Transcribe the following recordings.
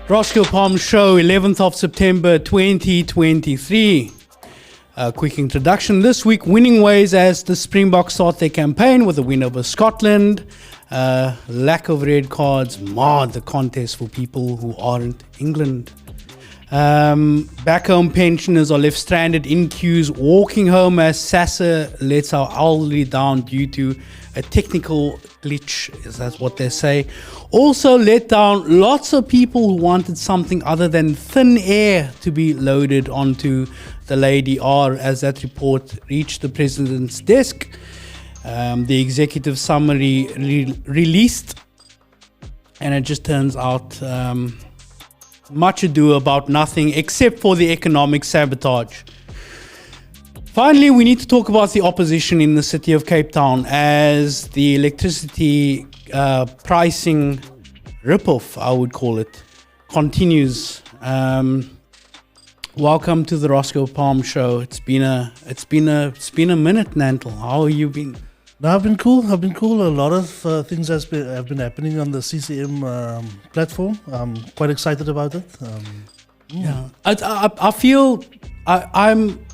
Roscoe Palm Show, 11th of September 2023. A quick introduction. This week, winning ways as the Springboks start their campaign with a win over Scotland. Lack of red cards marred the contest for people who aren't England. Back home pensioners are left stranded in queues walking home as Sasa lets our elderly down due to a technical glitch, is that what they say. Also let down lots of people who wanted something other than thin air to be loaded onto the Lady R as that report reached the president's desk. The executive summary released, and it just turns out much ado about nothing except for the economic sabotage. Finally, we need to talk about the opposition in the city of Cape Town as the electricity pricing ripoff, I would call it, continues. Welcome to the Roscoe Palm Show. It's been a minute, Nantle. How have you been? No, I've been cool. A lot of things have been happening on the CCM platform. I'm quite excited about it. Yeah, I feel I'm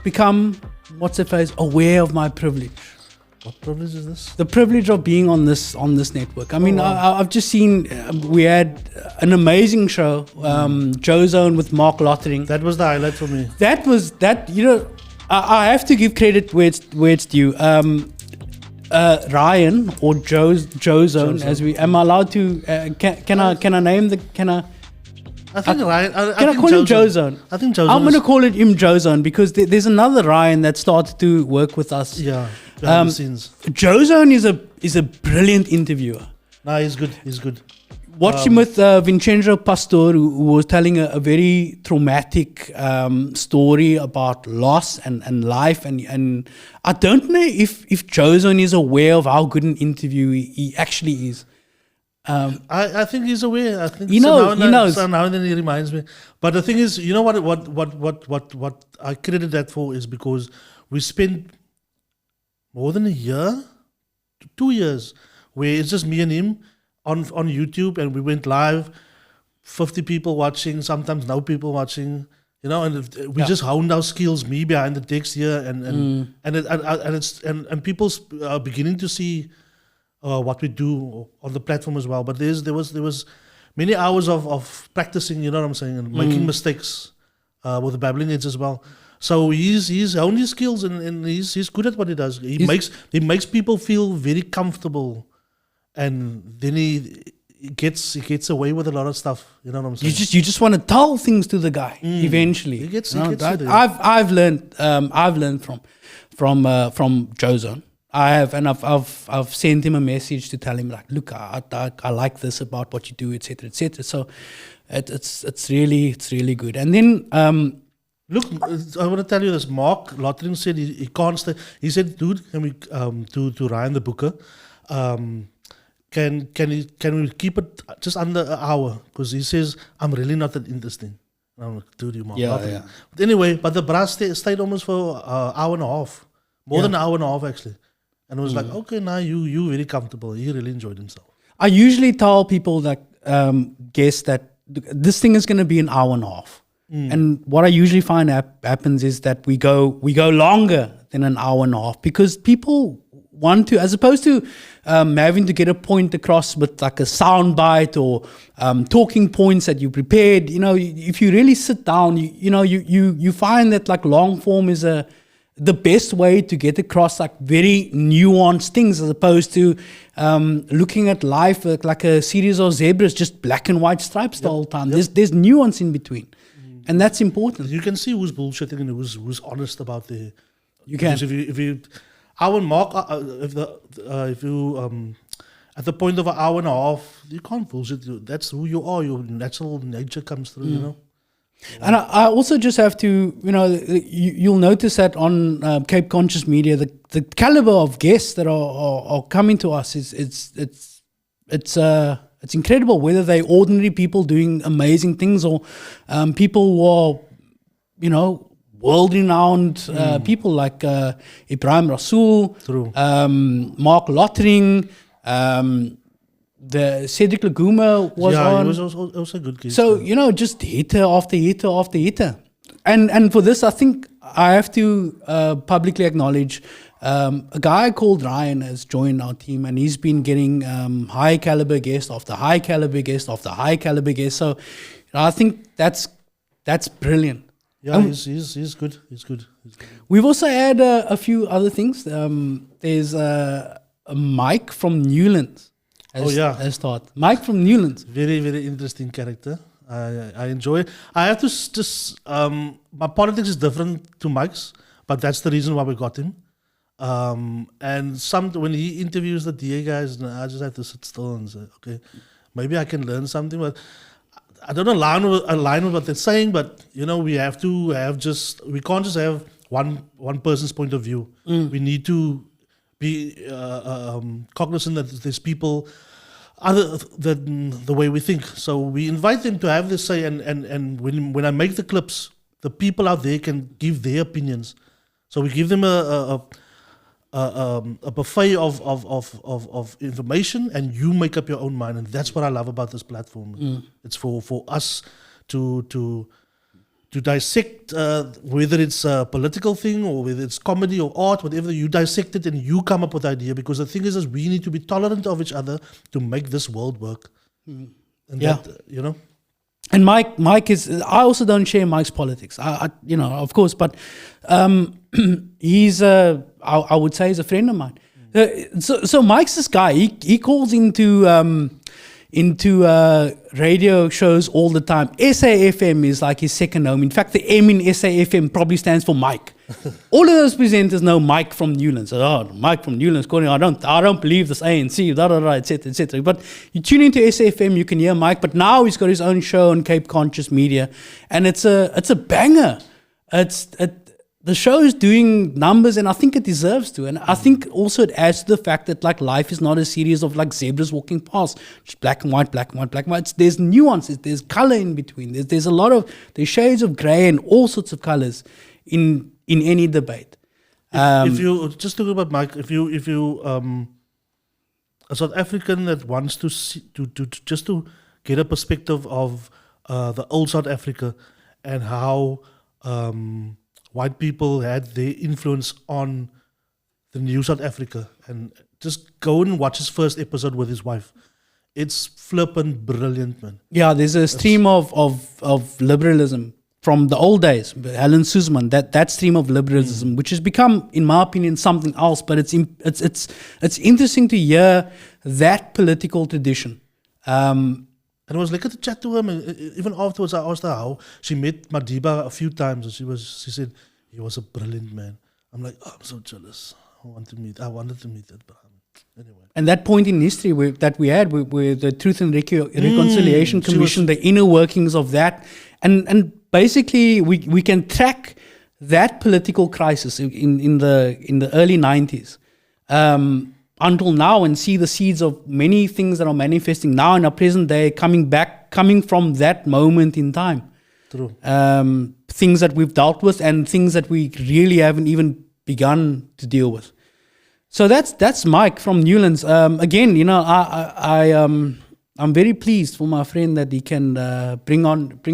become, what's the phrase, aware of my privilege. What privilege is this? The privilege of being on this network. I mean, wow. I've just seen, we had an amazing show, Joe Zone with Mark Lottering. That was the highlight for me. I have to give credit where it's due. Ryan or Joe Zone, as we, am I allowed to, can I name the, I think Ryan. Can I call him Joe Zone? I think Joe Zone. I'm going to call it him Joe Zone because there's another Ryan that started to work with us. Yeah, behind the scenes. Joe Zone is a brilliant interviewer. Nah, he's good. Watched him with Vincenzo Pastor, who was telling a very traumatic story about loss and life. And I don't know if Joe Zone is aware of how good an interview he actually is. I think he's aware. I think he knows. So now and then he reminds me. But the thing is, you know what I credited that for is because we spent more than a year, 2 years, where it's just me and him on YouTube, and we went live, 50 people watching, sometimes no people watching, and we just honed our skills, me behind the decks here, and people are beginning to see what we do on the platform as well. But there was many hours of practicing, you know what I'm saying, and making mistakes with the babbling heads as well. So he's honed his skills, and he's good at what he does. He makes people feel very comfortable, and then he gets away with a lot of stuff. You know what I'm saying? You just want to tell things to the guy eventually. He gets I've learned from Joe Zone. I have, and I've sent him a message to tell him, like, look, I like this about what you do, etc., etc. So it's really good. And then look, I want to tell you this. Mark Lottering said he can't stay. He said, dude, can we to Ryan the Booker, can we keep it just under an hour? Because he says I'm really not that interesting. I'm like, dude, you Mark. Yeah. But anyway, but the brass stayed almost for an hour and a half, more than an hour and a half actually. And it was like, okay, now you very comfortable. He really enjoyed himself. I usually tell people that guess that this thing is going to be an hour and a half. And what I usually find happens is that we go longer than an hour and a half because people want to, as opposed to having to get a point across with like a sound bite or talking points that you prepared. If you really sit down, you find that like long form is the best way to get across like very nuanced things as opposed to looking at life like a series of zebras, just black and white stripes the whole time. There's nuance in between, and that's important. You can see who's bullshitting and who's honest about the. You can. If you, I would mark if you at the point of an hour and a half, you can't bullshit. That's who you are. Your natural nature comes through. You know. And I also just have to, you'll notice that on Cape Conscious Media, the caliber of guests that are coming to us it's incredible. Whether they're ordinary people doing amazing things or people who are, world-renowned people like Ibrahim Rasool, Mark Lottering, the Cedric Laguma was on. he was also a good guest. So, just hitter after hitter after hitter. And for this, I think I have to publicly acknowledge a guy called Ryan has joined our team, and he's been getting high caliber guest after high caliber guest after high caliber guest. So I think that's brilliant. Yeah, he's good. He's good. We've also had a few other things. There's a Mike from Newlands. Has started. Mike from Newlands. Very, very interesting character. I enjoy it. I have to just my politics is different to Mike's, but that's the reason why we got him. And when he interviews the DA guys, I just have to sit still and say, okay, maybe I can learn something. But I don't align with what they're saying. But we have to we can't just have one person's point of view. We need to be cognizant that there's people other than the way we think. So we invite them to have this say, and when I make the clips, the people out there can give their opinions. So we give them a buffet of information, and you make up your own mind, and that's what I love about this platform. It's for us to dissect whether it's a political thing or whether it's comedy or art, whatever. You dissect it and you come up with the idea, because the thing is we need to be tolerant of each other to make this world work. And that, And Mike is. I also don't share Mike's politics. I of course, but he's I would say he's a friend of mine. So Mike's this guy. He calls into radio shows all the time. SAFM is like his second home. In fact, the M in SAFM probably stands for Mike. All of those presenters know Mike from Newlands. Mike from Newlands calling. I don't believe this ANC, etc., etc. But you tune into SAFM, you can hear Mike. But now he's got his own show on Cape Conscious Media, and it's a banger. The show is doing numbers, and I think it deserves to. And I think also it adds to the fact that life is not a series of zebras walking past, just black and white, black and white, black and white. There's nuances, there's color in between. There's there's shades of gray and all sorts of colors in any debate. If you just talk about Mike, if you a South African that wants to see, to get a perspective of the old South Africa and how white people had their influence on the new South Africa, and just go and watch his first episode with his wife. It's flippin' brilliant, man. Yeah, there's a stream of liberalism from the old days. Helen Suzman, that stream of liberalism, which has become, in my opinion, something else. But it's interesting to hear that political tradition. And it was lekker to chat to him. And even afterwards, I asked her how she met Madiba a few times, and she said he was a brilliant man. I'm like, I'm so jealous. I wanted to meet that. But anyway. And that point in history that we had with the Truth and Reconciliation Commission, the inner workings of that, and basically we can track that political crisis in the early 90s. Until now, and see the seeds of many things that are manifesting now in our present day coming from that moment in time. True. Things that we've dealt with and things that we really haven't even begun to deal with. So that's Mike from Newlands. Again, I'm very pleased for my friend that he can bring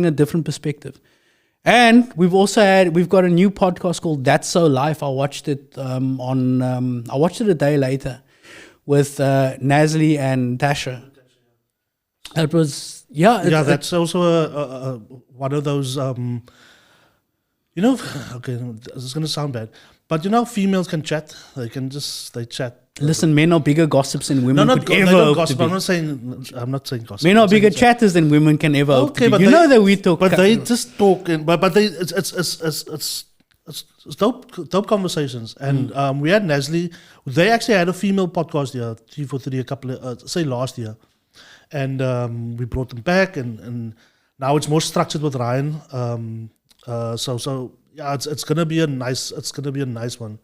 a different perspective. And we've got a new podcast called That's So Life. I watched it I watched it a day later with Nazli and Tasha. It was that's also one of those okay, this is going to sound bad, but females can chat. They chat. Listen, men are bigger gossips than women could ever hope gossip. to be. I'm not saying gossip. Men are bigger chatters than women can ever hope to be. But that we talk. But they just talk, but they it's dope conversations. And we had Nazli. They actually had a female podcast here, 343, a couple of last year, and we brought them back, and now it's more structured with Ryan. So yeah, it's gonna be a nice one.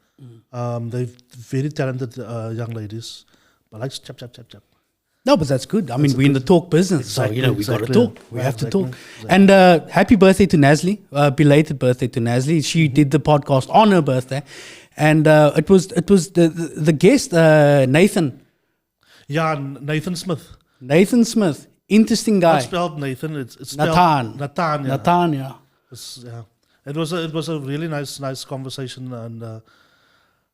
They're very talented young ladies, but like chap. No, but that's good. I mean, we're in the talk business, exactly, so we got to talk. We have to talk. Exactly. And happy birthday to Nazli, belated birthday to Nazli. She did the podcast on her birthday, and it was the guest Nathan. Yeah, Nathan Smith. Nathan Smith, interesting guy. Not spelled Nathan. It's spelled Nathan. Nathan. Yeah. Nathan, yeah. Yeah. It was a really nice conversation, and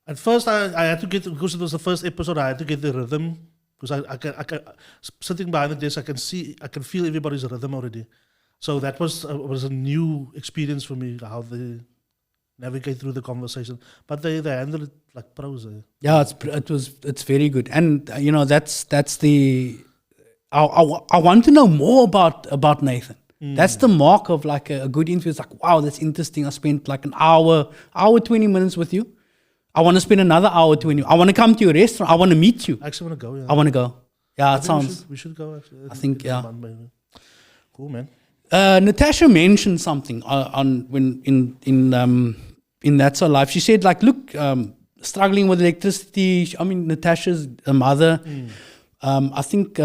at first I had to get, because it was the first episode, I had to get the rhythm, because I can sitting behind the desk, I can feel everybody's rhythm already. So that was a new experience for me, how they navigate through the conversation. But they handle it like pros. Yeah, it's very good, and that's the. I want to know more about Nathan. That's the mark of like a good interview. It's like, wow, that's interesting. I spent like an hour 20 minutes with you. I want to spend another hour 20. I want to come to your restaurant. I want to meet you. I actually want to go. Yeah. I want to go. Yeah, it sounds. We should go. Actually. I think yeah. Cool, man. Natasha mentioned something on when in That's Our Life. She said like, look, struggling with electricity. I mean, Natasha's a mother. I think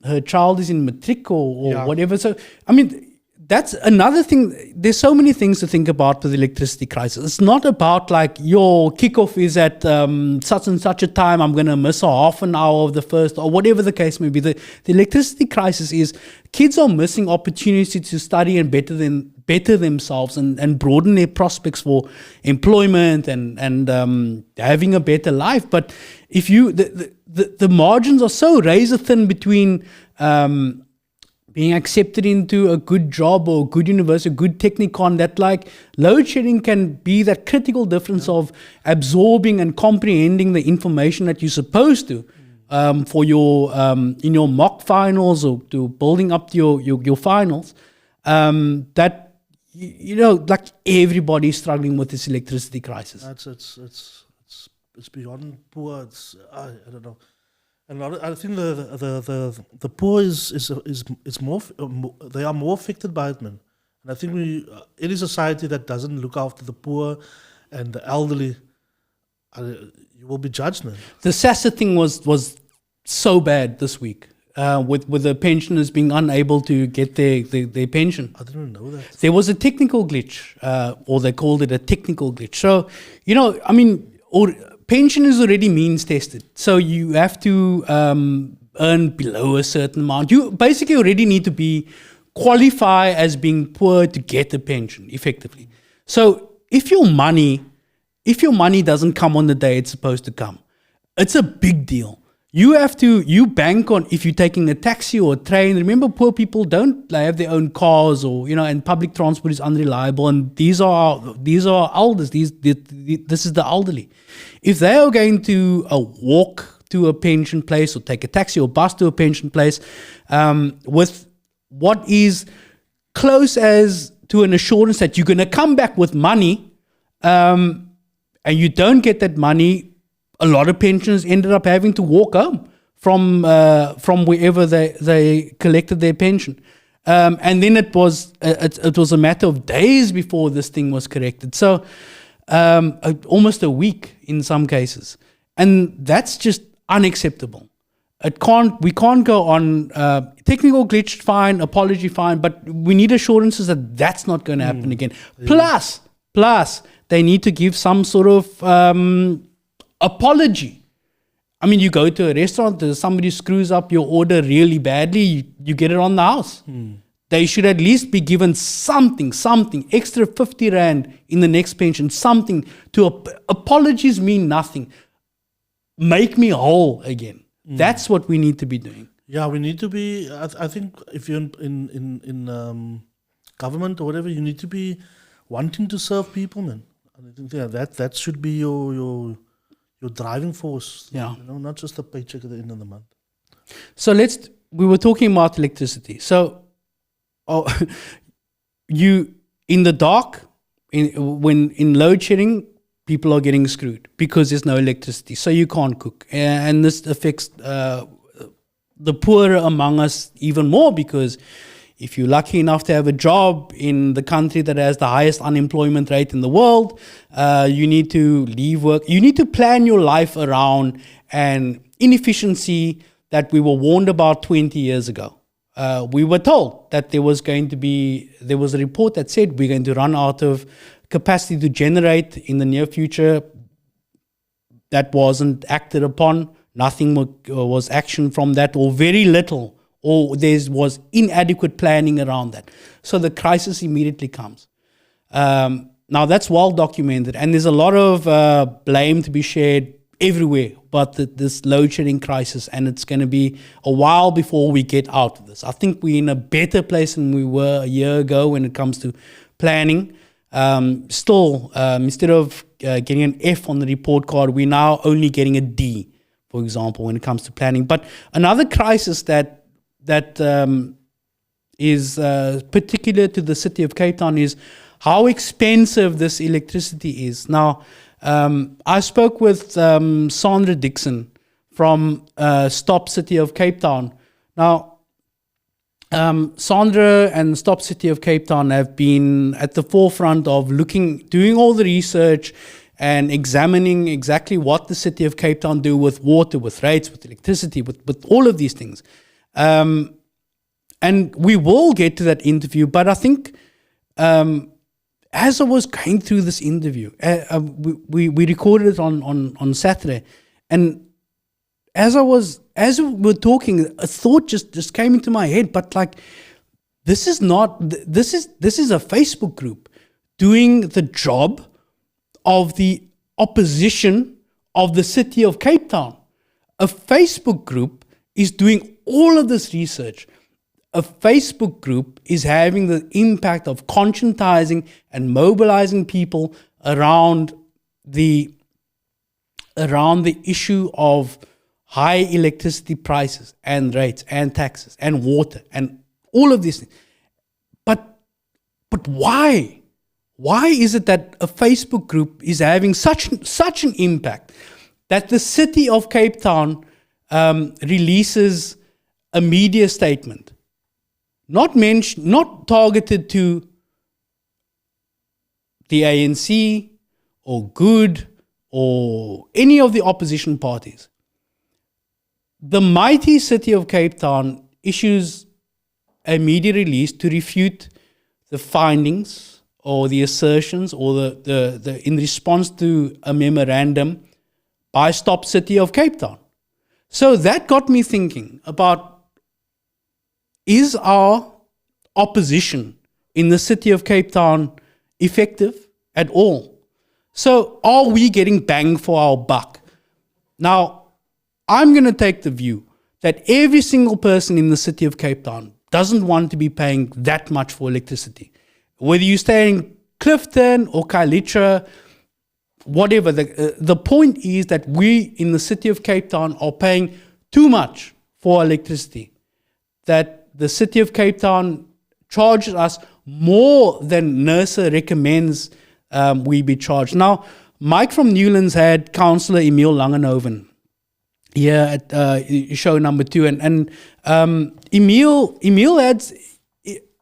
her child is in matric or whatever. So, I mean, that's another thing. There's so many things to think about with the electricity crisis. It's not about like your kickoff is at such and such a time. I'm going to miss a half an hour of the first, or whatever the case may be. The electricity crisis is kids are missing opportunity to study and better themselves and broaden their prospects for employment and having a better life. But if you the margins are so razor thin between being accepted into a good job or a good university, a good technicon, that like load shedding can be that critical difference of absorbing and comprehending the information that you're supposed to for your in your mock finals or to building up your finals. That like everybody's struggling with this electricity crisis. It's beyond poor. I don't know. And I think the poor is more. They are more affected by it, man. And I think any society that doesn't look after the poor and the elderly, you will be judged, man. The SASA thing was so bad this week, with the pensioners being unable to get their pension. I didn't know that. There was a technical glitch, or they called it a technical glitch. So pension is already means tested. So you have to earn below a certain amount. You basically already need to qualify as being poor to get a pension, effectively. So if your money doesn't come on the day it's supposed to come, it's a big deal. You bank on, if you're taking a taxi or a train. Remember, poor people don't have their own cars, or and public transport is unreliable. And these are elders. This is the elderly. If they are going to walk to a pension place or take a taxi or bus to a pension place, with what is close as to an assurance that you're going to come back with money, and you don't get that money. A lot of pensioners ended up having to walk home from wherever they collected their pension, and then it was a matter of days before this thing was corrected. So almost a week in some cases, and that's just unacceptable. We can't go on technical glitch, fine, apology, fine, but we need assurances that that's not going to happen again. Plus, they need to give some sort of apology. I mean, you go to a restaurant, somebody screws up your order really badly, you get it on the house. They should at least be given something, extra 50 Rand in the next pension, something apologies mean nothing. Make me whole again. That's what we need to be doing. Yeah, we need to be, I think if you're in government or whatever, you need to be wanting to serve people, man. And I think that should be your driving force, not just a paycheck at the end of the month. So we were talking about electricity. So you, in the dark, when in load shedding, people are getting screwed because there's no electricity. So you can't cook. And this affects the poorer among us even more, because if you're lucky enough to have a job in the country that has the highest unemployment rate in the world, you need to leave work. You need to plan your life around an inefficiency that we were warned about 20 years ago. We were told that there was a report that said we're going to run out of capacity to generate in the near future. That wasn't acted upon. Nothing was action from that, or very little, or there was inadequate planning around that. So the crisis immediately comes. Now that's well documented, and there's a lot of blame to be shared everywhere about this load shedding crisis, and it's going to be a while before we get out of this. I think we're in a better place than we were a year ago when it comes to planning. Still, instead of getting an F on the report card, we're now only getting a D, for example, when it comes to planning. But another crisis that is particular to the city of Cape Town is how expensive this electricity is. Now, I spoke with SANDRA Dickson from Stop City of Cape Town. Now, SANDRA and Stop City of Cape Town have been at the forefront of doing all the research and examining exactly what the city of Cape Town do with water, with rates, with electricity, with all of these things. And we will get to that interview, but I think as I was going through this interview, we recorded it on Saturday, and as we were talking, a thought just came into my head. But like, this is a Facebook group doing the job of the opposition of the city of Cape Town. A Facebook group is doing all of this research. A Facebook group is having the impact of conscientizing and mobilizing people around the issue of high electricity prices and rates and taxes and water and all of these things. But why? Why is it that a Facebook group is having such an impact that the city of Cape Town releases a media statement, not targeted to the ANC or Good or any of the opposition parties? The mighty city of Cape Town issues a media release to refute the findings or the assertions or the in response to a memorandum by Stop City of Cape Town. So that got me thinking about, is our opposition in the city of Cape Town effective at all? So are we getting bang for our buck? Now, I'm going to take the view that every single person in the city of Cape Town doesn't want to be paying that much for electricity. Whether you stay in Clifton or Kailitra, whatever, the point is that we in the city of Cape Town are paying too much for electricity, that the city of Cape Town charges us more than NERSA recommends we be charged. Now, Mike from Newlands had Councillor Emile Langenhoven here at show number 2, and Emile had,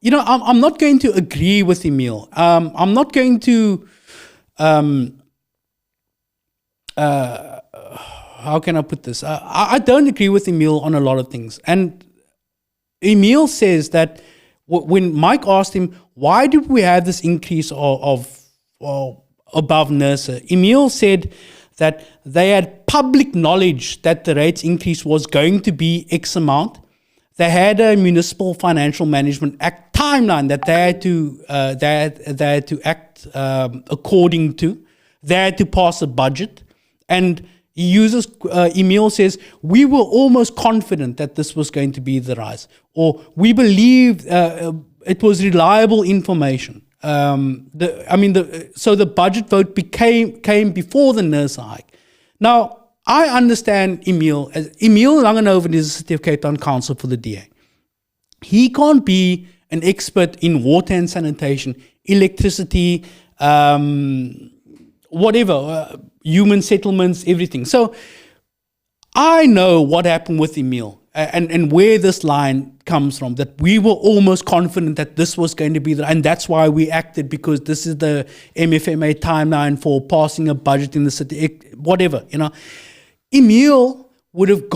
I'm not going to agree with Emile. I'm not going to, how can I put this? I don't agree with Emile on a lot of things. And Emile says that when Mike asked him, why did we have this increase of above NERSA? Emile said that they had public knowledge that the rates increase was going to be X amount. They had a Municipal Financial Management Act timeline that they had to act according to. They had to pass a budget. And Emile says, we were almost confident that this was going to be the rise. Or we believed it was reliable information. So the budget vote came before the NERSA hike. Now, I understand Emile. Emile Langenhoven is the City of Cape Town Council for the DA. He can't be an expert in water and sanitation, electricity, whatever, human settlements, everything. So I know what happened with Emile and where this line comes from, that we were almost confident that this was going to be and that's why we acted, because this is the MFMA timeline for passing a budget in the city, whatever, Emile would have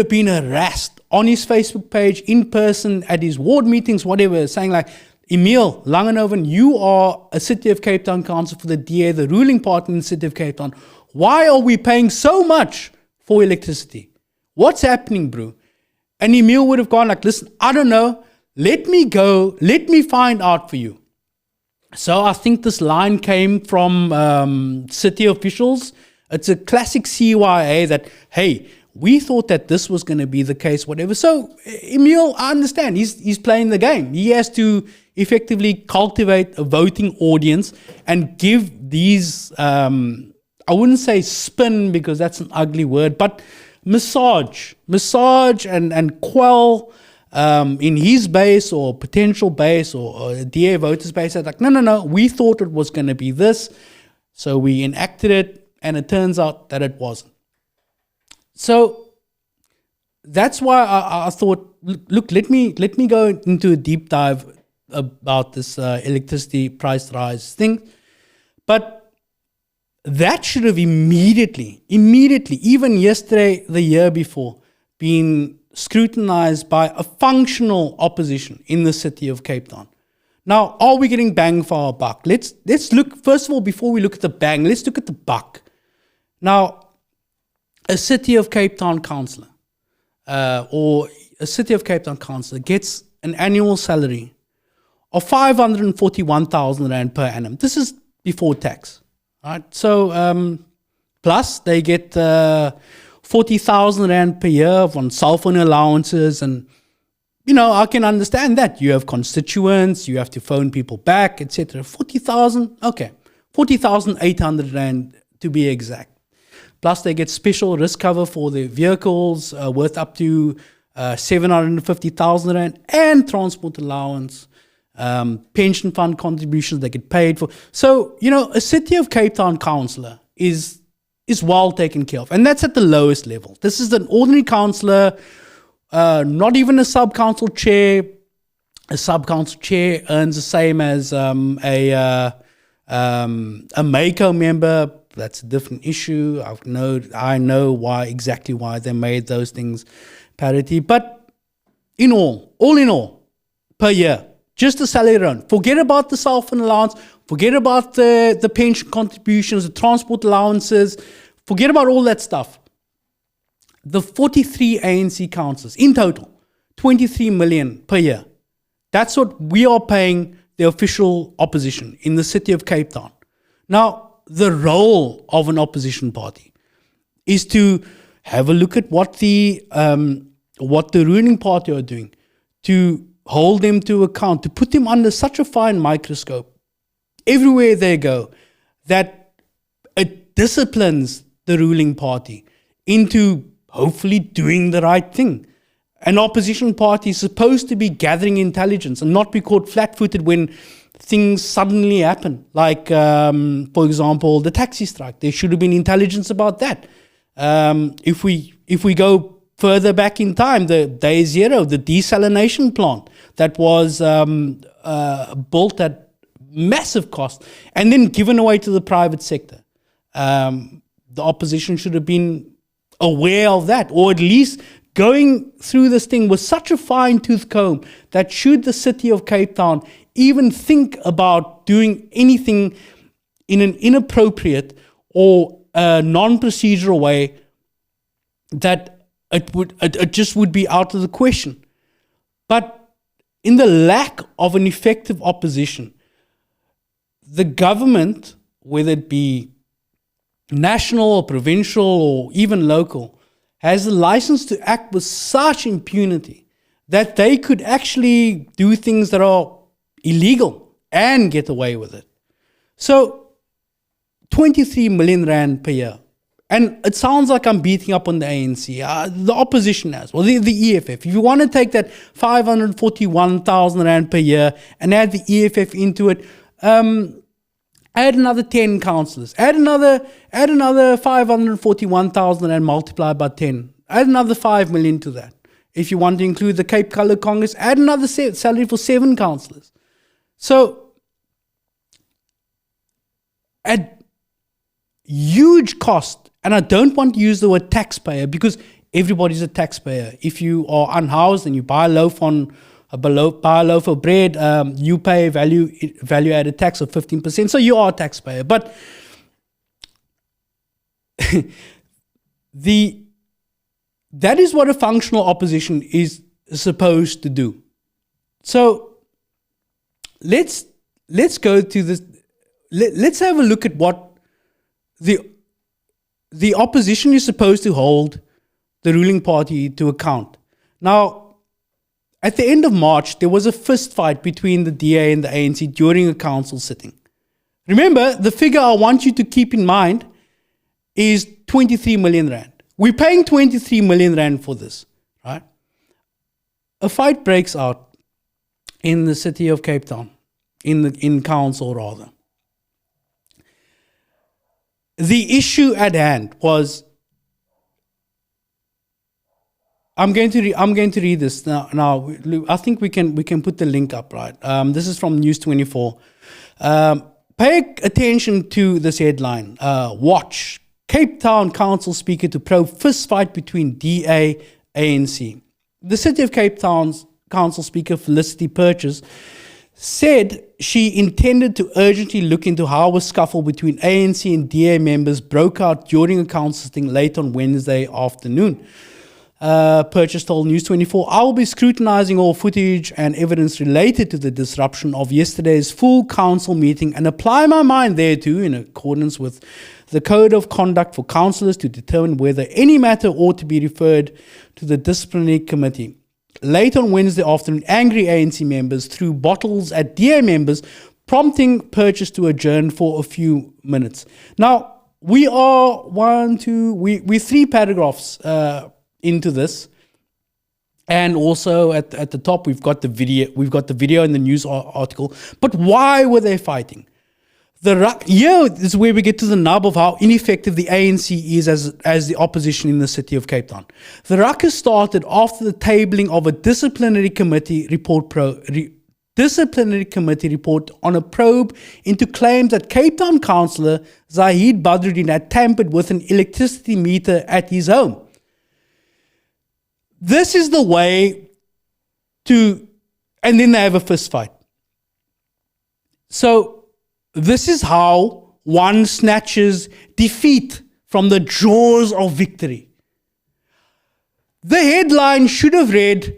been harassed on his Facebook page, in person, at his ward meetings, whatever, saying like, Emile Langenhoven, you are a City of Cape Town Council for the DA, the ruling party in the City of Cape Town. Why are we paying so much for electricity. What's happening, bro? And Emil would have gone like, listen, I don't know. Let me find out for you. So I think this line came from city officials. It's a classic CYA that, hey, we thought that this was going to be the case, whatever. So Emil, I understand. He's playing the game. He has to effectively cultivate a voting audience and give these, I wouldn't say spin because that's an ugly word, but massage and quell in his base or potential base or DA voters base. Like, no, we thought it was going to be this. So we enacted it and it turns out that it wasn't. So that's why I thought, look, let me go into a deep dive about this electricity price rise thing. But that should have immediately, even yesterday, the year before, been scrutinized by a functional opposition in the city of Cape Town. Now, are we getting bang for our buck? Let's look, first of all, before we look at the bang, let's look at the buck. Now, a City of Cape Town councillor or a City of Cape Town councillor gets an annual salary of 541,000 Rand per annum. This is before tax, right? So, plus they get 40,000 Rand per year on cell phone allowances. And, I can understand that. You have constituents, you have to phone people back, etc. 40,000, okay. 40,800 Rand to be exact. Plus, they get special risk cover for their vehicles worth up to 750,000 Rand and transport allowance, pension fund contributions they get paid for. So, a City of Cape Town councillor is well taken care of. And that's at the lowest level. This is an ordinary councillor, not even a sub-council chair. A sub-council chair earns the same as a MACO member. That's a different issue. I know exactly why they made those things parity. But all in all, per year, just the salary alone. Forget about the cell phone allowance. Forget about the pension contributions, the transport allowances. Forget about all that stuff. The 43 ANC councillors, in total, 23 million per year. That's what we are paying the official opposition in the city of Cape Town. Now, the role of an opposition party is to have a look at what the ruling party are doing, to hold them to account, to put them under such a fine microscope everywhere they go that it disciplines the ruling party into hopefully doing the right thing. An opposition party is supposed to be gathering intelligence and not be caught flat-footed when things suddenly happen. Like, for example, the taxi strike. There should have been intelligence about that. If we go further back in time, the day zero, the desalination plant that was built at massive cost and then given away to the private sector. The opposition should have been aware of that, or at least going through this thing with such a fine-tooth comb that should the city of Cape Town even think about doing anything in an inappropriate or non-procedural way, that it just would be out of the question. But in the lack of an effective opposition, the government, whether it be national or provincial or even local, has a license to act with such impunity that they could actually do things that are illegal and get away with it. So 23 million Rand per year. And it sounds like I'm beating up on the ANC. The opposition has. Well, the EFF. If you want to take that 541,000 Rand per year and add the EFF into it, add another 10 councillors. Add another 541,000 and multiply by 10. Add another 5 million to that. If you want to include the Cape Colour Congress, add another salary for 7 councillors. So, at huge cost, and I don't want to use the word taxpayer because everybody's a taxpayer. If you are unhoused and you buy a loaf of bread, you pay value-added tax of 15%, so you are a taxpayer. But the that is what a functional opposition is supposed to do. So let's go to this. Let's have a look at what the opposition is supposed to hold the ruling party to account. Now, at the end of March, there was a fist fight between the DA and the ANC during a council sitting. Remember, the figure I want you to keep in mind is 23 million rand. We're paying 23 million rand for this, right? A fight breaks out in the city of Cape Town, in council rather. The issue at hand was, I'm going to read this now. Now, I think we can put the link up, right? This is from News 24. Pay attention to this headline. Watch Cape Town Council Speaker to probe fist fight between DA ANC. The City of Cape Town's Council Speaker Felicity Purchase said she intended to urgently look into how a scuffle between ANC and DA members broke out during a council sitting late on Wednesday afternoon. Purchase told News 24, I will be scrutinizing all footage and evidence related to the disruption of yesterday's full council meeting and apply my mind thereto in accordance with the Code of Conduct for Councillors to determine whether any matter ought to be referred to the disciplinary committee. Late on Wednesday afternoon, angry ANC members threw bottles at DA members, prompting Purchase to adjourn for a few minutes. Now, we are we're 3 paragraphs into this, and also at the top we've got the video in the news article. But why were they fighting? Here is where we get to the nub of how ineffective the ANC is as the opposition in the city of Cape Town. The ruckus started after the tabling of a disciplinary committee report on a probe into claims that Cape Town councillor Zahid Badruddin had tampered with an electricity meter at his home. This is the way to, and then they have a fist fight. So this is how one snatches defeat from the jaws of victory. The headline should have read,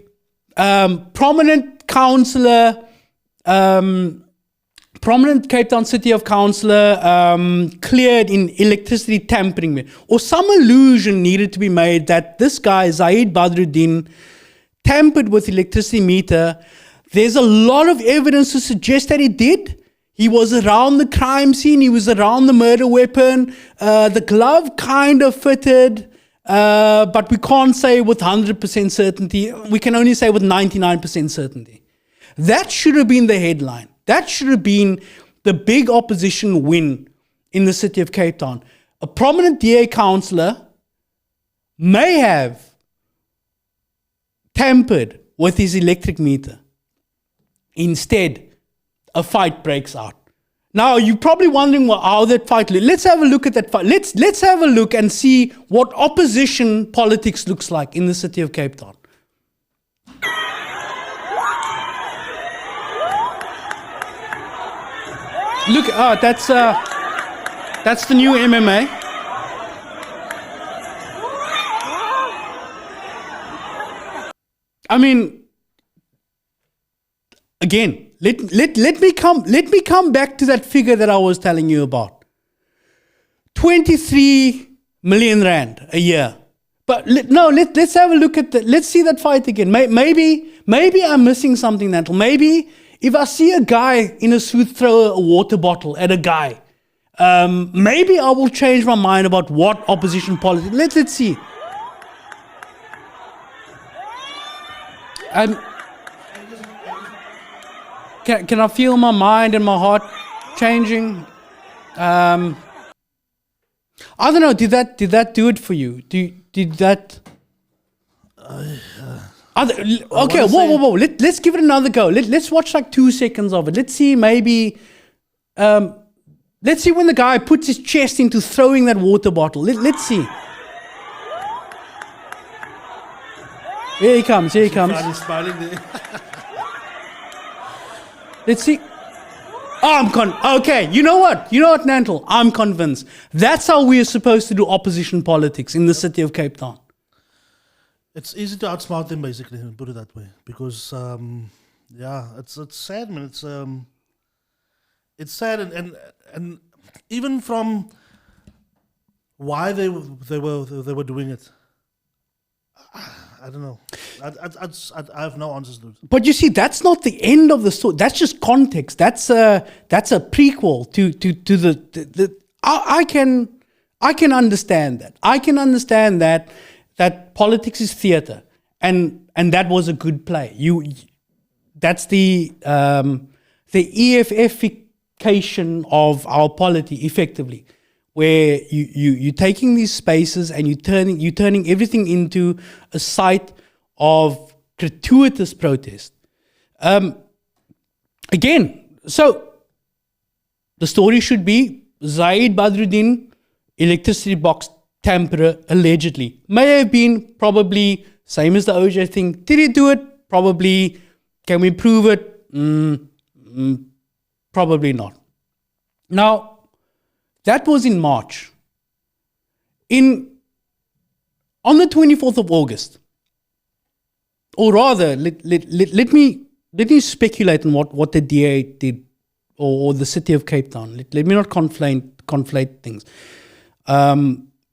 prominent Cape Town City of Councillor cleared in electricity tampering. Or some allusion needed to be made that this guy, Zahid Badruddin, tampered with electricity meter. There's a lot of evidence to suggest that he did. He was around the crime scene. He was around the murder weapon. The glove kind of fitted, but we can't say with 100% certainty. We can only say with 99% certainty. That should have been the headline. That should have been the big opposition win in the city of Cape Town. A prominent DA councillor may have tampered with his electric meter. Instead, a fight breaks out. Now, you're probably wondering how that fight looks. Let's have a look at that fight. Let's have a look and see what opposition politics looks like in the city of Cape Town. Look, that's the new MMA. I mean, again, let me come back to that figure that I was telling you about. 23 million rand a year. But let's have a look at let's see that fight again. Maybe I'm missing something, Nantle. Maybe if I see a guy in a suit throw a water bottle at a guy, maybe I will change my mind about what opposition politics. Let's see. Can I feel my mind and my heart changing? I don't know. Did that do it for you? Did that? Okay. Whoa. Let's give it another go. Let's watch like 2 seconds of it. Let's see. Maybe. Let's see when the guy puts his chest into throwing that water bottle. Let's see. Here he comes. Let's see. Okay, you know what, Nantle? I'm convinced. That's how we are supposed to do opposition politics in the city of Cape Town. It's easy to outsmart them, basically, put it that way. Because, it's sad, man. It's sad, and even from why they were doing it, I don't know. I have no answers to it. But you see, that's not the end of the story. That's just context. That's a prequel to the I can understand that. I can understand that politics is theater, and that was a good play. That's the EFFication of our polity, effectively, where you're taking these spaces and you're turning everything into a site of gratuitous protest. Again, so the story should be Zaid Badruddin, electricity box tamperer, allegedly. May have been, probably, same as the OJ thing. Did he do it? Probably. Can we prove it? Probably not. Now, that was in March. On the 24th of August, or rather, let me speculate on what the DA did, or the city of Cape Town. Let me not conflate things.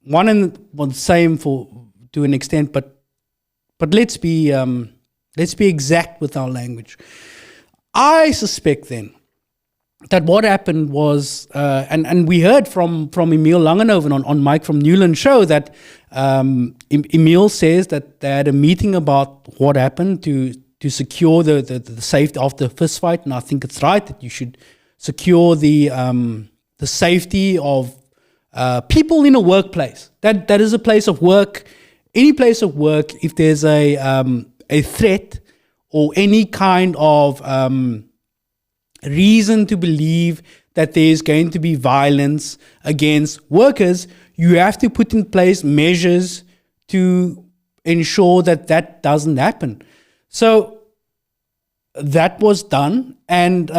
One and the same to an extent, but let's be exact with our language. I suspect then that what happened was, and we heard from Emil Langenhoven on Mike from Newland show that Emil says that they had a meeting about what happened to secure the safety after the fist fight, and I think it's right that you should secure the safety of people in a workplace. That is a place of work. Any place of work, if there's a threat or any kind of reason to believe that there's going to be violence against workers, you have to put in place measures to ensure that doesn't happen. So that was done, and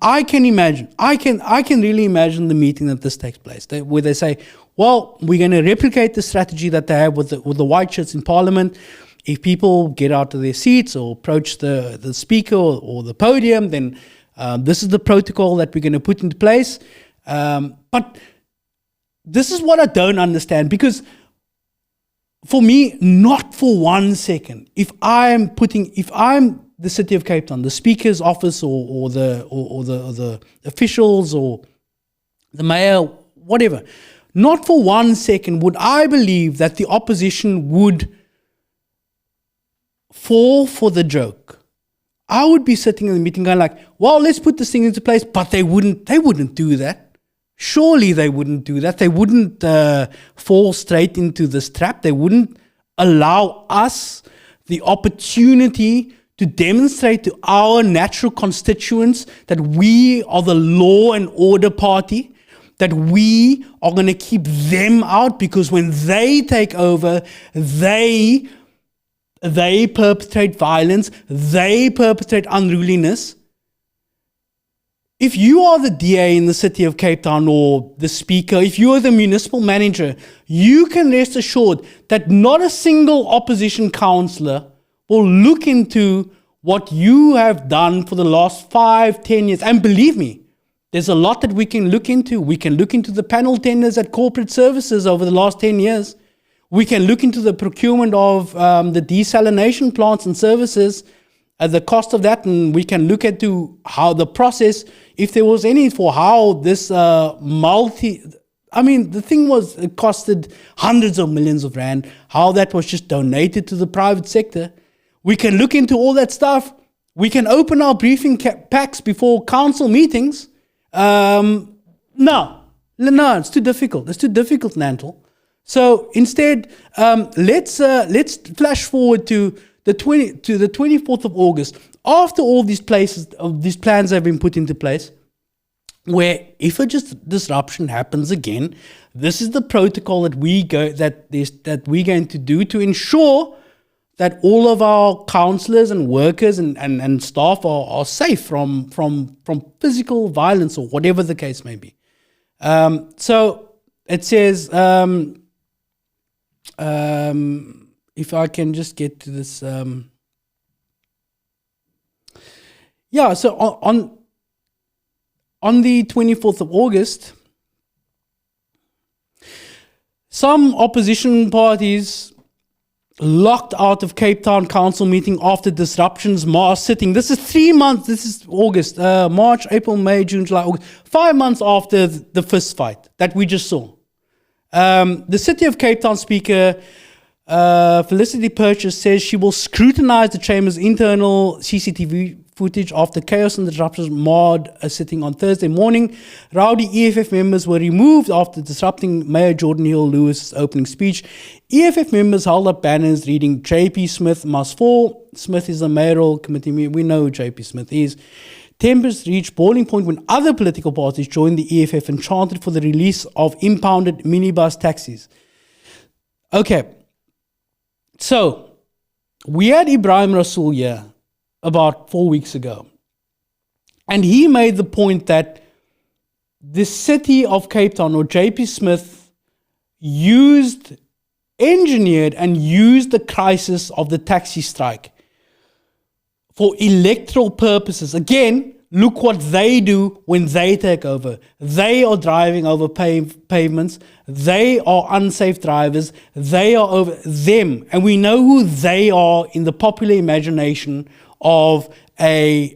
I can really imagine the meeting that this takes place, where they say, well, we're going to replicate the strategy that they have with the white shirts in Parliament. If people get out of their seats or approach the speaker or the podium, then this is the protocol that we're going to put into place. But this is what I don't understand, because for me, not for 1 second, if I'm the city of Cape Town, the speaker's office or the officials or the mayor, whatever, not for 1 second would I believe that the opposition would fall for the joke. I would be sitting in the meeting going like, well, let's put this thing into place, but they wouldn't do that. Surely they wouldn't do that. They wouldn't fall straight into this trap. They wouldn't allow us the opportunity to demonstrate to our natural constituents that we are the law and order party, that we are going to keep them out, because when they take over, they perpetrate violence, they perpetrate unruliness. If you are the DA in the city of Cape Town, or the speaker, if you are the municipal manager, you can rest assured that not a single opposition councillor will look into what you have done for the last 5-10 years. And believe me, there's a lot that we can look into. We can look into the panel tenders at corporate services over the last 10 years. We can look into the procurement of the desalination plants and services, the cost of that, and we can look into how the process, if there was any, for how this the thing was, it costed hundreds of millions of rand, how that was just donated to the private sector. We can look into all that stuff. We can open our briefing packs before council meetings. No, it's too difficult. It's too difficult, Nantle. So instead, let's flash forward to the 24th of August, after all these plans have been put into place, where if a disruption happens again, this is the protocol that we're going to do to ensure that all of our councillors and workers and staff are safe from physical violence or whatever the case may be. So it says, if I can just get to this. So on the 24th of August, some opposition parties locked out of Cape Town Council meeting after disruptions, mass sitting. This is 3 months. This is August, March, April, May, June, July, August. 5 months after the fist fight that we just saw. The City of Cape Town Speaker, Felicity Purchase, says she will scrutinize the Chamber's internal CCTV footage after chaos and disruptions marred a sitting on Thursday morning. Rowdy EFF members were removed after disrupting Mayor Jordan Hill-Lewis's opening speech. EFF members held up banners reading "JP Smith must fall." Smith is a mayoral committee. We know who JP Smith is. Tempers reached boiling point when other political parties joined the EFF and chanted for the release of impounded minibus taxis. Okay, so we had Ibrahim Rasool here about 4 weeks ago. And he made the point that the City of Cape Town, or JP Smith, engineered and used the crisis of the taxi strike for electoral purposes. Again, look what they do when they take over. They are driving over pavements. They are unsafe drivers. They are over them. And we know who they are in the popular imagination of a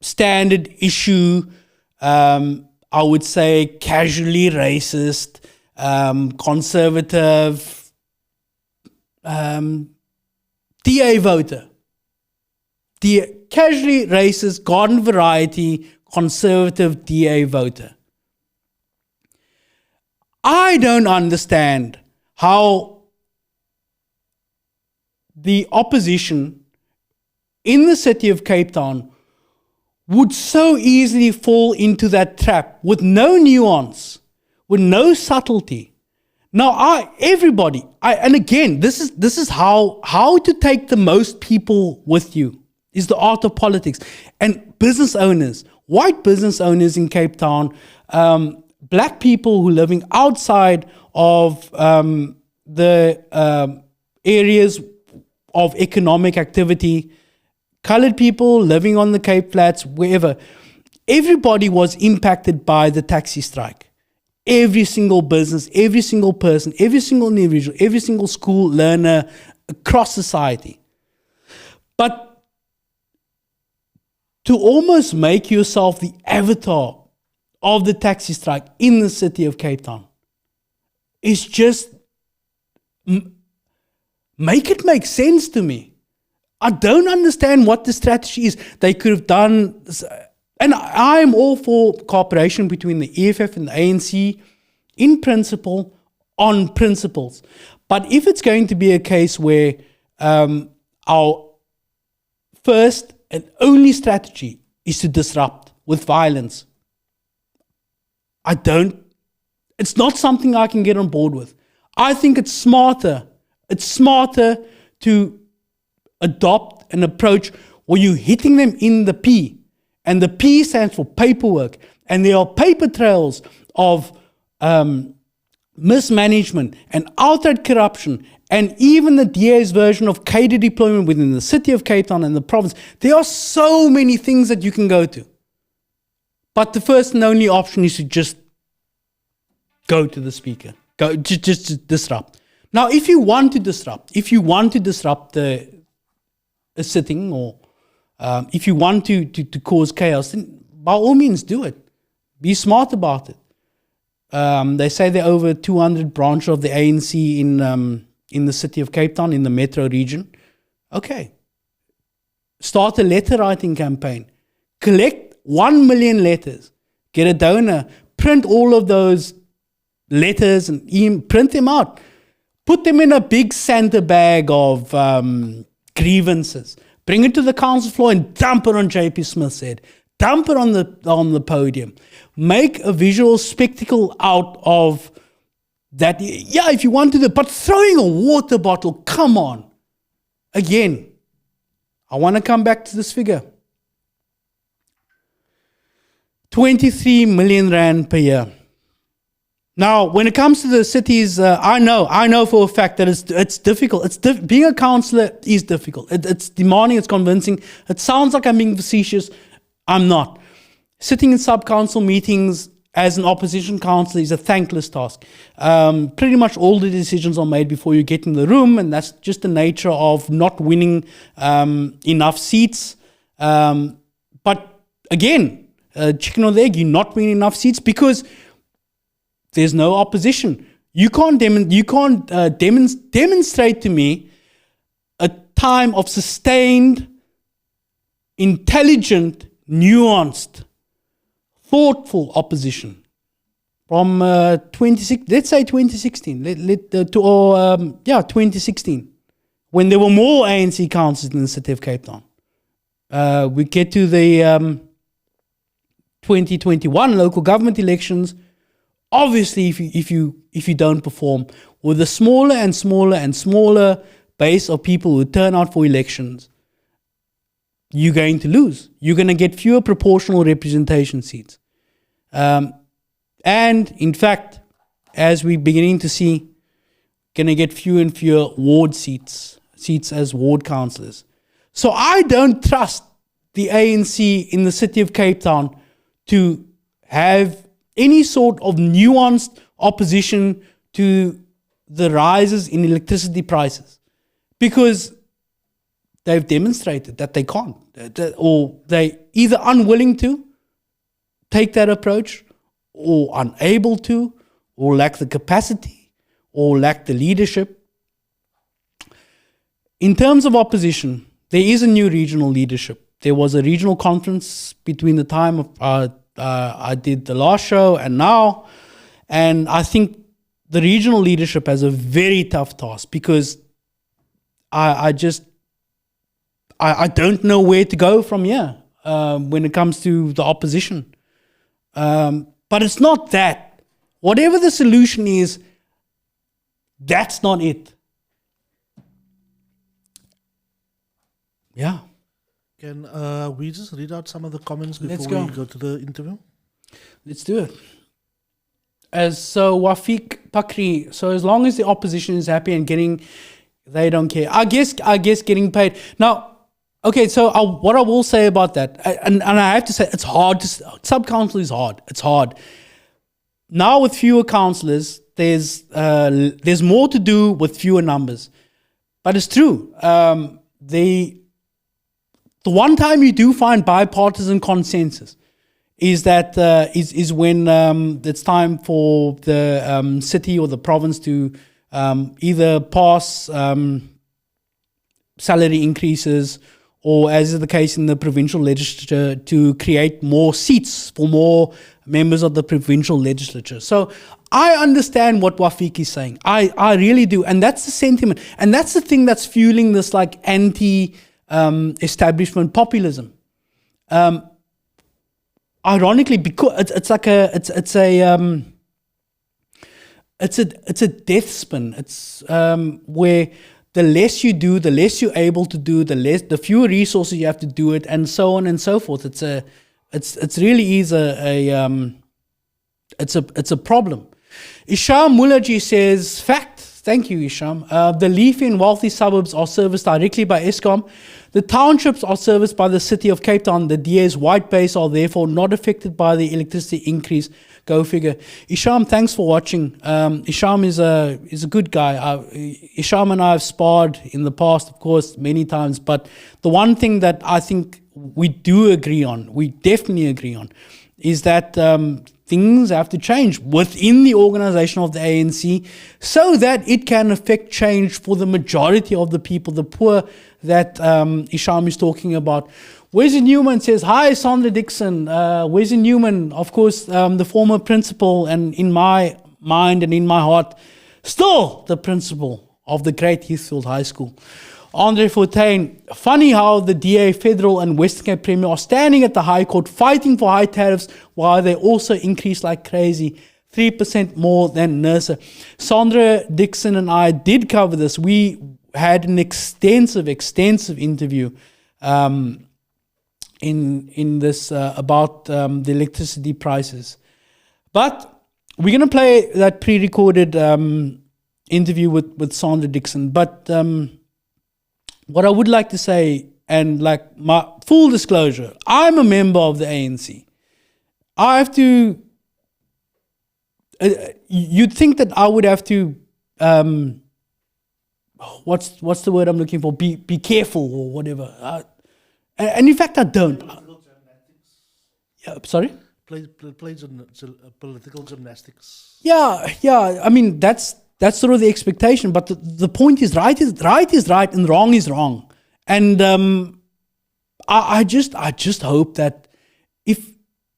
standard issue, I would say casually racist, conservative, DA voter. The casually racist, garden variety, conservative DA voter. I don't understand how the opposition in the City of Cape Town would so easily fall into that trap with no nuance, with no subtlety. Now, and again, this is how to take the most people with you is the art of politics. And business owners, white business owners in Cape Town, black people who are living outside of the areas of economic activity, colored people living on the Cape Flats, wherever. Everybody was impacted by the taxi strike. Every single business, every single person, every single individual, every single school learner across society. But to almost make yourself the avatar of the taxi strike in the City of Cape Town is just... make it make sense to me. I don't understand what the strategy is. They could have done, and I'm all for cooperation between the EFF and the ANC in principle, on principles. But if it's going to be a case where our first and only strategy is to disrupt with violence, it's not something I can get on board with. I think it's smarter to adopt an approach where you're hitting them in the P. And the P stands for paperwork. And there are paper trails of mismanagement and outright corruption. And even the DA's version of cadre deployment within the City of Cape Town and the province. There are so many things that you can go to. But the first and only option is to just go to the speaker. Just disrupt. Now, if you want to disrupt a sitting, or if you want to cause chaos, then by all means do it. Be smart about it. They say there are over 200 branches of the ANC in the City of Cape Town, in the metro region. Okay. Start a letter writing campaign. Collect 1 million letters. Get a donor. Print all of those letters and print them out. Put them in a big Santa bag of grievances. Bring it to the council floor and dump it on JP Smith's head. Dump it on the podium. Make a visual spectacle out of that. Yeah, if you want to do it, but throwing a water bottle, come on. Again, I want to come back to this figure. 23 million rand per year. Now, when it comes to the cities, I know for a fact that it's difficult. Being a councillor is difficult. It's demanding. It's convincing. It sounds like I'm being facetious. I'm not. Sitting in sub-council meetings as an opposition councillor is a thankless task. Pretty much all the decisions are made before you get in the room, and that's just the nature of not winning enough seats. But again, chicken or the egg, you're not winning enough seats because there's no opposition. You can't demonstrate to me a time of sustained, intelligent, nuanced, thoughtful opposition from 2016, 2016, when there were more ANC councils in the city of Cape Town. We get to the 2021 local government elections. Obviously, if you don't perform with a smaller and smaller and smaller base of people who turn out for elections, you're going to lose. You're going to get fewer proportional representation seats. And in fact, as we're beginning to see, going to get fewer and fewer ward seats as ward councillors. So I don't trust the ANC in the city of Cape Town to have any sort of nuanced opposition to the rises in electricity prices, because they've demonstrated that they can't, or they either unwilling to take that approach, or unable to, or lack the capacity, or lack the leadership. In terms of opposition, there is a new regional leadership. There was a regional conference between the time of I did the last show and now, and I think the regional leadership has a very tough task, because I don't know where to go from here when it comes to the opposition. But it's not that. Whatever the solution is, that's not it. Yeah. Can we just read out some of the comments Let's before we go. go to the interview? Let's do it. Wafiq Pakri, so as long as the opposition is happy and they don't care. I guess getting paid. Now, okay, so what I will say about that, and I have to say, it's hard. Sub-council is hard. It's hard. Now with fewer councillors, there's more to do with fewer numbers. But it's true. The one time you do find bipartisan consensus is that is when it's time for the city or the province to either pass salary increases, or, as is the case in the provincial legislature, to create more seats for more members of the provincial legislature. So I understand what Wafiq is saying. I really do. And that's the sentiment. And that's the thing that's fueling this like anti-establishment populism. Ironically, because it's a death spin. It's where the less you do, the less you're able to do, the fewer resources you have to do it, and so on and so forth. It's really is a problem. Isham Mulaji says, fact. Thank you, Isham. The leafy and wealthy suburbs are serviced directly by Eskom. The townships are serviced by the city of Cape Town. The DA's white base are therefore not affected by the electricity increase. Go figure. Isham, thanks for watching. Isham is a good guy. Isham and I have sparred in the past, of course, many times. But the one thing that I think we definitely agree on, is that things have to change within the organization of the ANC so that it can affect change for the majority of the people, the poor that Isham is talking about. Wesley Newman says, hi, Sandra Dickson. Wesley Newman, of course, the former principal, and in my mind and in my heart, still the principal of the great Heathfield High School. Andre Fontaine, funny how the DA, Federal and Western Cape Premier are standing at the High Court fighting for high tariffs while they also increase like crazy, 3% more than NERSA. Sandra Dickson and I did cover this. We had an extensive interview in this about the electricity prices. But we're going to play that pre-recorded interview with Sandra Dickson. But what I would like to say, and like my full disclosure, I'm a member of the ANC. I have to. You'd think that I would have to. What's the word I'm looking for? Be careful or whatever. And in fact, I don't. Yeah, sorry. Plays political gymnastics. Yeah. I mean, that's sort of the expectation. But the point is, right is right, and wrong is wrong. And I just hope that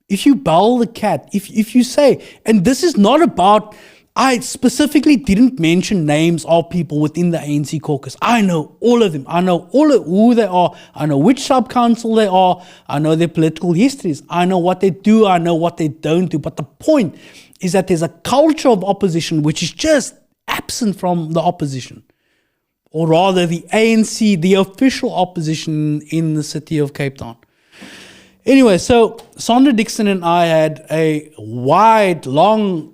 if you bowl the cat, if you say, and this is not about. I specifically didn't mention names of people within the ANC caucus. I know all of them. I know all of who they are. I know which sub-council they are. I know their political histories. I know what they do. I know what they don't do. But the point is that there's a culture of opposition which is just absent from the opposition. Or rather, the ANC, the official opposition in the city of Cape Town. Anyway, so Sandra Dickson and I had a wide-ranging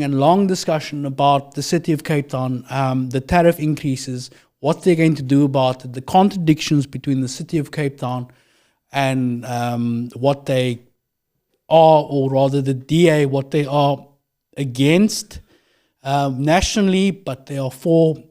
and long discussion about the city of Cape Town, the tariff increases, what they're going to do about it, the contradictions between the city of Cape Town and what they are, or rather the DA, what they are against nationally, but they are for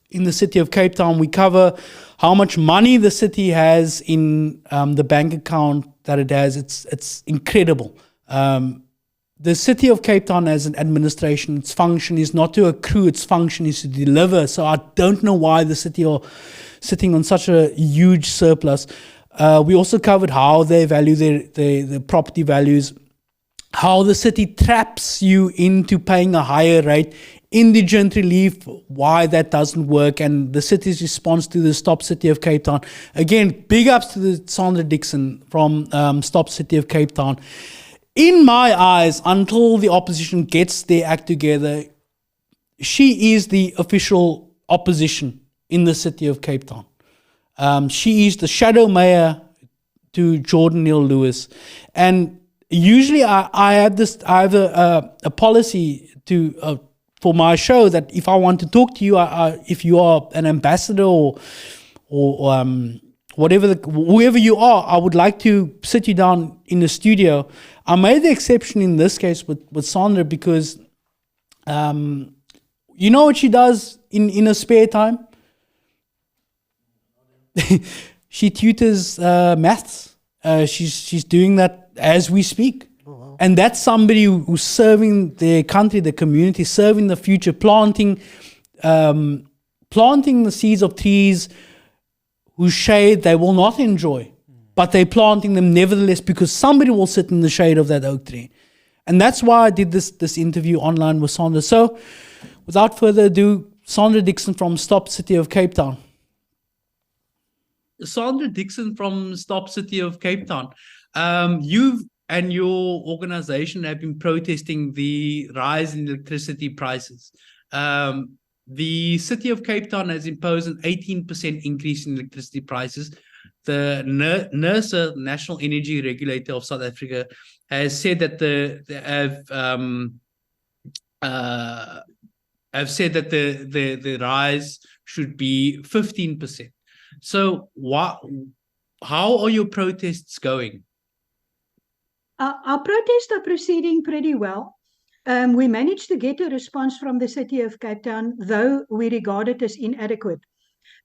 in the city of Cape Town. We cover how much money the city has in the bank account that it has. It's incredible. The city of Cape Town as an administration, its function is not to accrue, its function is to deliver. So I don't know why the city are sitting on such a huge surplus. We also covered how they value their property values, how the city traps you into paying a higher rate, indigent relief, why that doesn't work, and the city's response to the Stop City of Cape Town. Again, big ups to the Sandra Dickson from Stop City of Cape Town. In my eyes, until the opposition gets their act together, she is the official opposition in the city of Cape Town. She is the shadow mayor to Jordan Neil Lewis. And usually I have a policy to for my show that if I want to talk to you, if you are an ambassador or whoever you are, I would like to sit you down in the studio. I made the exception in this case with Sandra because you know what she does in her spare time? She tutors maths. She's doing that as we speak. And that's somebody who's serving their country, the community, serving the future, planting the seeds of trees whose shade they will not enjoy, but they're planting them nevertheless because somebody will sit in the shade of that oak tree. And that's why I did this interview online with Sandra. So without further ado, Sandra Dickson from Stop City of Cape Town. Sandra Dickson from Stop City of Cape Town. You've and your organization have been protesting the rise in electricity prices. The city of Cape Town has imposed an 18% increase in electricity prices. The NERSA, National Energy Regulator of South Africa, has said that the rise should be 15%. So how are your protests going? Our protests are proceeding pretty well. We managed to get a response from the city of Cape Town, though we regard it as inadequate.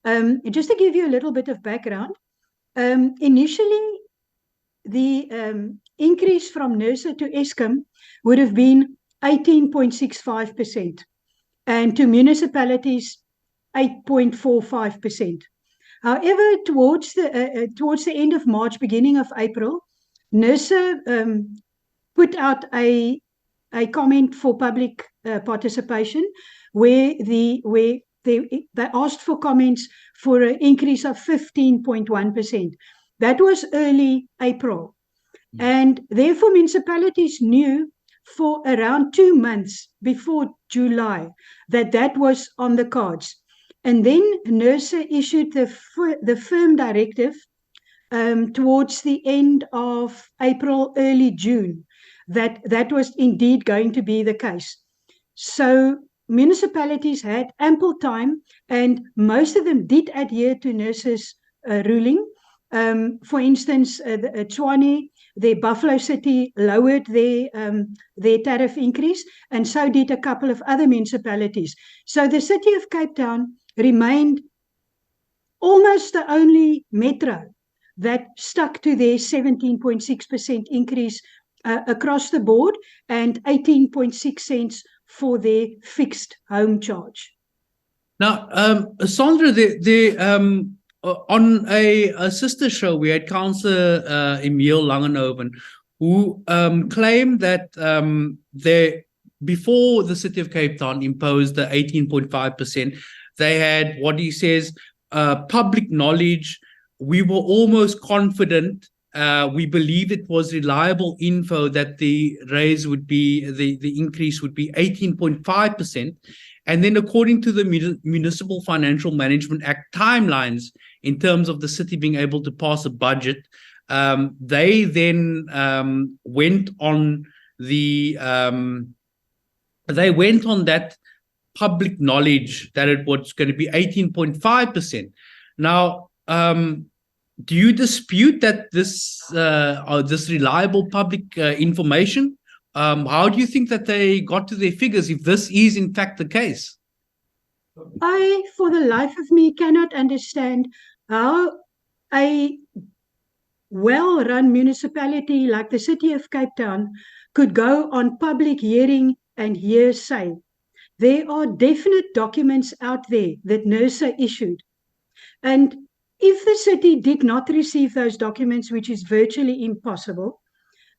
Just to give you a little bit of background, initially the increase from NERSA to Eskom would have been 18.65%, and to municipalities 8.45%. However, towards the end of March, beginning of April, NERSA put out a comment for public participation where they asked for comments for an increase of 15.1%. That was early April. And therefore municipalities knew for around 2 months before July that was on the cards. And then NERSA issued the firm directive towards the end of April, early June, that was indeed going to be the case. So municipalities had ample time, and most of them did adhere to nurses' ruling. For instance, Tshwane, their Buffalo City, lowered their tariff increase, and so did a couple of other municipalities. So the city of Cape Town remained almost the only metro that stuck to their 17.6% increase across the board and 18.6 cents for their fixed home charge. Now, Sandra, on a sister show, we had Councillor Emile Langenhoven, who claimed that before the city of Cape Town imposed the 18.5%, they had what he says, public knowledge. We were almost confident. We believed it was reliable info that the raise would be, the increase would be 18.5%. And then according to the Municipal Financial Management Act timelines, in terms of the city being able to pass a budget, they then went on that public knowledge that it was going to be 18.5%. Now, do you dispute that this reliable public information? How do you think that they got to their figures if this is in fact the case? I, for the life of me, cannot understand how a well-run municipality like the city of Cape Town could go on public hearing and hearsay. There are definite documents out there that NERSA issued. And if the city did not receive those documents, which is virtually impossible,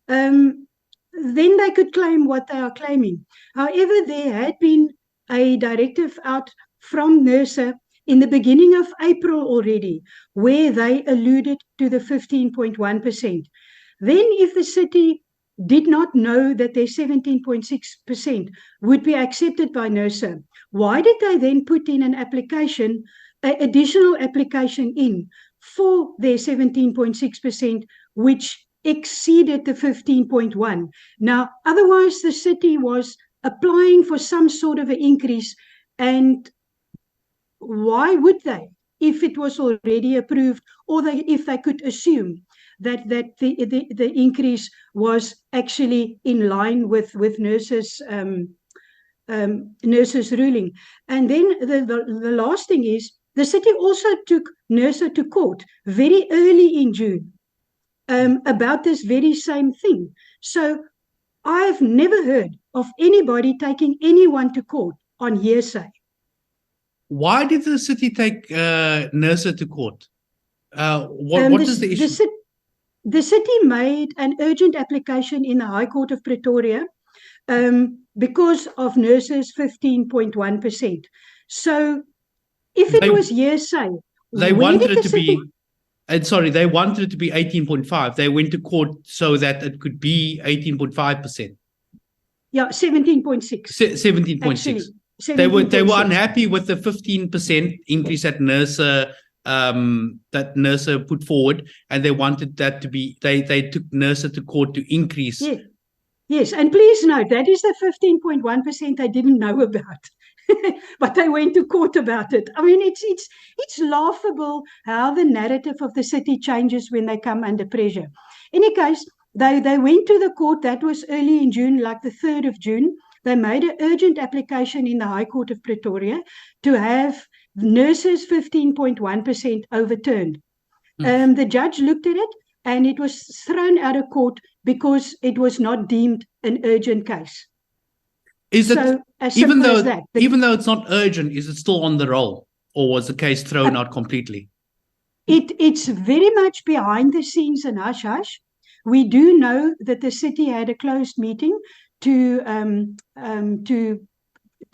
then they could claim what they are claiming. However, there had been a directive out from NERSA in the beginning of April already, where they alluded to the 15.1%. Then if the city did not know that their 17.6% would be accepted by NERSA, why did they then put in an application, an additional application in for their 17.6%, which exceeded the 15.1%? Now, otherwise the city was applying for some sort of an increase, and why would they, if it was already approved, or if they could assume that the increase was actually in line with NERSA's ruling? And then the last thing is, the city also took NERSA to court very early in June about this very same thing. So I've never heard of anybody taking anyone to court on hearsay. Why did the city take NERSA to court? What is the issue? The city made an urgent application in the High Court of Pretoria because of NERSA's 15.1%. So if it was hearsay, they wanted it to be, they wanted it to be 18.5. They went to court so that it could be 18.5%. Yeah, 17.6. 17.6. They were unhappy with the 15% increase that NERSA put forward, and they wanted that to be, they took NERSA to court to increase. Yeah. Yes, and please note, that is the 15.1% they didn't know about. But they went to court about it. I mean, it's laughable how the narrative of the city changes when they come under pressure. In any case, they went to the court. That was early in June, like the 3rd of June. They made an urgent application in the High Court of Pretoria to have NERSA's 15.1% overturned. The judge looked at it, and it was thrown out of court because it was not deemed an urgent case. Even though it's not urgent, is it still on the roll, or was the case thrown out completely? It's very much behind the scenes and hush-hush. We do know that the city had a closed meeting to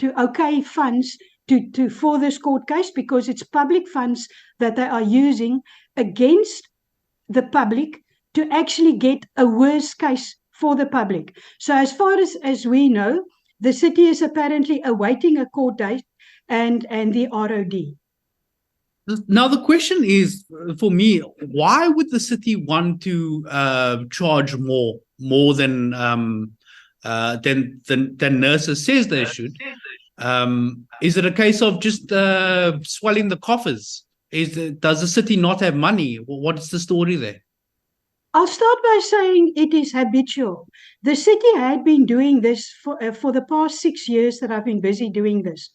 okay funds for this court case, because it's public funds that they are using against the public to actually get a worse case for the public. So as far as we know, the city is apparently awaiting a court date and the ROD. Now, the question is, for me, why would the city want to charge more more than nurses says they should. Is it a case of just swelling the coffers? Does the city not have money? What is the story there? I'll start by saying it is habitual. The city had been doing this for the past 6 years that I've been busy doing this.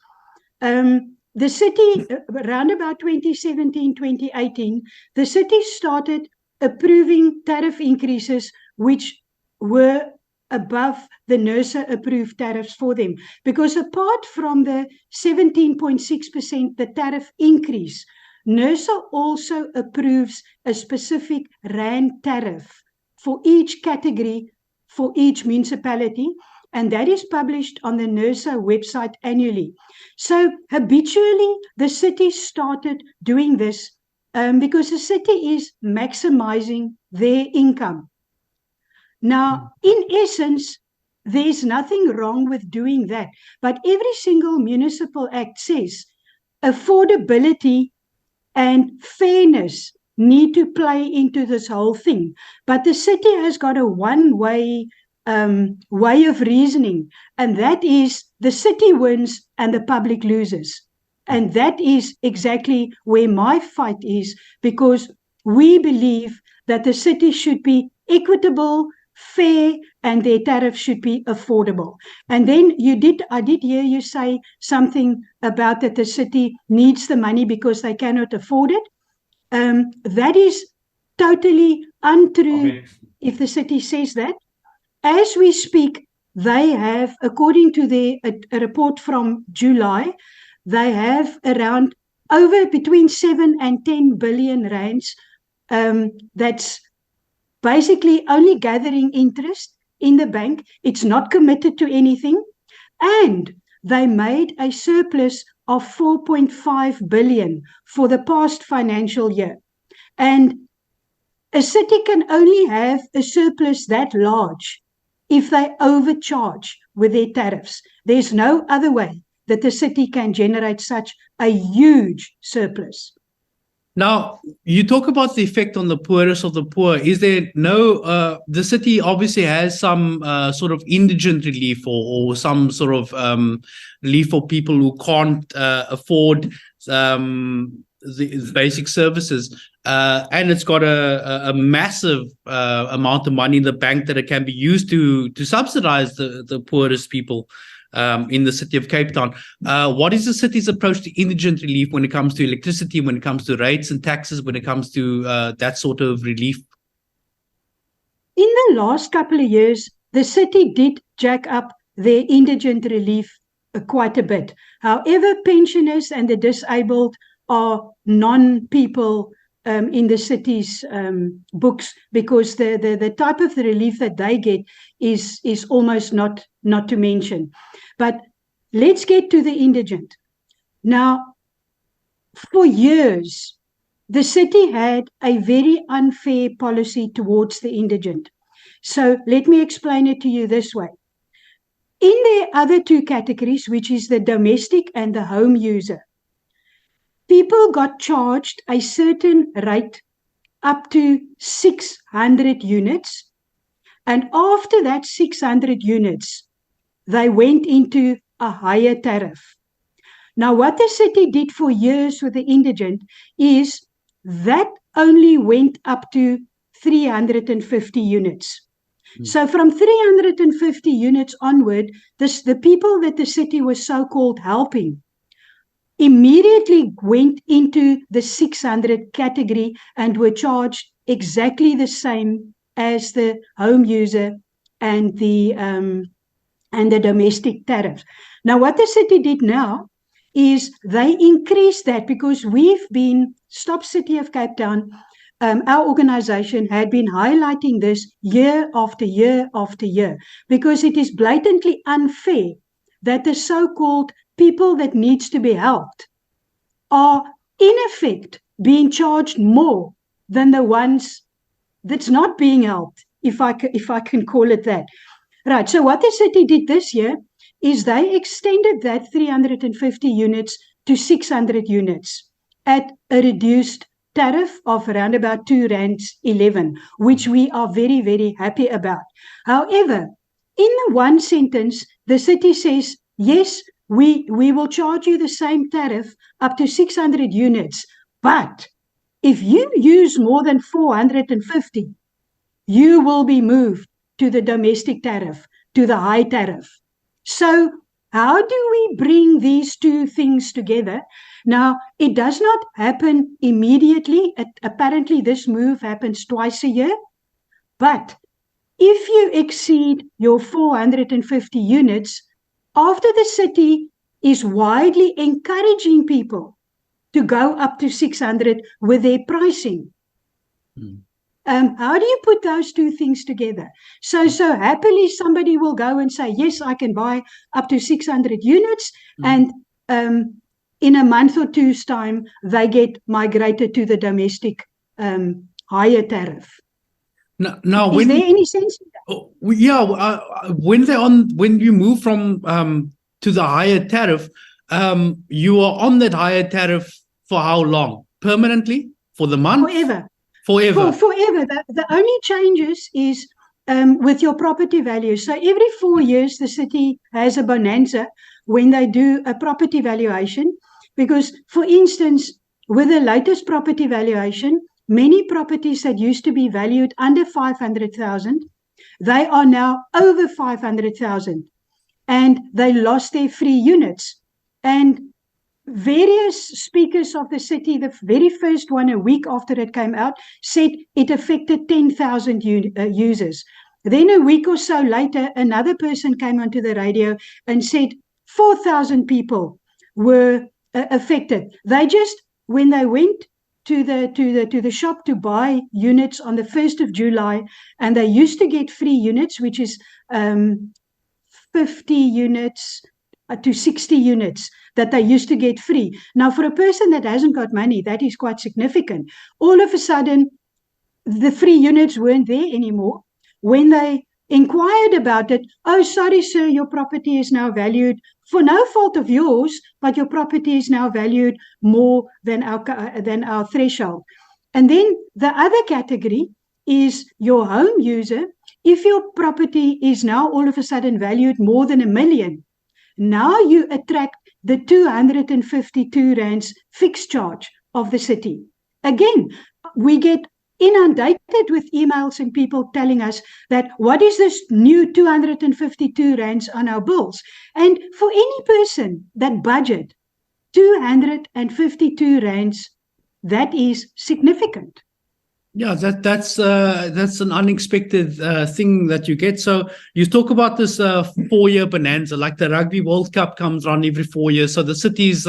The city, around about 2017, 2018, the city started approving tariff increases which were above the NERSA approved tariffs for them. Because apart from the 17.6%, the tariff increase, NERSA also approves a specific RAND tariff for each category, for each municipality, and that is published on the NERSA website annually. So habitually, the city started doing this because the city is maximizing their income. Now, in essence, there's nothing wrong with doing that, but every single municipal act says affordability and fairness need to play into this whole thing. But the city has got a one-way way of reasoning, and that is the city wins and the public loses. And that is exactly where my fight is, because we believe that the city should be equitable, fair, and their tariff should be affordable. And then I did hear you say something about that the city needs the money because they cannot afford it. That is totally untrue. Okay. If the city says that. As we speak, they have, according to a report from July, they have around over between 7 and 10 billion rands that's basically only gathering interest in the bank. It's not committed to anything. And they made a surplus of 4.5 billion for the past financial year. And a city can only have a surplus that large if they overcharge with their tariffs. There's no other way that the city can generate such a huge surplus. Now, you talk about the effect on the poorest of the poor. Is there no, the city obviously has some sort of indigent relief or some sort of relief for people who can't afford the basic services. And it's got a massive amount of money in the bank that it can be used to subsidize the poorest people in the city of Cape Town. What is the city's approach to indigent relief when it comes to electricity, when it comes to rates and taxes, when it comes to that sort of relief? In the last couple of years, the city did jack up their indigent relief quite a bit. However, pensioners and the disabled are non-people in the city's books, because the type of the relief that they get is almost not to mention. But let's get to the indigent. Now, for years, the city had a very unfair policy towards the indigent. So let me explain it to you this way. In their other two categories, which is the domestic and the home user, people got charged a certain rate up to 600 units. And after that 600 units, they went into a higher tariff. Now, what the city did for years with the indigent is that only went up to 350 units. So from 350 units onward, the people that the city was so-called helping immediately went into the 600 category and were charged exactly the same as the home user and the domestic tariffs. Now, what the city did now is they increased that, because we've been, Stop City of Cape Town, our organization had been highlighting this year after year after year, because it is blatantly unfair that the so-called people that needs to be helped are in effect being charged more than the ones that's not being helped, if I can call it that. Right, so what the city did this year is they extended that 350 units to 600 units at a reduced tariff of around about R2.11, which we are very, very happy about. However, in the one sentence, the city says, yes, we will charge you the same tariff up to 600 units, but if you use more than 450, you will be moved to the domestic tariff, to the high tariff. So how do we bring these two things together? Now, it does not happen immediately. Apparently, this move happens twice a year. But if you exceed your 450 units, after the city is widely encouraging people to go up to 600 with their pricing. How do you put those two things together? So happily somebody will go and say, yes, I can buy up to 600 units, and in a month or two's time, they get migrated to the domestic higher tariff. Now, is there any sense in that? Yeah, when you move from to the higher tariff, you are on that higher tariff for how long? Permanently? For the month? Forever. Forever. Forever. The only changes is with your property value. So every 4 years, the city has a bonanza when they do a property valuation. Because, for instance, with the latest property valuation, many properties that used to be valued under 500,000, they are now over 500,000, and they lost their free units. And various speakers of the city, the very first one a week after it came out, said it affected 10,000 users. Then a week or so later, another person came onto the radio and said 4,000 people were affected. They just, when they went to the shop to buy units on the 1st of July, and they used to get free units, which is 50 units to 60 units that they used to get free. Now, for a person that hasn't got money, that is quite significant. All of a sudden, the free units weren't there anymore. When they inquired about it, oh, sorry, sir, your property is now valued, for no fault of yours, but your property is now valued more than our threshold. And then the other category is your home user. If your property is now all of a sudden valued more than R1 million, now you attract the 252 rands fixed charge of the city. Again, we get inundated with emails and people telling us that what is this new 252 rands on our bills? And for any person that budget 252 rands, that is significant. Yeah, that's an unexpected thing that you get. So you talk about this 4-year bonanza, like the Rugby World Cup comes around every 4 years. So the city's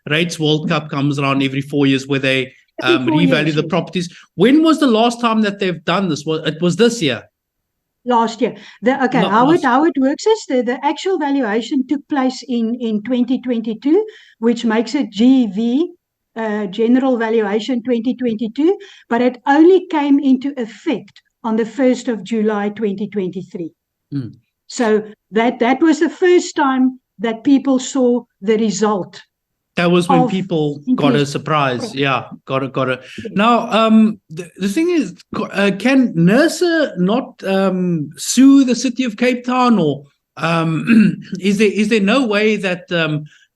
Rates World Cup comes around every 4 years, where they revalue the properties. When was the last time that they've done this? Well, it was this year. Last year. How it works is the actual valuation took place in 2022, which makes it GV, General Valuation 2022, but it only came into effect on the 1st of July 2023. So that was the first time that people saw the result. That was when people got a surprise. Yeah, got it. Yes. Now, the thing is, can NERSA not sue the city of Cape Town, or is there no way that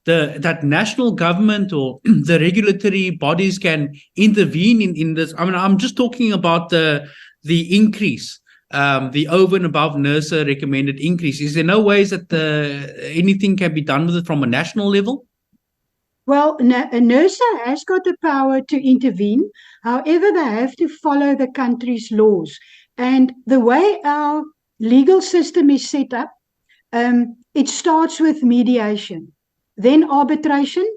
that national government or the regulatory bodies can intervene in this? I mean, I'm just talking about the increase, the over and above NERSA recommended increase. Is there no ways that anything can be done with it from a national level? Well, NERSA has got the power to intervene. However, they have to follow the country's laws. And the way our legal system is set up, it starts with mediation, then arbitration,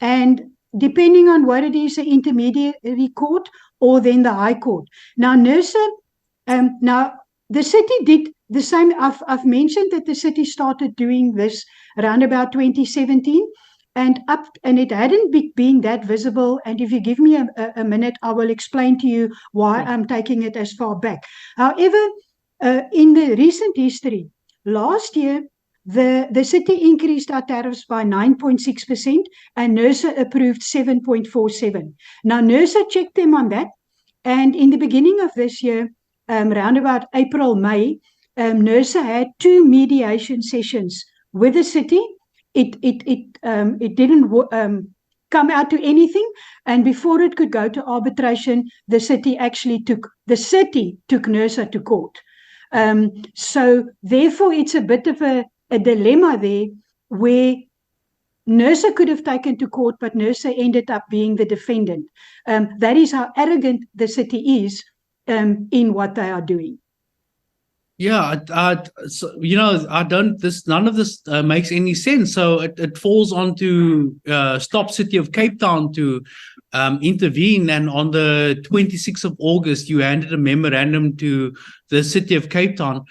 and depending on what it is, the intermediary court or then the high court. Now, NERSA, now the city did the same. I've mentioned that the city started doing this around about 2017. And it hadn't been that visible. And if you give me a minute, I will explain to you why I'm taking it as far back. However, in the recent history, last year, the city increased our tariffs by 9.6% and NERSA approved 7.47. Now, NERSA checked them on that. And in the beginning of this year, around about April, May, NERSA had 2 mediation sessions with the city. It didn't come out to anything, and before it could go to arbitration, the city took NERSA to court. So therefore, it's a bit of a dilemma there, where NERSA could have taken to court, but NERSA ended up being the defendant. That is how arrogant the city is in what they are doing. Yeah, so, none of this makes any sense. So it falls onto Stop City of Cape Town to intervene. And on the 26th of August, you handed a memorandum to the City of Cape Town.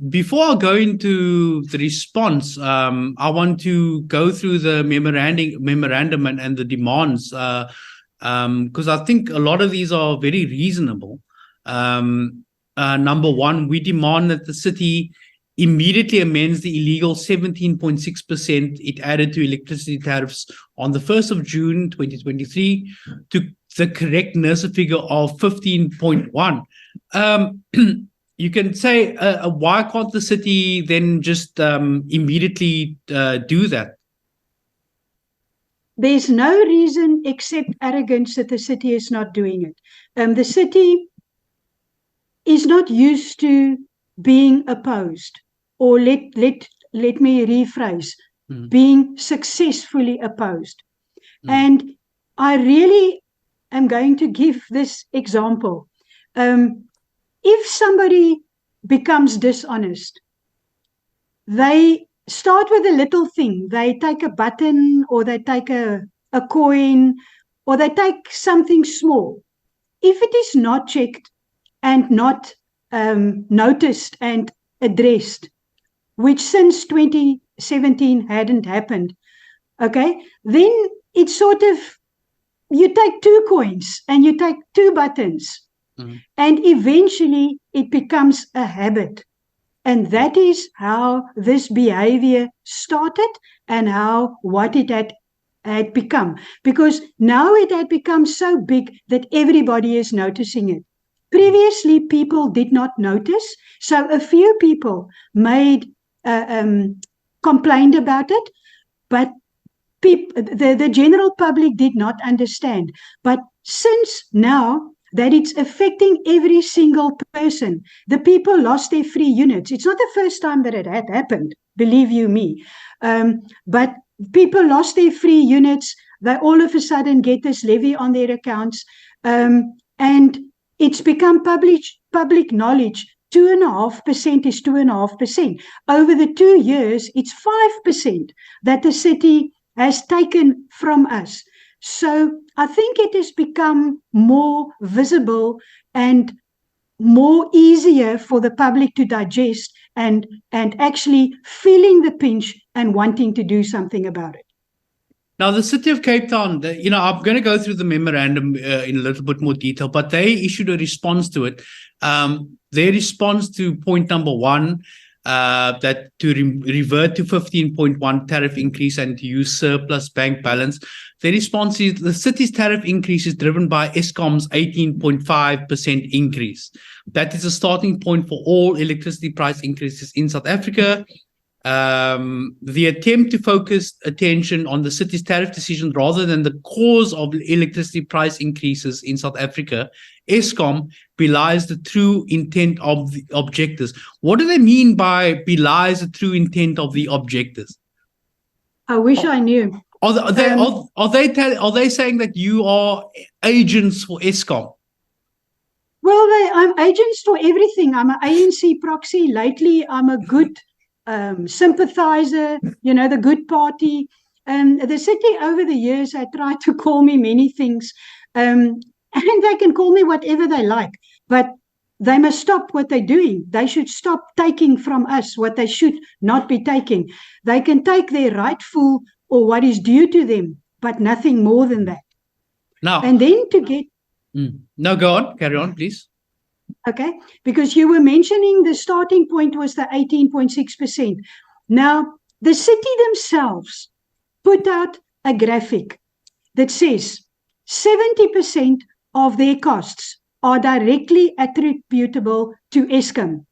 Before I go into the response, I want to go through the memorandum and the demands, because I think a lot of these are very reasonable. Number one, we demand that the city immediately amends the illegal 17.6% it added to electricity tariffs on the 1st of June 2023 to the correct NERSA figure of 15.1. You can say, why can't the city then just immediately do that? There's no reason except arrogance that the city is not doing it. The city is not used to being opposed, or let me rephrase, being successfully opposed. And I really am going to give this example. If somebody becomes dishonest, they start with a little thing. They take a button, or they take a coin, or they take something small. If it is not checked and not noticed and addressed, which since 2017 hadn't happened, okay, then it's sort of, you take 2 coins and you take 2 buttons, and eventually it becomes a habit. And that is how this behavior started, and what it had become. Because now it had become so big that everybody is noticing it. Previously, people did not notice, so a few people complained about it, but the general public did not understand. But since now that it's affecting every single person, the people lost their free units. It's not the first time that it had happened, believe you me. But people lost their free units. They all of a sudden get this levy on their accounts, and it's become public knowledge. 2.5% is 2.5%. Over the 2 years, it's 5% that the city has taken from us. So I think it has become more visible and more easier for the public to digest, and actually feeling the pinch and wanting to do something about it. Now, the City of Cape Town, I'm going to go through the memorandum in a little bit more detail, but they issued a response to it. Their response to point number 1, that to revert to 15.1 tariff increase and to use surplus bank balance. The response is the city's tariff increase is driven by Eskom's 18.5% increase. That is a starting point for all electricity price increases in South Africa. The attempt to focus attention on the city's tariff decision rather than the cause of electricity price increases in South Africa, Eskom, belies the true intent of the objectors. What do they mean by belies the true intent of the objectors? I wish I knew. Are they saying that you are agents for Eskom? Well, I'm agents for everything. I'm an ANC proxy. Lately, I'm a good sympathizer, the good party. The city over the years had tried to call me many things, and they can call me whatever they like, but they must stop what they're doing. They should stop taking from us what they should not be taking. They can take their rightful or what is due to them, but nothing more than that. Now, and then to get... No, go on. Carry on, please. Okay, because you were mentioning the starting point was the 18.6%. Now, the city themselves put out a graphic that says 70% of their costs are directly attributable to Eskom.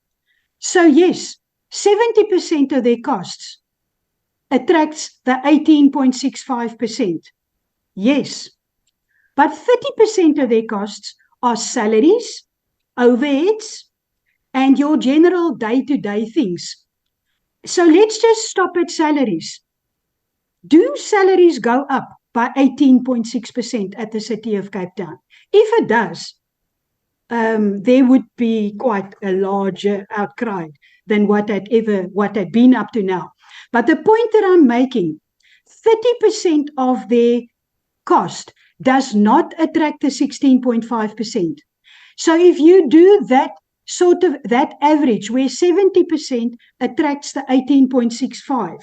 So yes, 70% of their costs attracts the 18.65%. Yes, but 30% of their costs are salaries, overheads, and your general day-to-day things. So let's just stop at salaries. Do salaries go up by 18.6% at the City of Cape Town? If it does, there would be quite a larger outcry than what had been up to now. But the point that I'm making, 30% of their cost does not attract the 16.5%. So if you do that average where 70% attracts the 18.65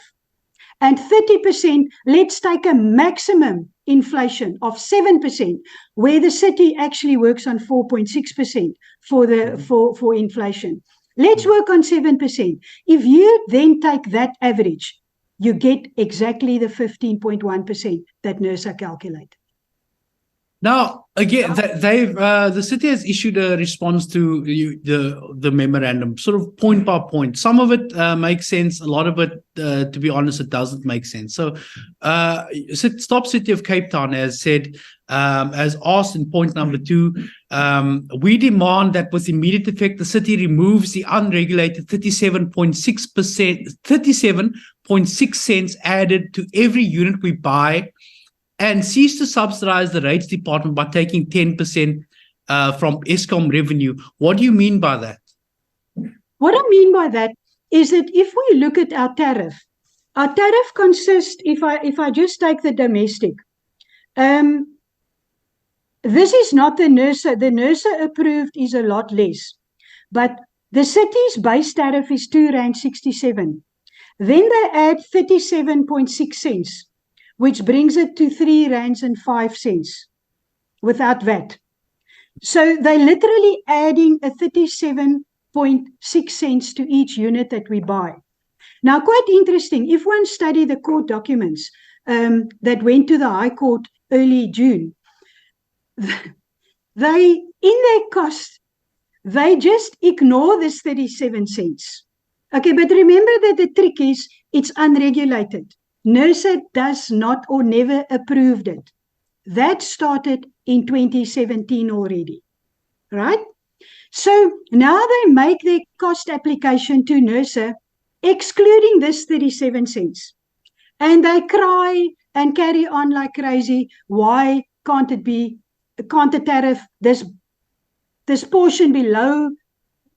and 30%, let's take a maximum inflation of 7%, where the city actually works on 4.6% for inflation. Let's work on 7%. If you then take that average, you get exactly the 15.1% that NERSA calculated. Now, again, the city has issued a response to the memorandum, sort of point by point. Some of it makes sense. A lot of it, to be honest, it doesn't make sense. So, Stop City of Cape Town has said, as asked in point number 2, we demand that with immediate effect, the city removes the unregulated 37.6 cents added to every unit we buy, and cease to subsidize the rates department by taking 10% from Eskom revenue. What do you mean by that? What I mean by that is that if we look at our tariff consists, if I just take the domestic, this is not the NERSA. The NERSA approved is a lot less, but the city's base tariff is R2.67. Then they add 37.6 cents. Which brings it to R3.05 without VAT. So they're literally adding a 37.6 cents to each unit that we buy. Now, quite interesting, if one study the court documents that went to the High Court early June, they, in their cost, they just ignore this 37 cents. Okay, but remember that the trick is it's unregulated. NERSA does not or never approved it. That started in 2017 already, right? So now they make their cost application to NERSA, excluding this 37 cents. And they cry and carry on like crazy. Why can't the tariff, this portion below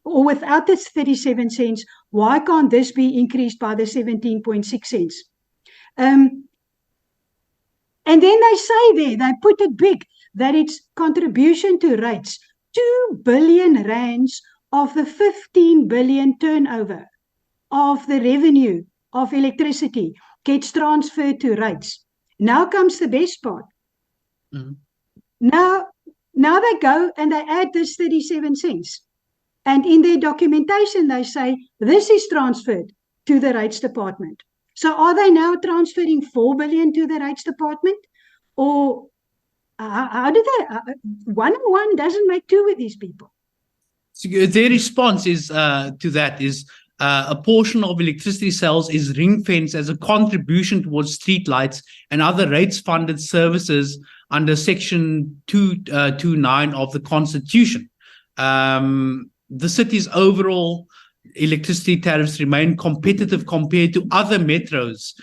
or without this 37 cents, why can't this be increased by the 17.6 cents? And then they say they put it big, that it's contribution to rates. 2 billion rands of the 15 billion turnover of the revenue of electricity gets transferred to rates. Now comes the best part. Mm-hmm. Now they go and they add this 37 cents. And in their documentation, they say this is transferred to the rates department. So are they now transferring 4 billion to the rates department? Or how do they, one and one doesn't make two with these people? So their response is to that is a portion of electricity sales is ring-fenced as a contribution towards street lights and other rates-funded services under Section 229 of the Constitution. The city's overall electricity tariffs remain competitive compared to other metros.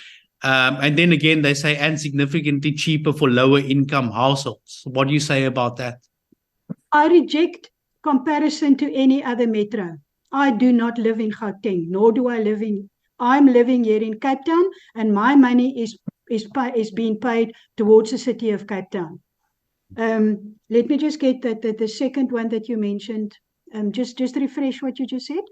And then again, they say, and significantly cheaper for lower income households. What do you say about that? I reject comparison to any other metro. I do not live in Gauteng, nor do I live in, I'm living here in Cape Town, and my money is being paid towards the city of Cape Town. Let me just get the second one that you mentioned. Just refresh what you just said.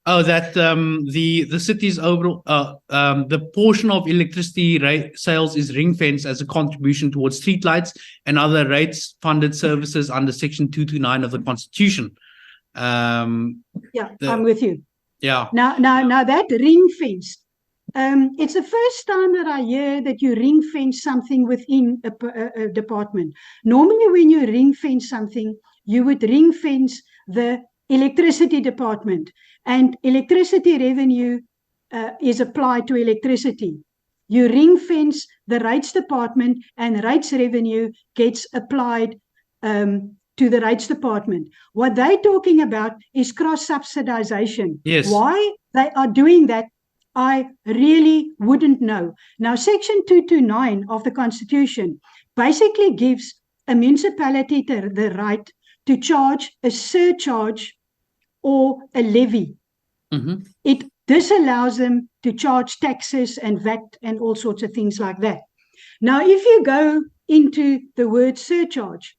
Oh, that the city's overall the portion of electricity sales is ring-fenced as a contribution towards streetlights and other rates-funded services under Section 229 of the Constitution. I'm with you. Yeah. Now that ring fence It's the first time that I hear that you ring fence something within a department. Normally, when you ring fence something, you would ring fence the electricity department, and electricity revenue is applied to electricity. You ring fence the rates department, and rates revenue gets applied to the rates department. What they're talking about is cross subsidization. Yes. Why they are doing that, I really wouldn't know. Now, Section 229 of the Constitution basically gives a municipality the right to charge a surcharge or a levy. Mm-hmm. It disallows them to charge taxes and VAT and all sorts of things like that. Now, if you go into the word surcharge,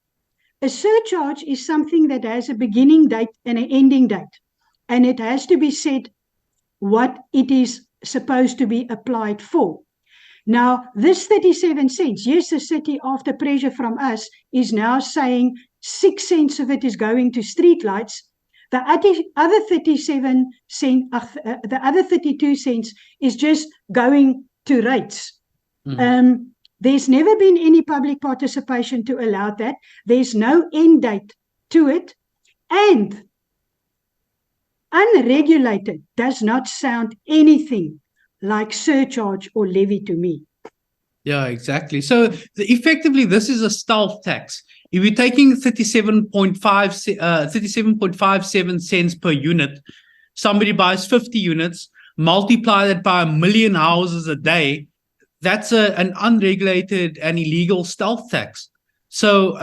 a surcharge is something that has a beginning date and an ending date, and it has to be said what it is supposed to be applied for. Now, this 37 cents, yes, the city, after pressure from us, is now saying 6 cents of it is going to street lights. The other 37 cents, the other 32 cents is just going to rates. Mm-hmm. There's never been any public participation to allow that. There's no end date to it. And unregulated does not sound anything like surcharge or levy to me. Yeah, exactly. So effectively, this is a stealth tax. If you're taking 37.57 cents per unit, somebody buys 50 units, multiply that by 1 million houses a day, that's an unregulated and illegal stealth tax. So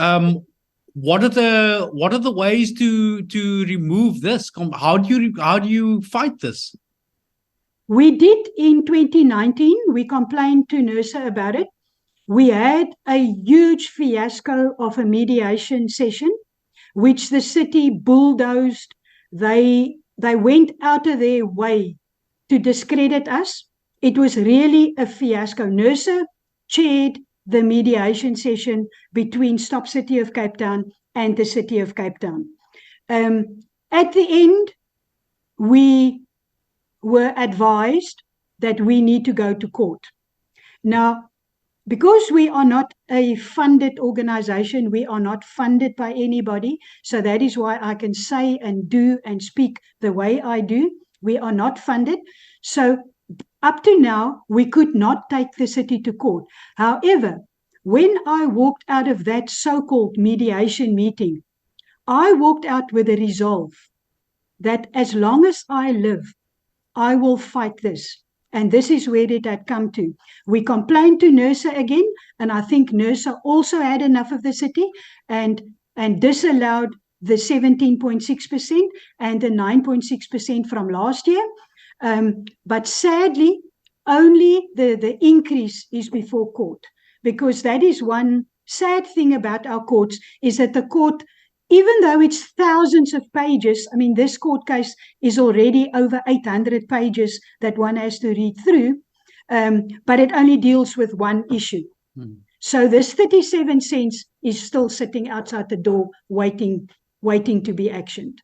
what are the ways to remove this? How do you fight this? We did in 2019. We complained to NERSA about it. We had a huge fiasco of a mediation session, which the city bulldozed. They went out of their way to discredit us. It was really a fiasco. NERSA chaired the mediation session between Stop City of Cape Town and the City of Cape Town. At the end, we were advised that we need to go to court. Now, because we are not a funded organization, we are not funded by anybody, so that is why I can say and do and speak the way I do. We are not funded. So up to now, we could not take the city to court. However, when I walked out of that so-called mediation meeting, I walked out with a resolve that as long as I live, I will fight this. And this is where it had come to. We complained to NERSA again, and I think NERSA also had enough of the city and disallowed the 17.6% and the 9.6% from last year. But sadly, only the increase is before court, because that is one sad thing about our courts, is that the court, even though it's thousands of pages, I mean, this court case is already over 800 pages that one has to read through, but it only deals with one issue. So this 37 cents is still sitting outside the door waiting to be actioned.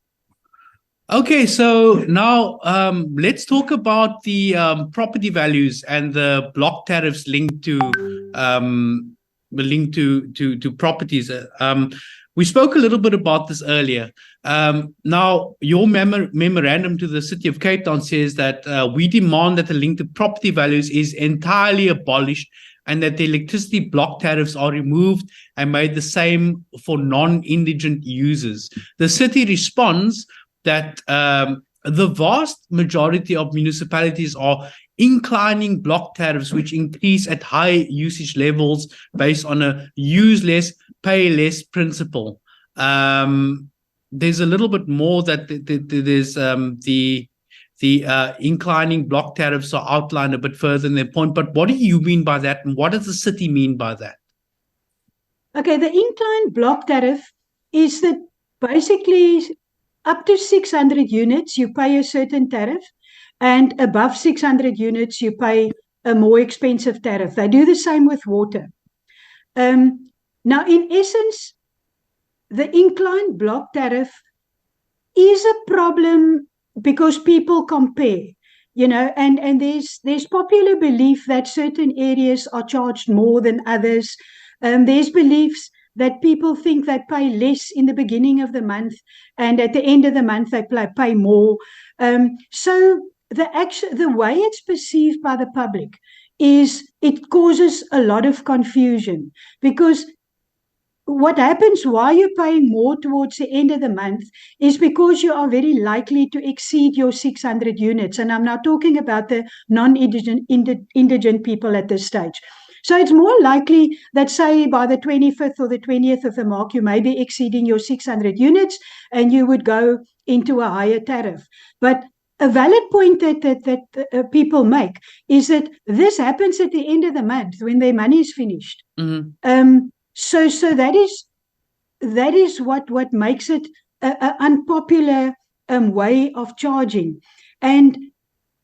Okay, so now let's talk about the property values and the block tariffs linked to properties. We spoke a little bit about this earlier. Now, your memorandum to the City of Cape Town says that we demand that the link to property values is entirely abolished and that the electricity block tariffs are removed and made the same for non-indigent users. The city responds that the vast majority of municipalities are inclining block tariffs, which increase at high usage levels based on a use less, pay less principle. There's a little bit more that there's the inclining block tariffs are outlined a bit further in their point. But what do you mean by that, and what does the city mean by that? Okay, the inclined block tariff is that basically up to 600 units, you pay a certain tariff, and above 600 units, you pay a more expensive tariff. They do the same with water. Now, in essence, the inclined block tariff is a problem because people compare. and there's popular belief that certain areas are charged more than others. There's beliefs that people think they pay less in the beginning of the month, and at the end of the month they pay more. So the way it's perceived by the public is it causes a lot of confusion, because what happens while you're paying more towards the end of the month is because you are very likely to exceed your 600 units. And I'm now talking about the non-indigent people at this stage. So it's more likely that, say, by the 25th or the 20th of the month, you may be exceeding your 600 units and you would go into a higher tariff. But a valid point that people make is that this happens at the end of the month when their money is finished. So that is what makes it an unpopular way of charging. And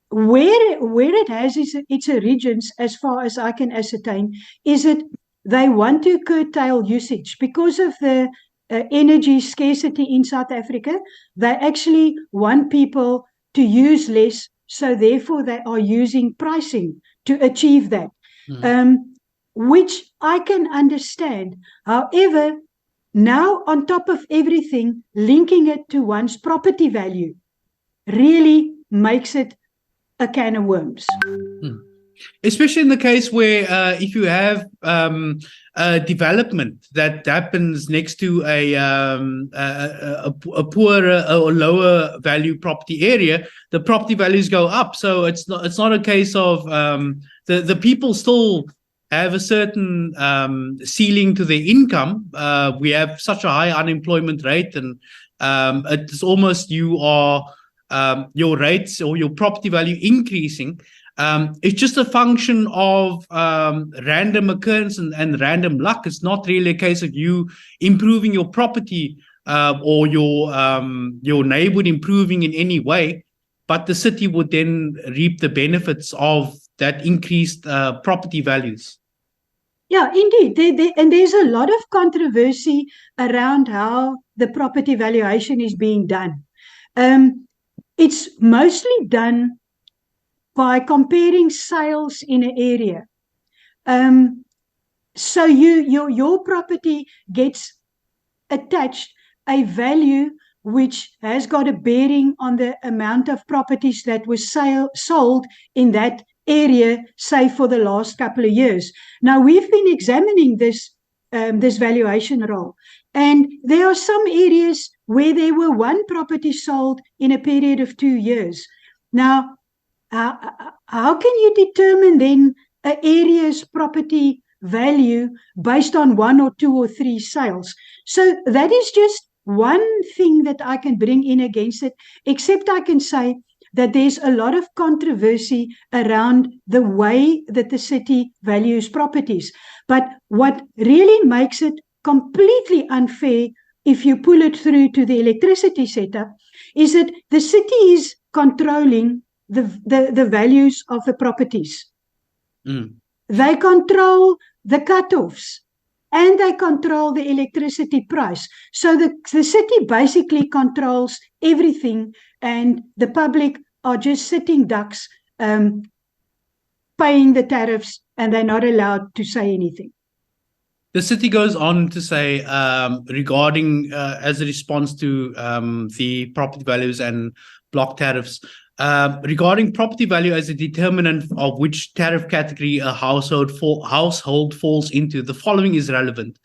where it has its origins, as far as I can ascertain, is that they want to curtail usage because of the energy scarcity in South Africa. They actually want people to use less, so therefore they are using pricing to achieve that. Which I can understand. However, now on top of everything, linking it to one's property value really makes it a can of worms. Especially in the case where if you have a development that happens next to a poorer or lower value property area, the property values go up. So it's not a case of the people still have a certain ceiling to their income. We have such a high unemployment rate, and it's almost your rates or your property value increasing. It's just a function of random occurrence and random luck. It's not really a case of you improving your property or your neighborhood improving in any way, but the city would then reap the benefits of that increased property values. Yeah, indeed. And there's a lot of controversy around how the property valuation is being done. It's mostly done by comparing sales in an area. So your property gets attached a value which has got a bearing on the amount of properties that were sold in that area, say for the last couple of years. Now we've been examining this valuation role, and there are some areas where there were one property sold in a period of 2 years. Now, how can you determine then an area's property value based on 1 or 2 or 3 sales? So that is just one thing that I can bring in against it, except I can say that there's a lot of controversy around the way that the city values properties. But what really makes it completely unfair, if you pull it through to the electricity setup, is that the city is controlling the values of the properties. They control the cutoffs, and they control the electricity price. So the city basically controls everything, and the public are just sitting ducks, paying the tariffs, and they're not allowed to say anything. The city goes on to say, regarding as a response to the property values and block tariffs, regarding property value as a determinant of which tariff category a household falls into, the following is relevant.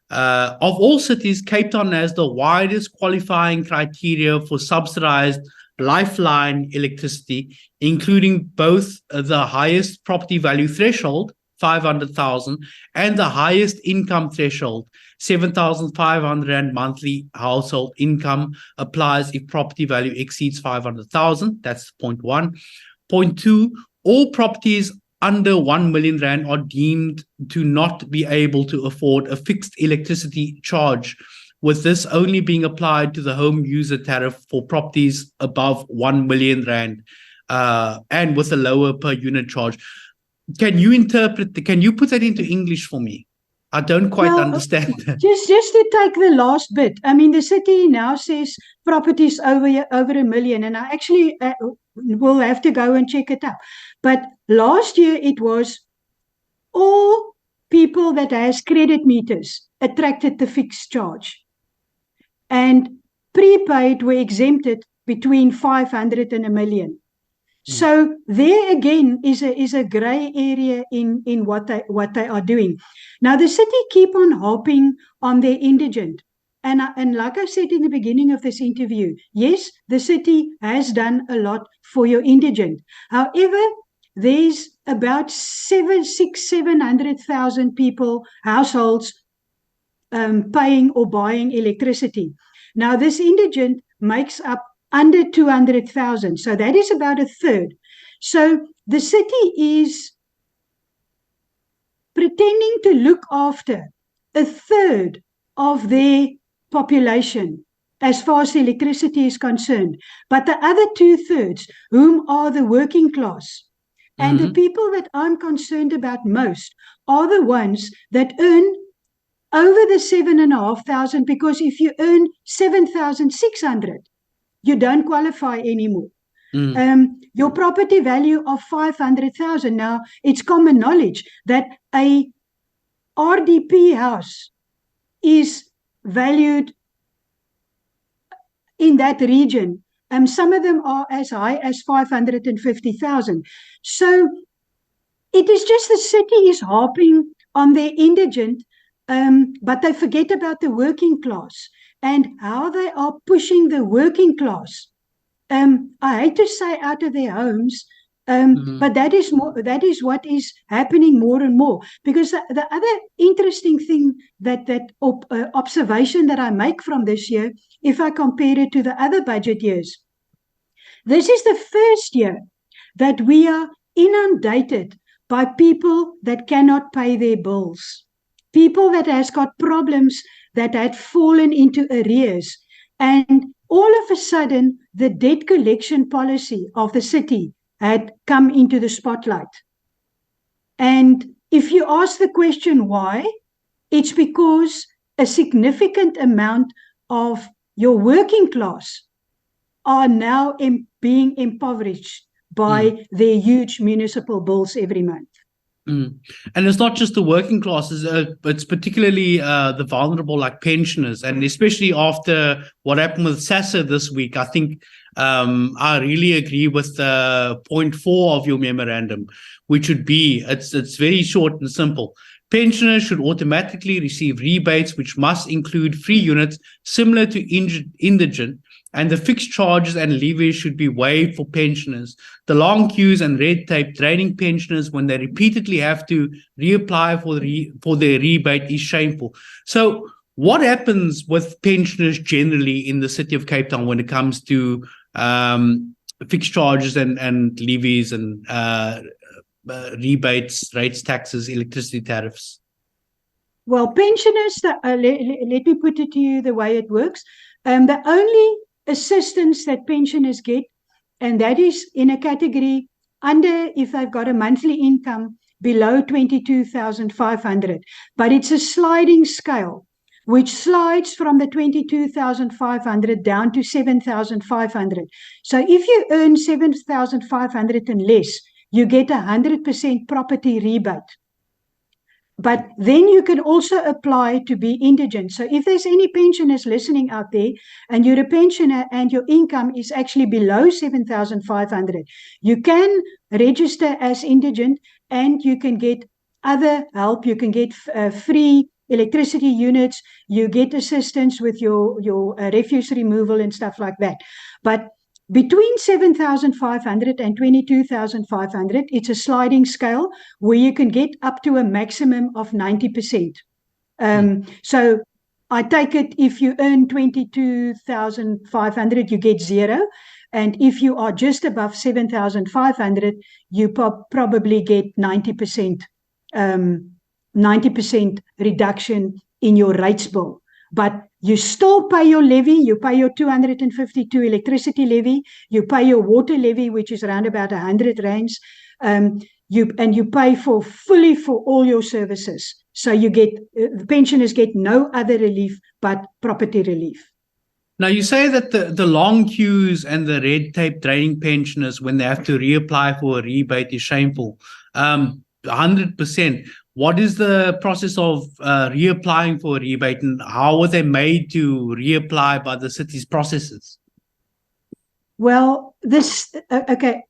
Of all cities, Cape Town has the widest qualifying criteria for subsidized lifeline electricity, including both the highest property value threshold, 500,000, and the highest income threshold, 7,500 Rand monthly household income applies if property value exceeds 500,000. That's point 1. Point 2, all properties under 1 million Rand are deemed to not be able to afford a fixed electricity charge, with this only being applied to the home user tariff for properties above 1 million Rand and with a lower per unit charge. Can you put that into English for me? I don't quite understand that. Just to take the last bit, I mean, the city now says properties over 1 million, and I actually we'll have to go and check it up. But last year it was all people that has credit meters attracted the fixed charge. And prepaid were exempted between 500 and 1 million. So there again is a grey area in what they are doing. Now the city keep on harping on their indigent. And like I said in the beginning of this interview, yes, the city has done a lot for your indigent. However, there's about 700,000 people, households, paying or buying electricity. Now this indigent makes up under 200,000. So that is about a third. So the city is pretending to look after a third of their population as far as electricity is concerned. But the other 2/3, whom are the working class, and the people that I'm concerned about most are the ones that earn over the 7,500, because if you earn 7,600, you don't qualify anymore. Your property value of 500,000. Now, it's common knowledge that a RDP house is valued in that region. Some of them are as high as 550,000. So it is just the city is harping on their indigent, but they forget about the working class and how they are pushing the working class. I hate to say out of their homes, but that is what is happening more and more. Because the other interesting thing that observation that I make from this year, if I compare it to the other budget years, this is the first year that we are inundated by people that cannot pay their bills, people that has got problems that had fallen into arrears, and all of a sudden, the debt collection policy of the city had come into the spotlight. And if you ask the question why, it's because a significant amount of your working class are now being impoverished by their huge municipal bills every month. And it's not just the working classes, it's particularly the vulnerable, like pensioners. And especially after what happened with SASSA this week, I think I really agree with point 4 of your memorandum, which would be, it's very short and simple. Pensioners should automatically receive rebates, which must include free units similar to indigent, and the fixed charges and levies should be waived for pensioners. The long queues and red tape draining pensioners when they repeatedly have to reapply for their rebate is shameful. So what happens with pensioners generally in the city of Cape Town when it comes to fixed charges and levies and rebates, rates, taxes, electricity tariffs? Well, pensioners, let me put it to you the way it works. The only assistance that pensioners get, and that is in a category under, if they've got a monthly income below 22,500, but it's a sliding scale which slides from the 22,500 down to 7,500. So if you earn 7,500 and less, you get 100% property rebate. But then you can also apply to be indigent. So if there's any pensioners listening out there and you're a pensioner and your income is actually below 7,500, you can register as indigent and you can get other help. You can get free electricity units. You get assistance with your refuse removal and stuff like that. But between 7,500 and 22,500, it's a sliding scale where you can get up to a maximum of 90%. So I take it if you earn 22,500, you get 0. And if you are just above 7,500, you probably get 90% reduction in your rates bill. But you still pay your levy, you pay your 252 electricity levy, you pay your water levy, which is around about 100 rands, you pay fully for all your services. So you get, the pensioners get no other relief but property relief. Now, you say that the long queues and the red tape draining pensioners when they have to reapply for a rebate is shameful. 100%. What is the process of reapplying for a rebate, and how were they made to reapply by the city's processes? Well, okay.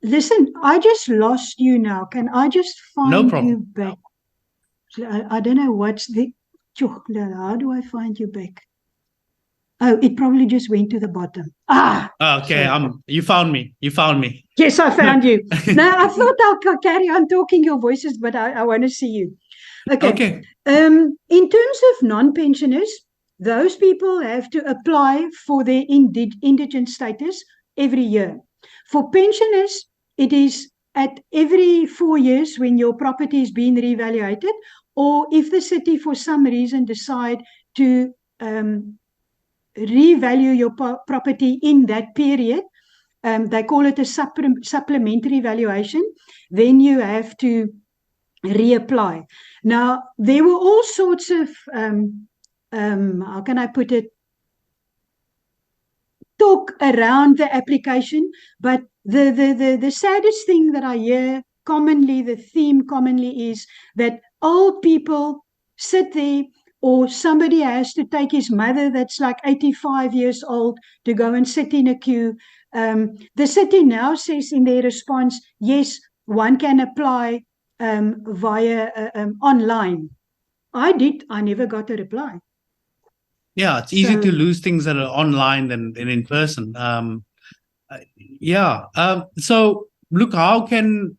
Listen, I just lost you now. Can I just No find problem. you back? I don't know what's the. How do I find you back? Oh, it probably just went to the bottom. Okay, sorry. you found me. You found me. Yes, I found you. Now, I thought I'll carry on talking your voices, but I want to see you. Okay. In terms of non-pensioners, those people have to apply for their indigent status every year. For pensioners, it is at every 4 years when your property is being reevaluated, or if the city for some reason decide to revalue your property in that period, they call it a supplementary valuation, then you have to reapply. Now, there were all sorts of, how can I put it, talk around the application, but the saddest thing that I hear commonly, the theme commonly is that old people sit there, or somebody has to take his mother that's like 85 years old to go and sit in a queue. The city now says in their response, yes, one can apply via online. I never got a reply. Yeah, it's easier to lose things that are online than in person. So look, how can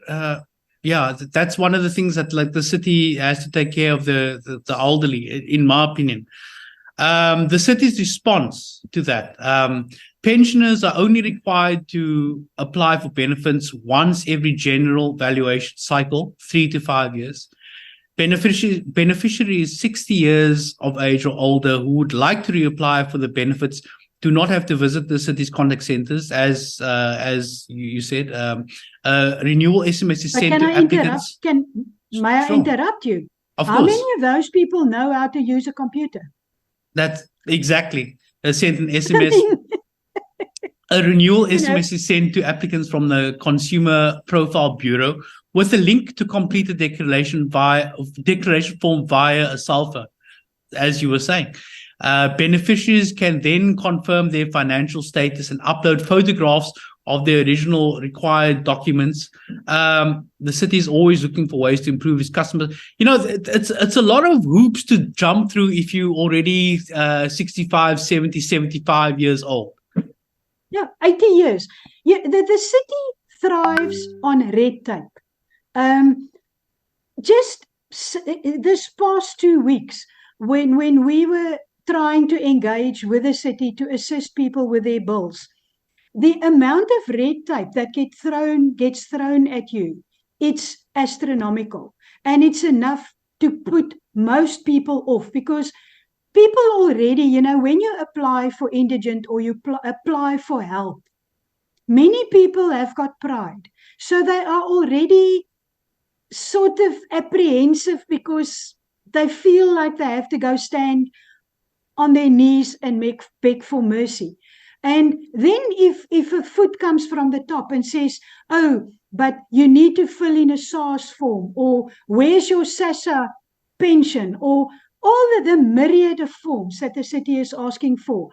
that's one of the things that like the city has to take care of the elderly, in my opinion. The city's response to that, pensioners are only required to apply for benefits once every general valuation cycle, 3 to 5 years. Beneficiary is 60 years of age or older who would like to reapply for the benefits do not have to visit the city's contact centers, as you said. Renewal SMS is sent to applicants. May I interrupt you? Of How course. many of those people know how to use a computer? That's exactly. They sent an SMS. A renewal SMS is sent to applicants from the Consumer Profile Bureau with a link to complete the declaration form via a sulfur, as you were saying. Beneficiaries can then confirm their financial status and upload photographs of their original required documents. The city is always looking for ways to improve its customers. You know, it's a lot of hoops to jump through if you already 65, 70, 75 years old. Yeah, 80 years. Yeah, the city thrives on red tape. Just this past 2 weeks, when we were trying to engage with the city to assist people with their bills, the amount of red tape that gets thrown at you, it's astronomical. And it's enough to put most people off, because people already, you know, when you apply for indigent or you apply for help, many people have got pride. So they are already sort of apprehensive because they feel like they have to go stand on their knees and beg for mercy. And then if a foot comes from the top and says, oh, but you need to fill in a SARS form, or where's your SASSA pension, or all the myriad of forms that the city is asking for,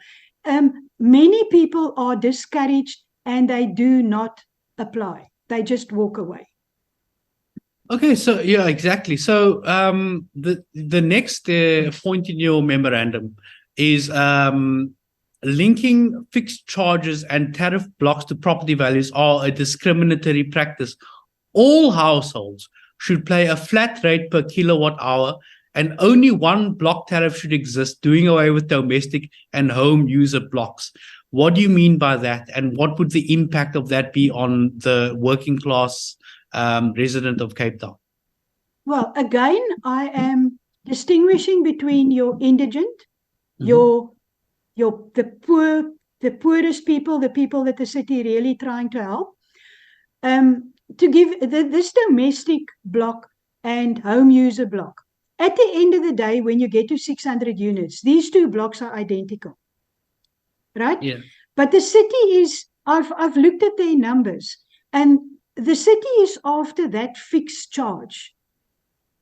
many people are discouraged and they do not apply. They just walk away. Okay, so yeah, exactly. So the next point in your memorandum is linking fixed charges and tariff blocks to property values are a discriminatory practice. All households should pay a flat rate per kilowatt hour, and only one block tariff should exist, doing away with domestic and home user blocks. What do you mean by that, and what would the impact of that be on the working class resident of Cape Town? Well, again, I am distinguishing between your indigent, the poorest people, the people that the city really trying to help, to give this domestic block and home user block. At the end of the day, when you get to 600 units, these two blocks are identical. right? Yeah. But the city is, I've looked at their numbers, and the city is after that fixed charge.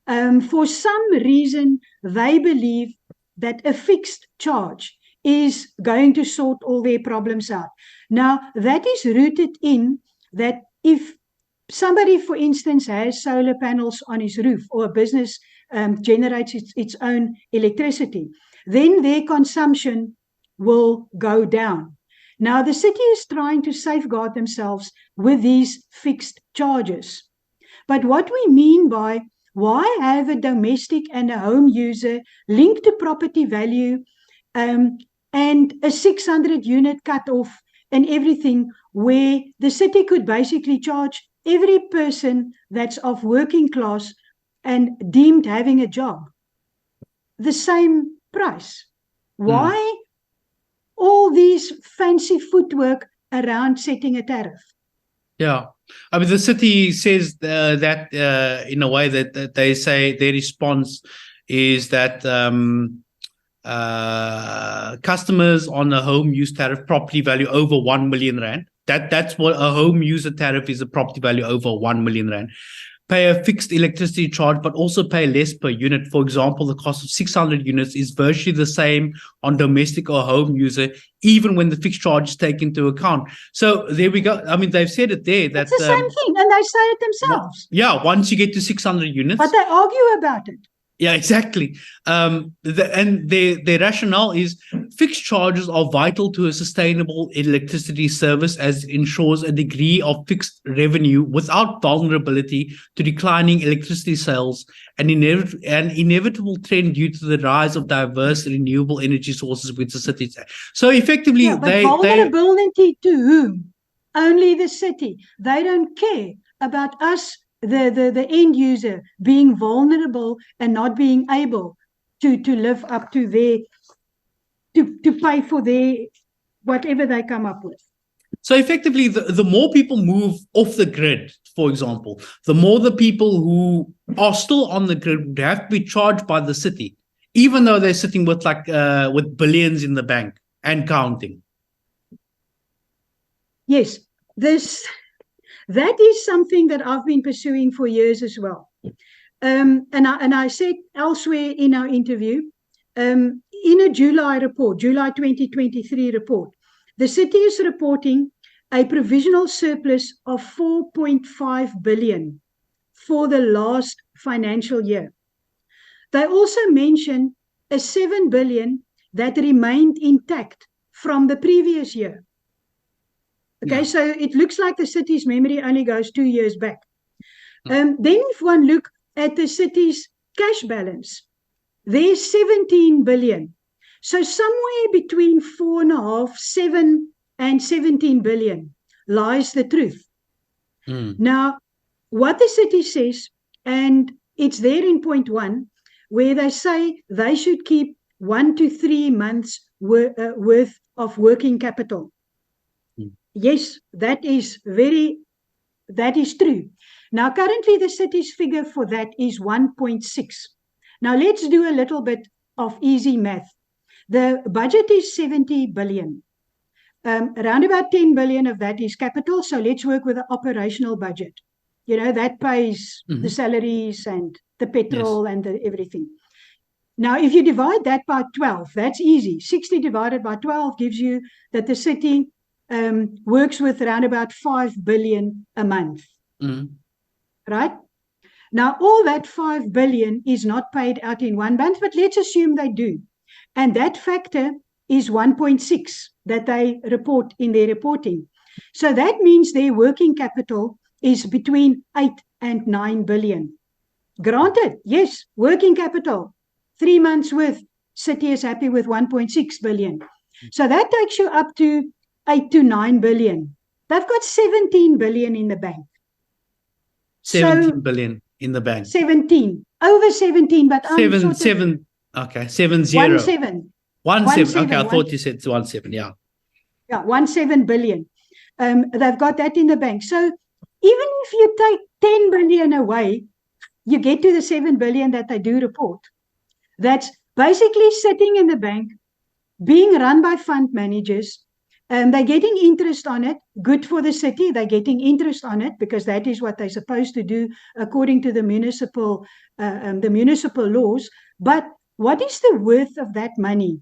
For some reason, they believe that a fixed charge is going to sort all their problems out. Now, that is rooted in that if somebody, for instance, has solar panels on his roof, or a business generates its own electricity, then their consumption will go down. Now, the city is trying to safeguard themselves with these fixed charges. But what we mean by why have a domestic and a home user linked to property value and a 600 unit cutoff and everything, where the city could basically charge every person that's of working class and deemed having a job the same price? Why all these fancy footwork around setting a tariff? Yeah. I mean, the city says that in a way that they say their response is that customers on a home use tariff, property value over 1 million rand. That's what a home user tariff is, a property value over 1 million rand. Pay a fixed electricity charge, but also pay less per unit. For example, the cost of 600 units is virtually the same on domestic or home user, even when the fixed charge is taken into account. So there we go. I mean, they've said it there. That's the same thing, and they say it themselves. Yeah, once you get to 600 units. But they argue about it. Yeah, exactly. And their rationale is fixed charges are vital to a sustainable electricity service, as it ensures a degree of fixed revenue without vulnerability to declining electricity sales, an inevitable trend due to the rise of diverse renewable energy sources with the city. So effectively, yeah, but vulnerability to whom? Only the city. They don't care about us, the end user, being vulnerable and not being able to live up to their, to pay for their whatever they come up with. So effectively, the more people move off the grid, for example, the more the people who are still on the grid would have to be charged by the city, even though they're sitting with with billions in the bank and counting. Yes, that is something that I've been pursuing for years as well. And I said elsewhere in our interview, in a July 2023 report, the city is reporting a provisional surplus of 4.5 billion for the last financial year. They also mention a 7 billion that remained intact from the previous year. Okay, so it looks like the city's memory only goes 2 years back. Then if one look at the city's cash balance, there's 17 billion. So somewhere between 4.5, 7 and 17 billion lies the truth. Now, what the city says, and it's there in point 1, where they say they should keep 1 to 3 months worth of working capital. Yes, that is true. Now, currently the city's figure for that is 1.6. Now, let's do a little bit of easy math. The budget is 70 billion. Around about 10 billion of that is capital. So let's work with the operational budget. You know, that pays the salaries and the petrol and everything. Now, if you divide that by 12, that's easy. 60 divided by 12 gives you that the city works with around about 5 billion a month. Right? Now, all that 5 billion is not paid out in 1 month, but let's assume they do. And that factor is 1.6 that they report in their reporting. So that means their working capital is between 8 and 9 billion. Granted, yes, working capital, 3 months worth, city is happy with 1.6 billion. So that takes you up to 8 to 9 billion. They've got 17 billion in the bank. 17 billion in the bank. 17. Over 17, but seven. Okay, 70. 17. 17. Okay, I thought you said 17. Yeah. Yeah, 17 billion. They've got that in the bank. So even if you take 10 billion away, you get to the 7 billion that they do report. That's basically sitting in the bank, being run by fund managers, They're getting interest on it. Good for the city. They're getting interest on it because that is what they're supposed to do according to the municipal laws. But what is the worth of that money?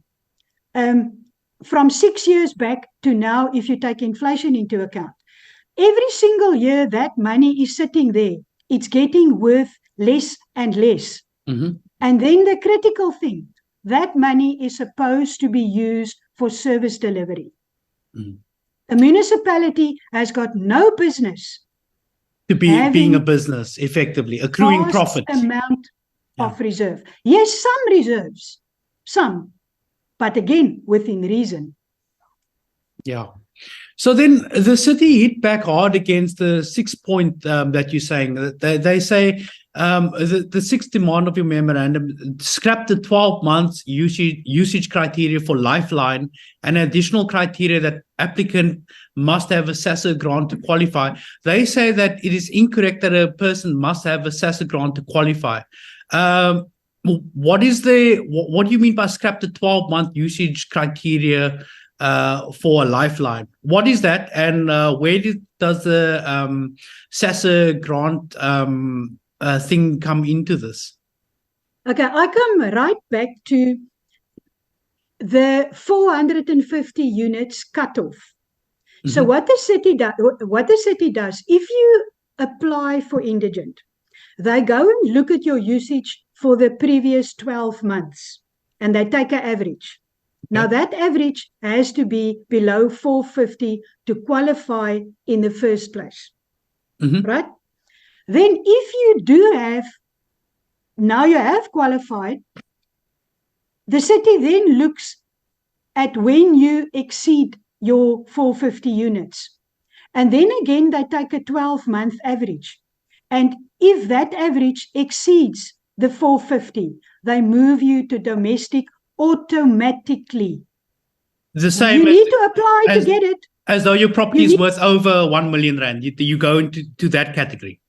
From 6 years back to now, if you take inflation into account, every single year that money is sitting there. It's getting worth less and less. Mm-hmm. And then the critical thing, that money is supposed to be used for service delivery. Mm. The municipality has got no business To be being a business, effectively, accruing profit. Amount of reserve. Yes, some reserves. Some. But again, within reason. Yeah. So then the city hit back hard against the 6 point that you're saying. They say the sixth demand of your memorandum, scrap the 12 months usage criteria for Lifeline and additional criteria that applicant must have a SASSA grant to qualify. They say that it is incorrect that a person must have a SASSA grant to qualify. What do you mean by scrap the 12-month usage criteria for a Lifeline? What is that, and where does the SASSA grant thing come into this? Okay, I come right back to the 450 units cutoff. Mm-hmm. So what the city does, if you apply for indigent, they go and look at your usage for the previous 12 months, and they take an average. Now, that average has to be below 450 to qualify in the first place, right? Then if you do have, now you have qualified, the city then looks at when you exceed your 450 units. And then again, they take a 12-month average. And if that average exceeds the 450, they move you to domestic automatically. The same. You need to apply to get it. As though your property is worth over 1 million rand. You go into that category.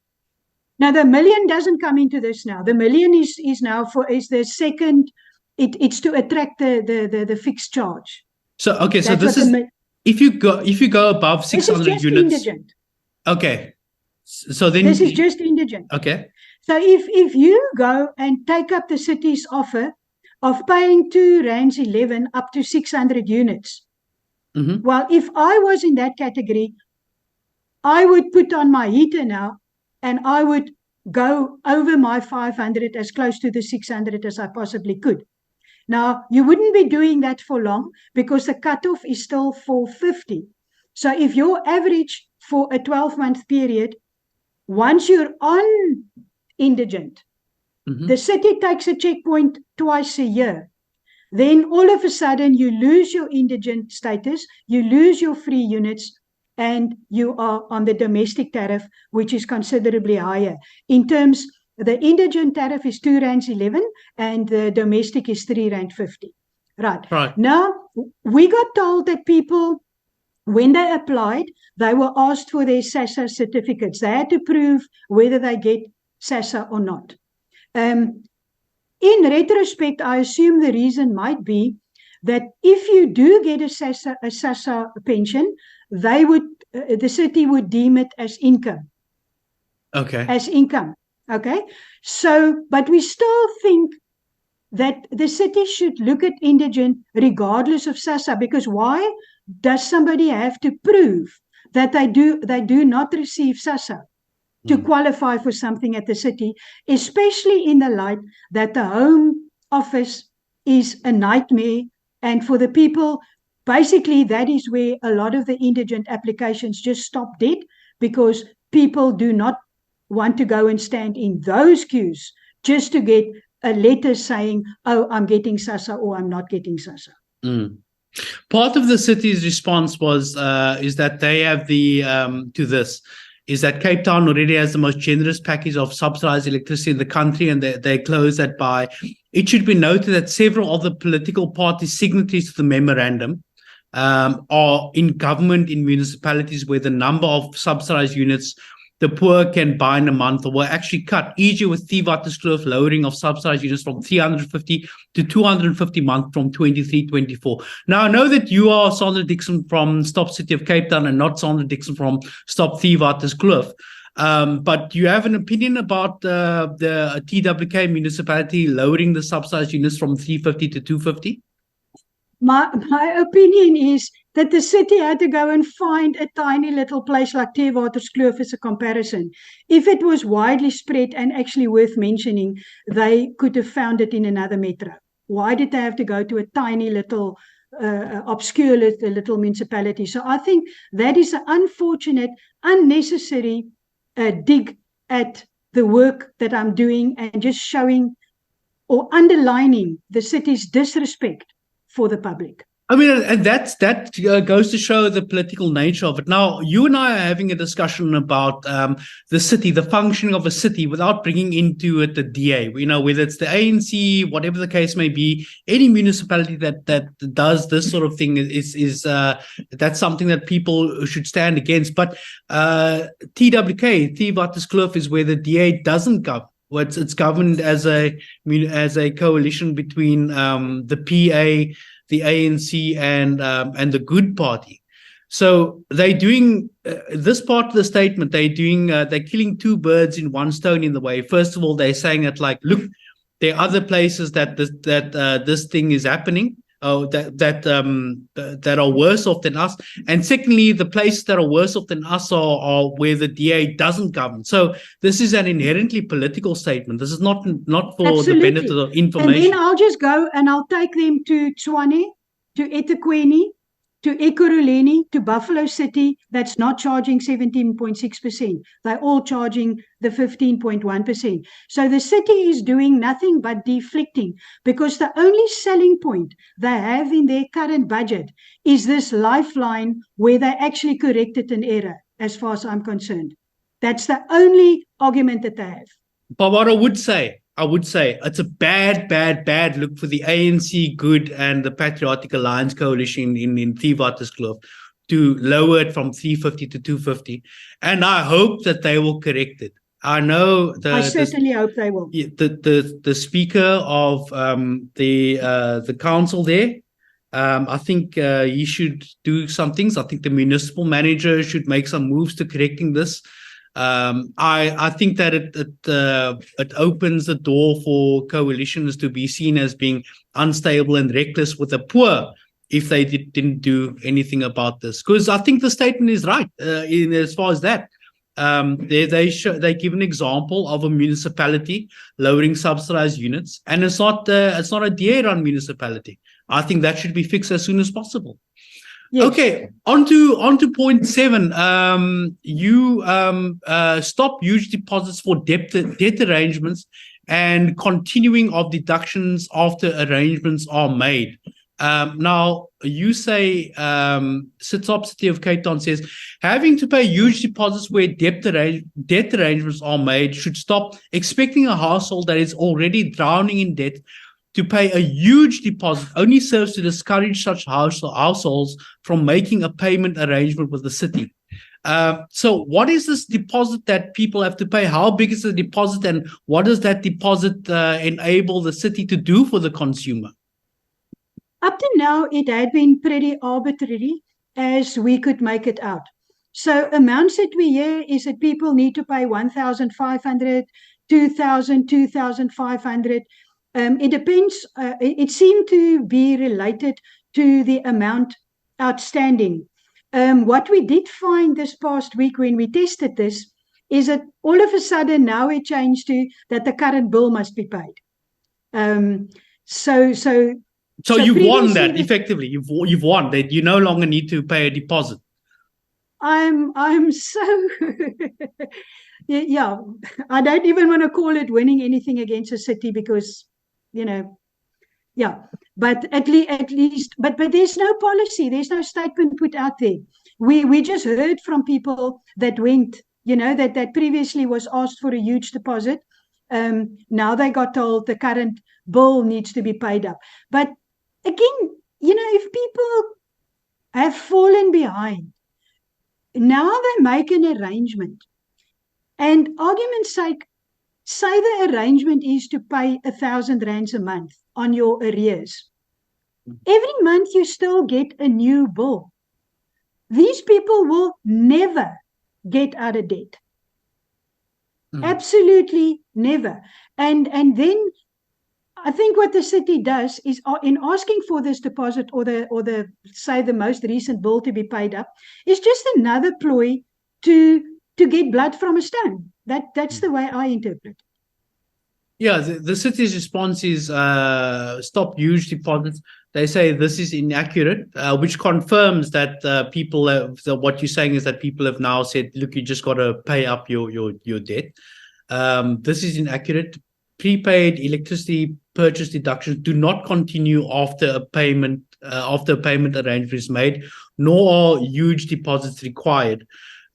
Now, the million doesn't come into this now. The million is the second. It's to attract the fixed charge. So okay, so this is if you go above 600 units. Indigent. Okay, so then this is just indigent. Okay. So if you go and take up the city's offer of paying R2.11 up to 600 units, well, if I was in that category, I would put on my heater now, and I would go over my 500 as close to the 600 as I possibly could. Now, you wouldn't be doing that for long because the cutoff is still 450. So if your average for a 12-month period, once you're on indigent, the city takes a checkpoint twice a year. Then all of a sudden you lose your indigent status, you lose your free units, and you are on the domestic tariff, which is considerably higher. In terms, the indigent tariff is R2.11 and the domestic is R3.50. Right. Now, we got told that people, when they applied, they were asked for their SASSA certificates. They had to prove whether they get SASSA or not. In retrospect, I assume the reason might be that if you do get a SASSA pension, the city would deem it as income. Okay. As income. Okay. So, but we still think that the city should look at indigent regardless of SASSA, because why does somebody have to prove that they do not receive SASSA to qualify for something at the city, especially in the light that the Home Office is a nightmare, and for the people, basically that is where a lot of the indigent applications just stop dead, because people do not want to go and stand in those queues just to get a letter saying, oh, I'm getting SASSA or I'm not getting SASSA. Part of the city's response was is that they have is that Cape Town already has the most generous package of subsidized electricity in the country, and they close that by. It should be noted that several of the political parties signatories to the memorandum are in government in municipalities where the number of subsidized units the poor can buy in a month, or were actually cut, e.g. with Theewaterskloof lowering of subsidized units from 350 to 250 a month from 23-24. Now, I know that you are Sandra Dickson from Stop City of Cape Town and not Sandra Dickson from Stop Theewaterskloof. But do you have an opinion about the TWK municipality lowering the subsidized units from 350 to 250? My opinion is that the city had to go and find a tiny little place like Theewaterskloof as a comparison. If it was widely spread and actually worth mentioning, they could have found it in another metro. Why did they have to go to a tiny little obscure little municipality? So I think that is an unfortunate, unnecessary dig at the work that I'm doing and just showing or underlining the city's disrespect for the public. I mean, and that goes to show the political nature of it. Now, you and I are having a discussion about the city, the functioning of a city, without bringing into it the DA. You know, whether it's the ANC, whatever the case may be, any municipality that does this sort of thing is that's something that people should stand against. But TWK, Theewaterskloof, is where the DA doesn't govern. It's governed as a coalition between the PA, the ANC, and the Good Party. So they're doing this part of the statement. They're killing two birds in one stone in the way. First of all, they're saying that, like, look, there are other places that this thing is happening. That are worse off than us, and secondly, the places that are worse off than us are where the DA doesn't govern. So this is an inherently political statement. This is not for Absolutely. the benefit of information. And then I'll just go and I'll take them to Tshwane, to eThekwini, to Ekurhuleni, to Buffalo City. That's not charging 17.6%. They're all charging the 15.1%. So the city is doing nothing but deflecting, because the only selling point they have in their current budget is this lifeline where they actually corrected an error, as far as I'm concerned. That's the only argument that they have. But what I would say it's a bad look for the ANC, Good, and the Patriotic Alliance Coalition in Theewaterskloof to lower it from 350 to 250. And I hope that they will correct it. I know I certainly hope they will. The speaker of the council there, I think he should do some things. I think the municipal manager should make some moves to correcting this. I think that it opens the door for coalitions to be seen as being unstable and reckless with the poor if they didn't do anything about this. Because I think the statement is right as far as that. They give an example of a municipality lowering subsidized units, and it's not a DA-run municipality. I think that should be fixed as soon as possible. Yes. Okay, on to point 7. You stop huge deposits for debt arrangements and continuing of deductions after arrangements are made. Now, you say, Stop City of Cape Town says, having to pay huge deposits where debt arrangements are made should stop. Expecting a household that is already drowning in debt to pay a huge deposit only serves to discourage such households from making a payment arrangement with the city. So what is this deposit that people have to pay? How big is the deposit, and what does that deposit enable the city to do for the consumer? Up to now, it had been pretty arbitrary as we could make it out. So amounts that we hear is that people need to pay 1,500, 2,000, 2,500. It depends. It seemed to be related to the amount outstanding. What we did find this past week when we tested this is that all of a sudden now it changed to that the current bill must be paid. So you've won that effectively. You've won that. You no longer need to pay a deposit. I'm so yeah. I don't even want to call it winning anything against a city because, but at least, but there's no policy, there's no statement put out there. We just heard from people that went, that previously was asked for a huge deposit. Now they got told the current bill needs to be paid up. But again, if people have fallen behind, now they make an arrangement. And argument's sake, say the arrangement is to pay R1,000 a month on your arrears. Every month you still get a new bill. These people will never get out of debt. Absolutely never. And then I think what the city does is, in asking for this deposit or the say the most recent bill to be paid up, is just another ploy to get blood from a stone. That's the way I interpret. Yeah, the city's response is stop huge deposits. They say this is inaccurate, which confirms that people have, what you're saying is that people have now said, look, you just got to pay up your debt. This is inaccurate. Prepaid electricity purchase deductions do not continue after a payment arrangement is made, nor are huge deposits required.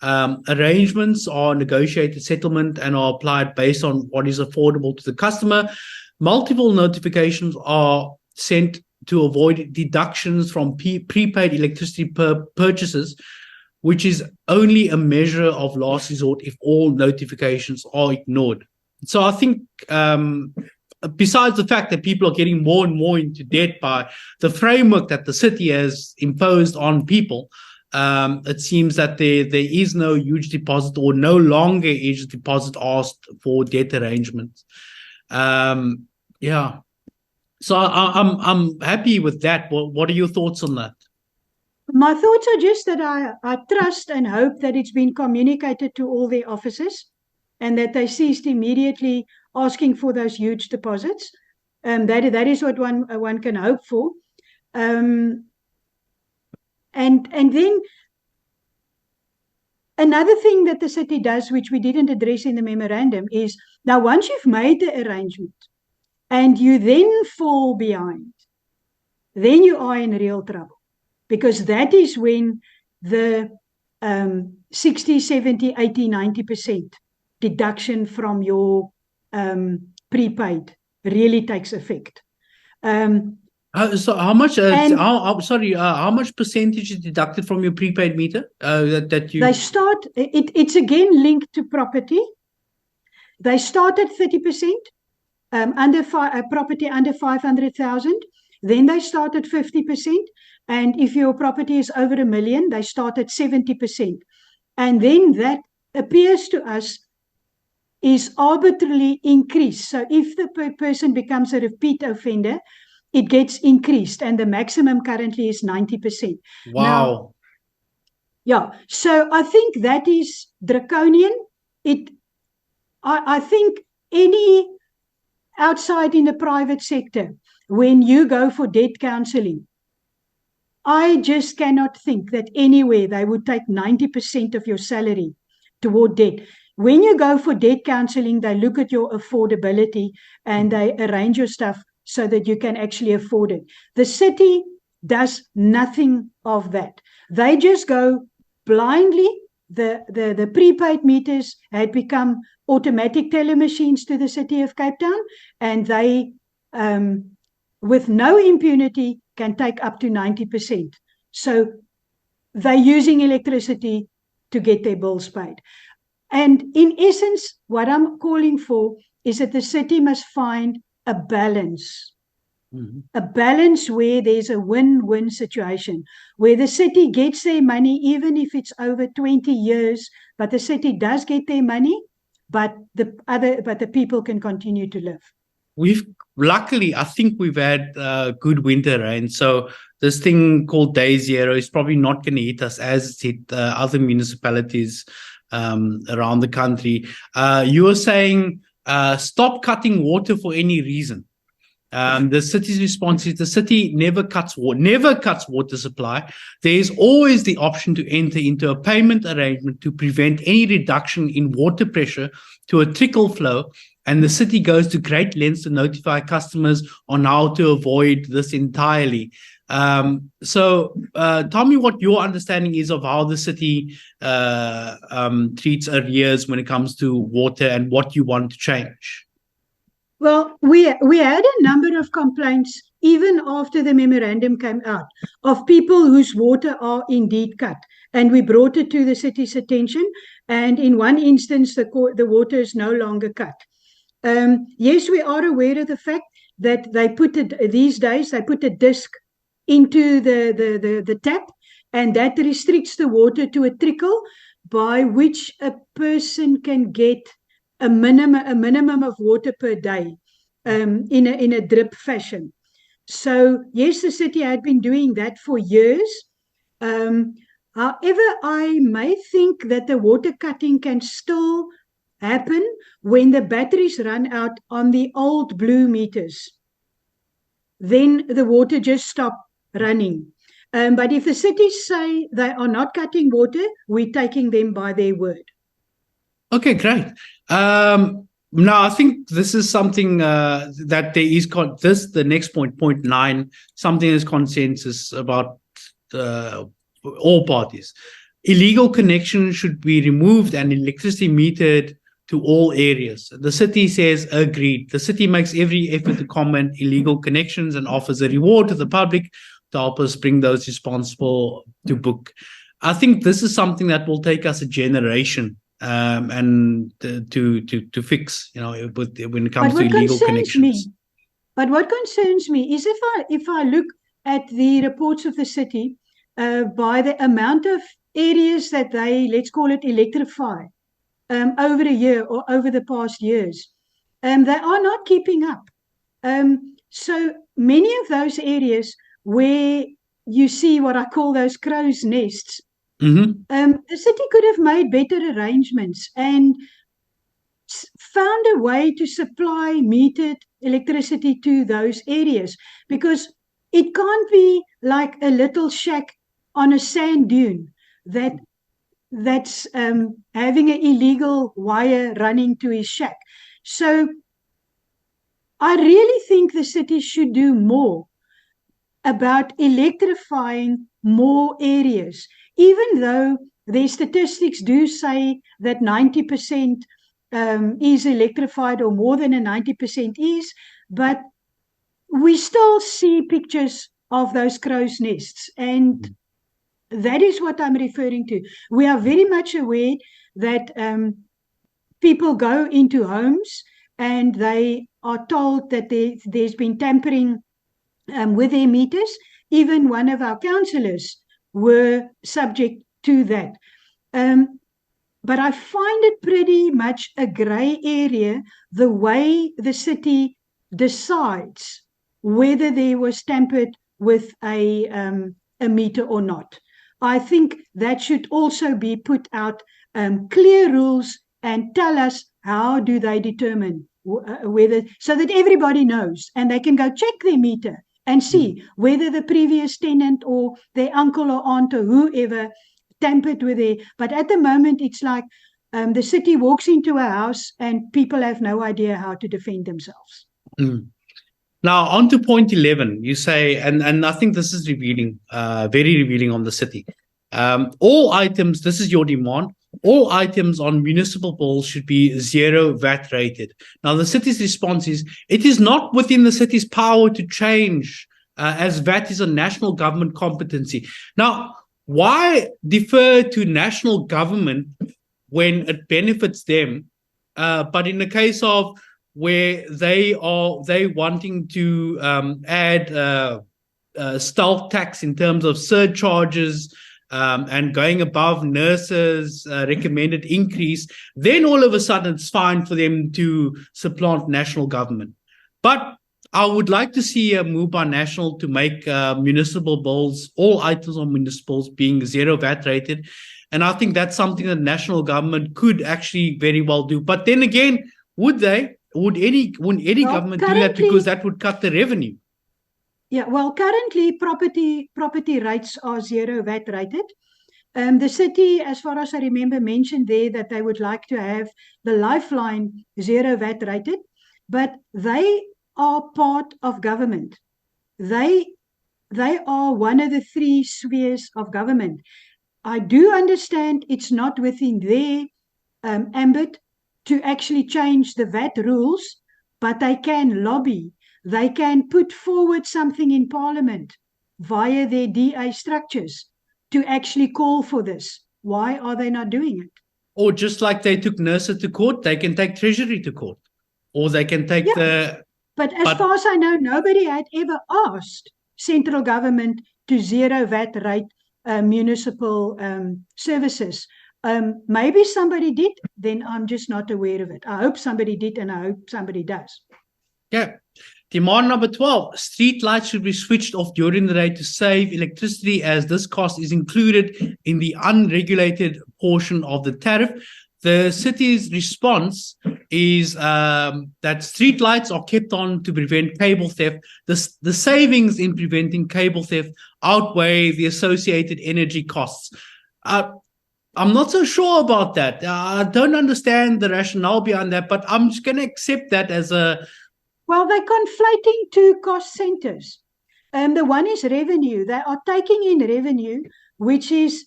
Arrangements are negotiated settlement and are applied based on what is affordable to the customer. Multiple notifications are sent to avoid deductions from prepaid electricity purchases, which is only a measure of last resort if all notifications are ignored. So I think besides the fact that people are getting more and more into debt by the framework that the city has imposed on people, it seems that there is no huge deposit, or no longer is deposit asked for debt arrangements. Yeah. So I'm happy with that. What are your thoughts on that? My thoughts are just that I trust and hope that it's been communicated to all their officers, and that they ceased immediately asking for those huge deposits. That is what one can hope for. And then another thing that the city does, which we didn't address in the memorandum, is now once you've made the arrangement and you then fall behind, then you are in real trouble, because that is when the 60, 70, 80, 90% deduction from your prepaid really takes effect. So how much? How much percentage is deducted from your prepaid meter? That you? They start. It's again linked to property. They start at 30%. Under property under 500,000. Then they start at 50%. And if your property is over $1 million, they start at 70%. And then that appears to us is arbitrarily increased. So if the person becomes a repeat offender, it gets increased, and the maximum currently is 90%. Wow. Now, yeah, so I think that is draconian. I think any outside in the private sector, when you go for debt counseling, I just cannot think that anywhere they would take 90% of your salary toward debt. When you go for debt counseling, they look at your affordability and they arrange your stuff so that you can actually afford it. The city does nothing of that. They just go blindly. The prepaid meters had become automatic teller machines to the city of Cape Town, and they, with no impunity, can take up to 90%. So they're using electricity to get their bills paid. And in essence, what I'm calling for is that the city must find a balance. A balance where there's a win-win situation, where the city gets their money, even if it's over 20 years, but the city does get their money, but the people can continue to live. Luckily, I think we've had good winter rain, so this thing called Day Zero is probably not going to hit us as it hit other municipalities around the country. You were saying stop cutting water for any reason. The city's response is the city never cuts water supply. There is always the option to enter into a payment arrangement to prevent any reduction in water pressure to a trickle flow, and the city goes to great lengths to notify customers on how to avoid this entirely. So tell me what your understanding is of how the city treats arrears when it comes to water, and what you want to change. Well, we had a number of complaints, even after the memorandum came out, of people whose water are indeed cut. and we brought it to the city's attention. And in one instance, the water is no longer cut. Yes, we are aware of the fact that they put it these days. They put a disc into the tap, and that restricts the water to a trickle, by which a person can get a minimum of water per day, in a drip fashion. So yes, the city had been doing that for years. However, I may think that the water cutting can still happen when the batteries run out on the old blue meters. Then the water just stops running. But if the cities say they are not cutting water, we're taking them by their word. Okay, great. Now, I think this is something that there is the next point 9, something is consensus about all parties. Illegal connections should be removed and electricity metered to all areas. The city says agreed. The city makes every effort to combat illegal connections and offers a reward to the public to help us bring those responsible to book. I think this is something that will take us a generation and to fix, when it comes to illegal connections. But what concerns me is if I look at the reports of the city, by the amount of areas that they, let's call it, electrify over a year or over the past years, they are not keeping up. So many of those areas where you see what I call those crow's nests, the city could have made better arrangements and found a way to supply metered electricity to those areas, because it can't be like a little shack on a sand dune that's having an illegal wire running to his shack. So I really think the city should do more about electrifying more areas, even though their statistics do say that 90% is electrified, or more than a 90% is, but we still see pictures of those crow's nests, and that is what I'm referring to. We are very much aware that people go into homes and they are told that there's been tampering with their meters. Even one of our councillors were subject to that. But I find it pretty much a grey area, the way the city decides whether there was tampered with a meter or not. I think that should also be put out, clear rules, and tell us how do they determine whether, so that everybody knows and they can go check their meter and see whether the previous tenant or their uncle or aunt or whoever tampered with it. But at the moment, it's like the city walks into a house and people have no idea how to defend themselves. Now, on to point 11, you say, and I think this is revealing, very revealing on the city. All items, this is your demand, all items on municipal bills should be 0 VAT rated. Now, the city's response is, it is not within the city's power to change, as VAT is a national government competency. Now, why defer to national government when it benefits them? But in the case of where they wanting to add stealth tax in terms of surcharges and going above nurses' recommended increase, then all of a sudden it's fine for them to supplant national government. But I would like to see a move by national to make municipal bills, all items on municipals being 0 VAT rated. And I think that's something that national government could actually very well do. But then again, would any government do that, because that would cut the revenue? Yeah, well, currently property rates are 0 VAT rated. The city, as far as I remember, mentioned there that they would like to have the lifeline 0 VAT rated, but they are part of government. They are one of the 3 spheres of government. I do understand it's not within their ambit to actually change the VAT rules, but they can lobby. They can put forward something in Parliament via their DA structures to actually call for this. Why are they not doing it? Or just like they took NERSA to court, they can take Treasury to court. Or they can take But as far as I know, nobody had ever asked central government to zero VAT rate municipal services. Maybe somebody did, then I'm just not aware of it. I hope somebody did, and I hope somebody does. Yeah. Demand number 12, street lights should be switched off during the day to save electricity, as this cost is included in the unregulated portion of the tariff. The city's response is that street lights are kept on to prevent cable theft. The savings in preventing cable theft outweigh the associated energy costs. I'm not so sure about that. I don't understand the rationale behind that, but I'm just going to accept that as a... Well, they're conflating two cost centers. The one is revenue. They are taking in revenue, which is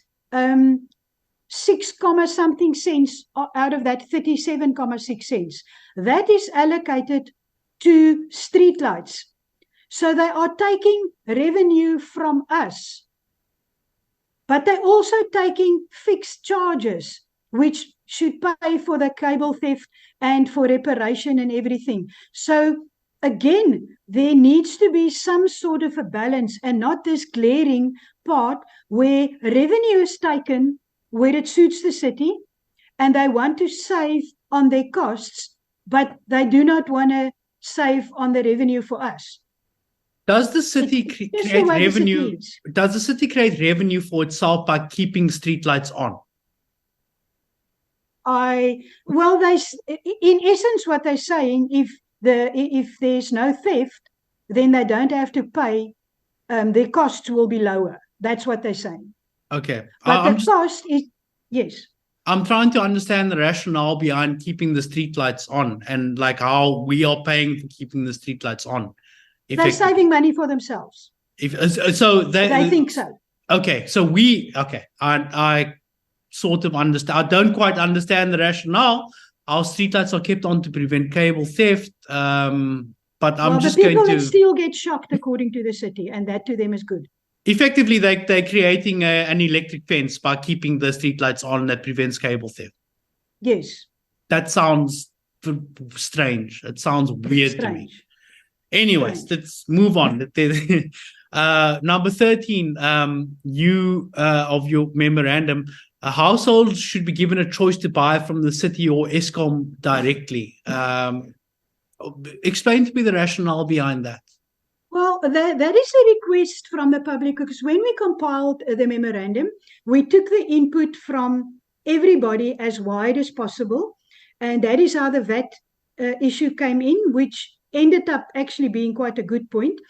6 something cents out of that 37.6 cents. That is allocated to streetlights. So they are taking revenue from us. But they're also taking fixed charges, which should pay for the cable theft and for reparation and everything. So again, there needs to be some sort of a balance, and not this glaring part where revenue is taken where it suits the city and they want to save on their costs, but they do not want to save on the revenue for us. Does the city create revenue? Does the city create revenue for itself by keeping streetlights on? Well, in essence, what they're saying, if there's no theft, then they don't have to pay. Their costs will be lower. That's what they're saying. Okay, but the cost is yes. I'm trying to understand the rationale behind keeping the streetlights on, and like how we are paying for keeping the streetlights on. They're saving money for themselves. So they think so. Okay, so I sort of understand. I don't quite understand the rationale. Our streetlights are kept on to prevent cable theft, but I'm just going to... the people that still get shocked, according to the city, and that to them is good. Effectively, they're creating an electric fence by keeping the streetlights on that prevents cable theft. Yes. That sounds strange. It sounds weird to me. Anyways, let's move on. Number 13, of your memorandum, households should be given a choice to buy from the city or Eskom directly. Explain to me the rationale behind that. Well, that is a request from the public, because when we compiled the memorandum, we took the input from everybody as wide as possible, and that is how the VAT issue came in, which ended up actually being quite a good point.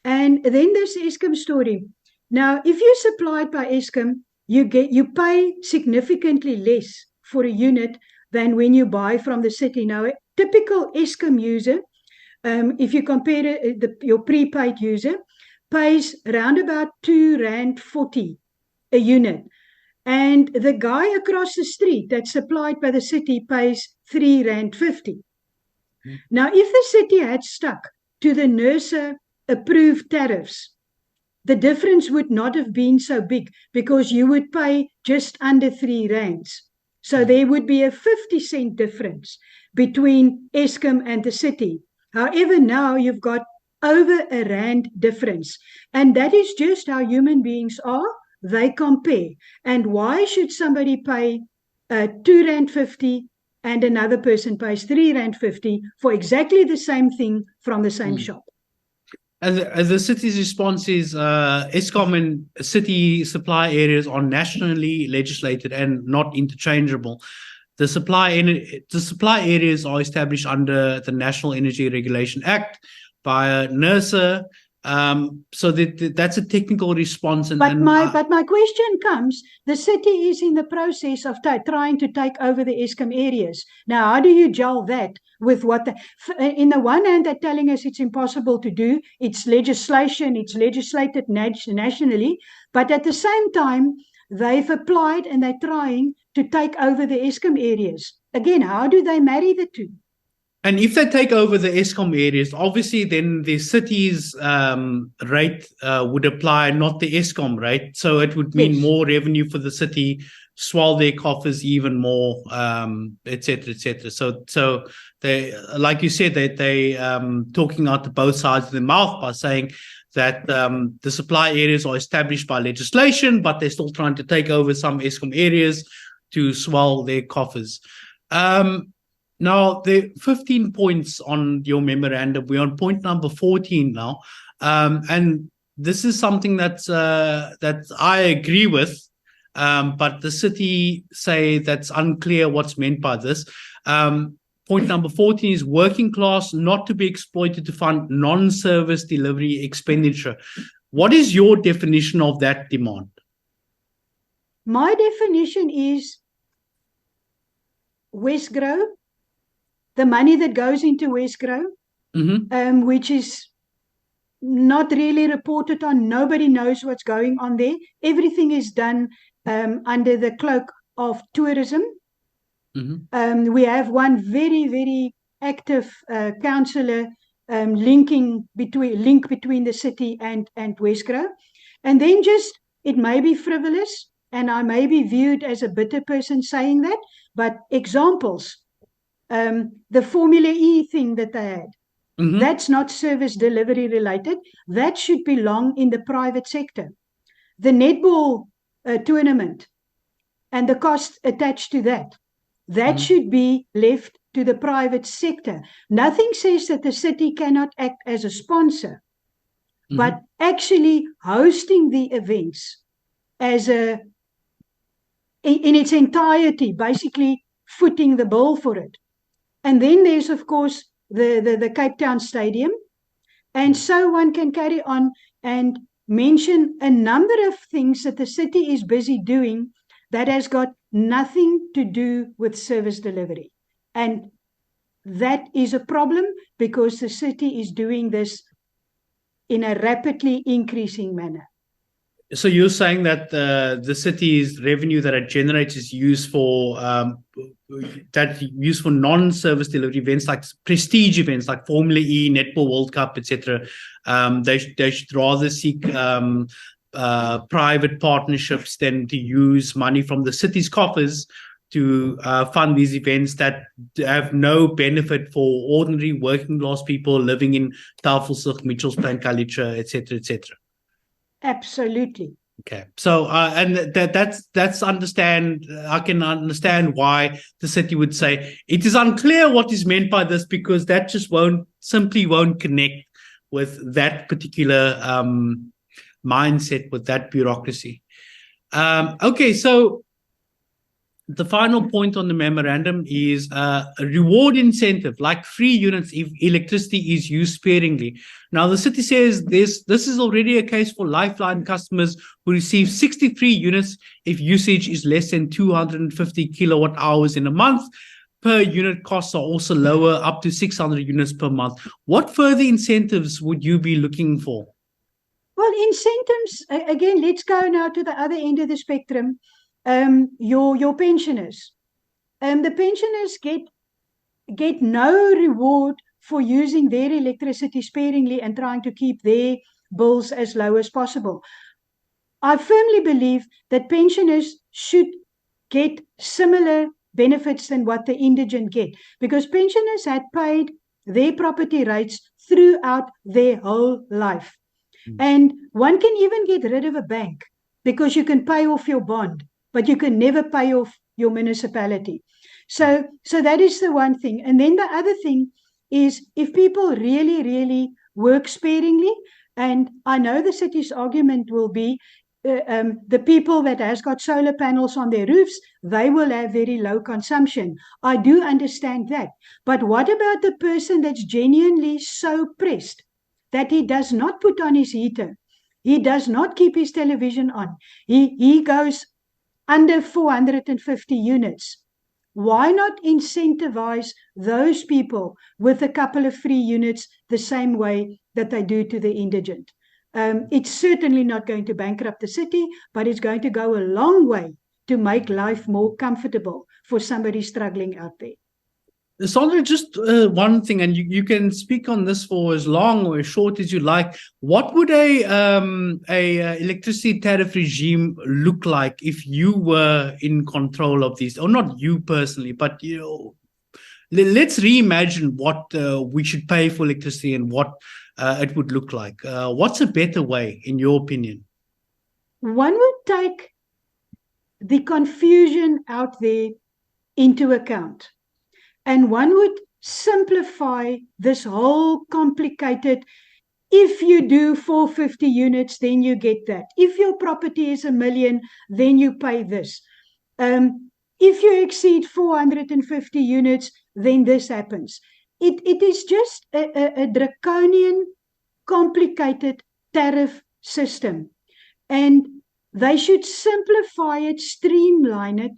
And then there's the Eskom story. Now, if you're supplied by Eskom, you pay significantly less for a unit than when you buy from the city. Now, a typical Eskom user, if you compare your prepaid user, pays around about R2.40 a unit. And the guy across the street that's supplied by the city pays R3.50. Now, if the city had stuck to the NERSA approved tariffs, the difference would not have been so big, because you would pay just under R3. So there would be a 50-cent difference between Eskom and the city. However, now you've got over R1 difference. And that is just how human beings are. They compare. And why should somebody pay R2.50 and another person pays R3.50 for exactly the same thing from the same shop? As the city's response is, Eskom and city supply areas are nationally legislated and not interchangeable. The supply areas are established under the National Energy Regulation Act by NERSA. So that's a technical response. But my question comes, the city is in the process of trying to take over the Eskom areas. Now, how do you gel that with what in the one hand, they're telling us it's impossible to do. It's legislation, it's legislated nationally. But at the same time, they've applied and they're trying to take over the Eskom areas. Again, how do they marry the two? And if they take over the ESCOM areas, obviously then the city's rate would apply, not the ESCOM rate. So it would mean Yes. more revenue for the city, swell their coffers even more, et cetera, et cetera. So they, like you said, they talking out to both sides of the mouth by saying that the supply areas are established by legislation, but they're still trying to take over some ESCOM areas to swell their coffers. Now, the 15 points on your memorandum, we're on point number 14 now. And this is something that I agree with, but the city say that's unclear what's meant by this. Point number 14 is working class not to be exploited to fund non-service delivery expenditure. What is your definition of that demand? My definition is Westgrow, the money that goes into Westgrow, which is not really reported on. Nobody knows what's going on there. Everything is done under the cloak of tourism. We have one very, very active councillor link between the city and Westgrow. And then just, it may be frivolous, and I may be viewed as a bitter person saying that, but examples, the Formula E thing that they had, that's not service delivery related. That should belong in the private sector. The netball tournament and the cost attached to that should be left to the private sector. Nothing says that the city cannot act as a sponsor, but actually hosting the events as in its entirety, basically footing the bill for it. And then there's, of course, the Cape Town Stadium. And so one can carry on and mention a number of things that the city is busy doing that has got nothing to do with service delivery. And that is a problem because the city is doing this in a rapidly increasing manner. So you're saying that the city's revenue that it generates is used for non-service delivery events, like prestige events like Formula E, Netball World Cup, etc. They should rather seek private partnerships than to use money from the city's coffers to fund these events that have no benefit for ordinary working class people living in Tafelsig, Mitchells Plain, Kalitcha, etc., etc. Absolutely. Okay, so and that's understand. I can understand why the city would say it is unclear what is meant by this, because that just simply won't connect with that particular mindset, with that bureaucracy. Okay, so the final point on the memorandum is a reward incentive, like free units if electricity is used sparingly. Now, the city says this is already a case for Lifeline customers who receive 63 units if usage is less than 250 kilowatt hours in a month. Per unit costs are also lower, up to 600 units per month. What further incentives would you be looking for? Well, incentives, again, let's go now to the other end of the spectrum. Your pensioners. The pensioners get no reward for using their electricity sparingly and trying to keep their bills as low as possible. I firmly believe that pensioners should get similar benefits than what the indigent get, because pensioners had paid their property rates throughout their whole life. And one can even get rid of a bank because you can pay off your bond, but you can never pay off your municipality. So that is the one thing. And then the other thing is, if people really, really work sparingly, and I know the city's argument will be the people that has got solar panels on their roofs, they will have very low consumption. I do understand that. But what about the person that's genuinely so pressed that he does not put on his heater, he does not keep his television on, he goes under 450 units? Why not incentivize those people with a couple of free units the same way that they do to the indigent? It's certainly not going to bankrupt the city, but it's going to go a long way to make life more comfortable for somebody struggling out there. Sandra, just one thing, and you can speak on this for as long or as short as you like. What would a electricity tariff regime look like if you were in control of these, or not you personally, but let's reimagine what we should pay for electricity and what it would look like. What's a better way, in your opinion? One would take the confusion out there into account. And one would simplify this whole complicated, if you do 450 units, then you get that. If your property is 1 million, then you pay this. If you exceed 450 units, then this happens. It is just a draconian, complicated tariff system. And they should simplify it, streamline it,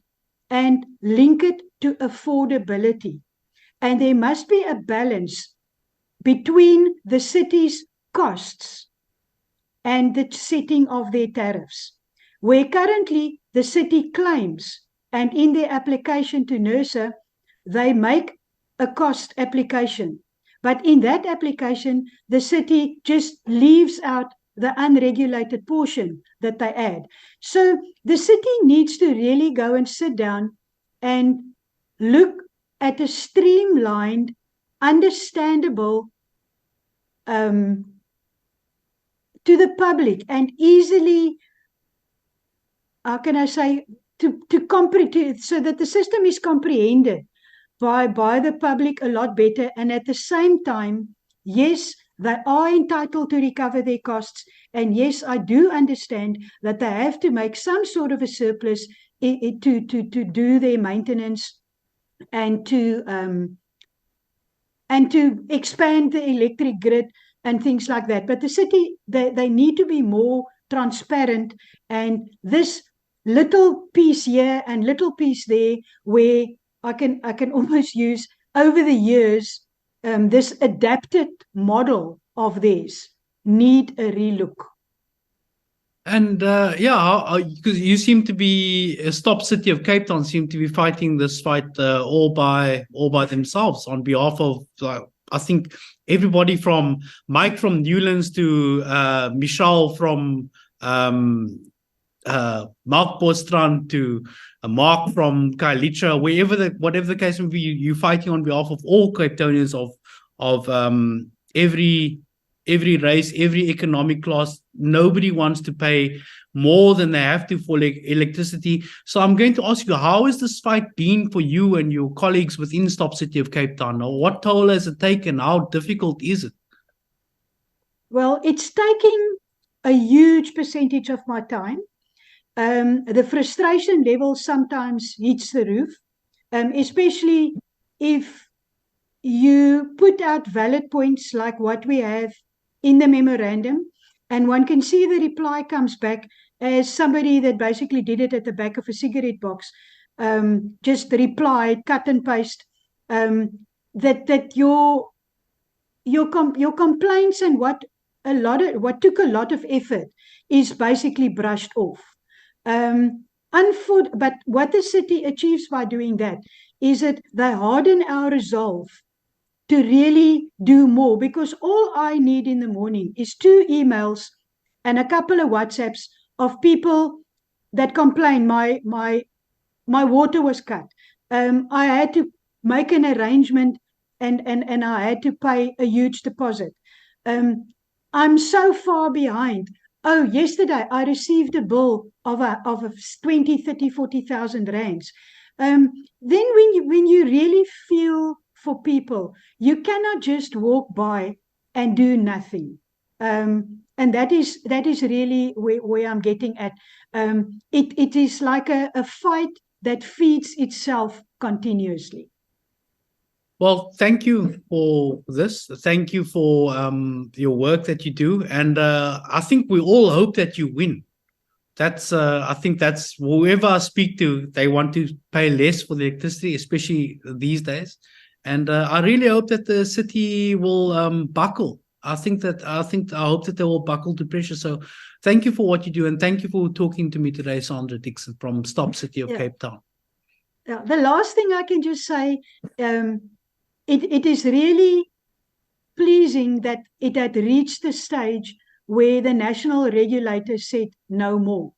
and link it to affordability. And there must be a balance between the city's costs and the setting of their tariffs, where currently the city claims, and in their application to NERSA, they make a cost application. But in that application, the city just leaves out the unregulated portion that they add. So the city needs to really go and sit down and look at a streamlined, understandable to the public and easily, how can I say, to so that the system is comprehended by the public a lot better. And at the same time, yes, they are entitled to recover their costs. And yes, I do understand that they have to make some sort of a surplus to do their maintenance and to expand the electric grid and things like that. But the city, they need to be more transparent. And this little piece here and little piece there, where I can almost use over the years, this adapted model of theirs need a relook. And because you seem to be Stop City of Cape Town seem to be fighting this fight all by themselves on behalf of I think everybody from Mike from Newlands to Michelle from Melkbosstrand to Mark from Kailicha, whatever the case may be, you're fighting on behalf of all Cape Townians of every race, every economic class. Nobody wants to pay more than they have to for electricity. So I'm going to ask you, how has this fight been for you and your colleagues within Stop City of Cape Town? Or what toll has it taken? How difficult is it? Well, it's taking a huge percentage of my time. The frustration level sometimes hits the roof, especially if you put out valid points like what we have in the memorandum, and one can see the reply comes back as somebody that basically did it at the back of a cigarette box, just replied, cut and paste, that your complaints and what took a lot of effort is basically brushed off. But what the city achieves by doing that is that they harden our resolve to really do more, because all I need in the morning is 2 emails and a couple of WhatsApps of people that complain my water was cut. I had to make an arrangement and I had to pay a huge deposit. I'm so far behind. Oh, yesterday I received a bill of 20, 30, 40,000 rands. Then when you really feel for people, you cannot just walk by and do nothing. And that is really where I'm getting at. It is like a fight that feeds itself continuously. Well, thank you for this. Thank you for your work that you do. And I think we all hope that you win. I think that's whoever I speak to, they want to pay less for the electricity, especially these days. And I really hope that the city will buckle. I hope that they will buckle to pressure. So thank you for what you do. And thank you for talking to me today, Sandra Dickson from Stop City of Cape Town. The last thing I can just say, it is really pleasing that it had reached the stage where the national regulator said no more.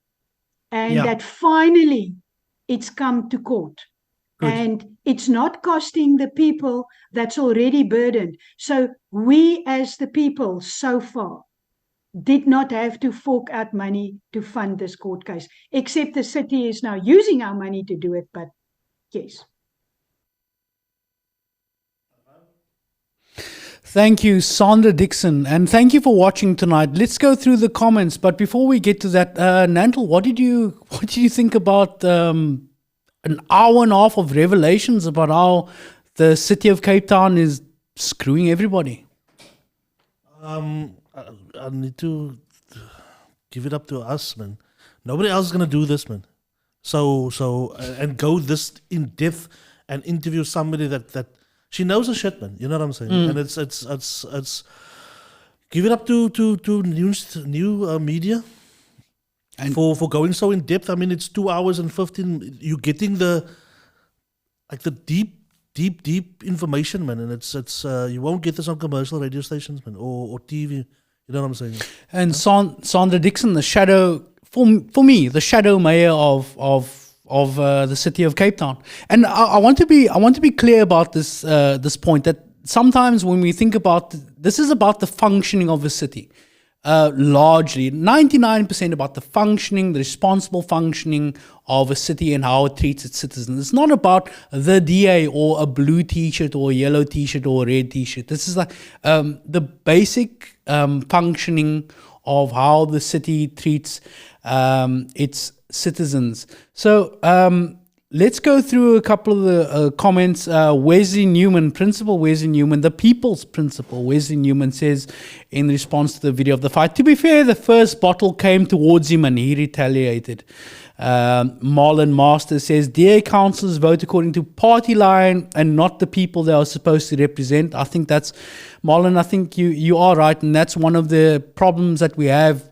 And that finally it's come to court. Good. And it's not costing the people that's already burdened. So we as the people so far did not have to fork out money to fund this court case, except the city is now using our money to do it, but yes. Thank you, Sandra Dickson, and thank you for watching tonight. Let's go through the comments, but before we get to that, Nantel, what did you think about an hour and a half of revelations about how the city of Cape Town is screwing everybody? I need to give it up to us, man. Nobody else is gonna do this, man. So and go this in depth and interview somebody that she knows her shit, man. You know what I'm saying? And it's give it up to new media and for going so in depth. I mean, it's 2 hours and 15. You're getting the deep information, man. And it's you won't get this on commercial radio stations, man, or TV. You know what I'm saying? And Sandra Dickson, the shadow for me, the shadow mayor of the city of Cape Town. And I want to be clear about this this point, that sometimes when we think about this is about the functioning of a city. Largely 99% about the functioning, the responsible functioning of a city and how it treats its citizens. It's not about the DA or a blue t-shirt or a yellow t-shirt or a red t-shirt. This is like the basic functioning of how the city treats its citizens. So let's go through a couple of the comments. Wesley Newman, Principal Wesley Newman, the People's Principal Wesley Newman says in response to the video of the fight, to be fair, the first bottle came towards him and he retaliated. Marlon Master says, DA councillors vote according to party line and not the people they are supposed to represent. I think that's, Marlon, I think you are right, and that's one of the problems that we have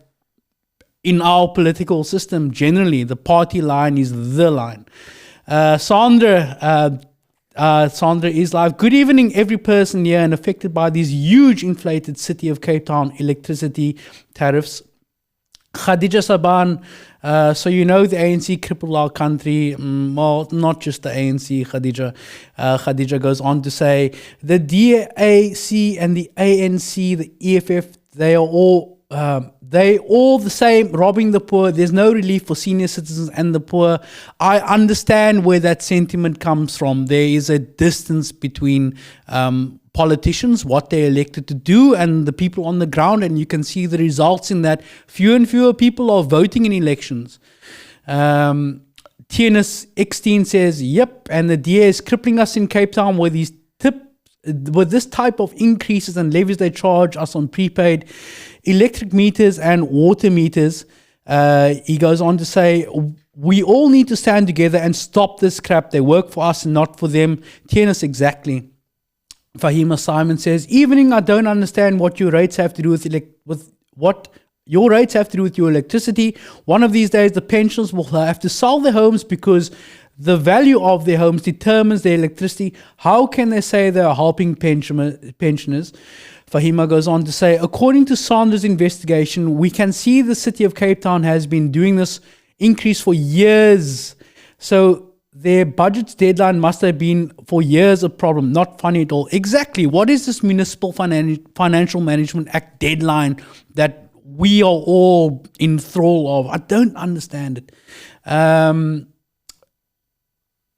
in our political system generally. The party line is the line. Sandra is live. Good evening, every person here and affected by these huge inflated City of Cape Town electricity tariffs. Khadija Saban, so you know the ANC crippled our country. Well, not just the ANC, Khadija. Khadija goes on to say, the DAC and the ANC, the EFF, they are all the same, robbing the poor. There's no relief for senior citizens and the poor. I understand where that sentiment comes from. There is a distance between politicians, what they're elected to do, and the people on the ground, and you can see the results in that. Fewer and fewer people are voting in elections. TNS X-teen says, yep, and the DA is crippling us in Cape Town with this type of increases and levies they charge us on prepaid electric meters and water meters. He goes on to say, we all need to stand together and stop this crap. They work for us and not for them. TNS, exactly. Fahima Simon says, evening, I don't understand what your rates have to do with what your rates have to do with your electricity. One of these days, the pensioners will have to sell their homes because the value of their homes determines their electricity. How can they say they are helping pensioners? Fahima goes on to say, according to Sandra's investigation, we can see the city of Cape Town has been doing this increase for years. So their budget's deadline must have been for years a problem. Not funny at all. Exactly. What is this Municipal Financial Management Act deadline that we are all in thrall of? I don't understand it.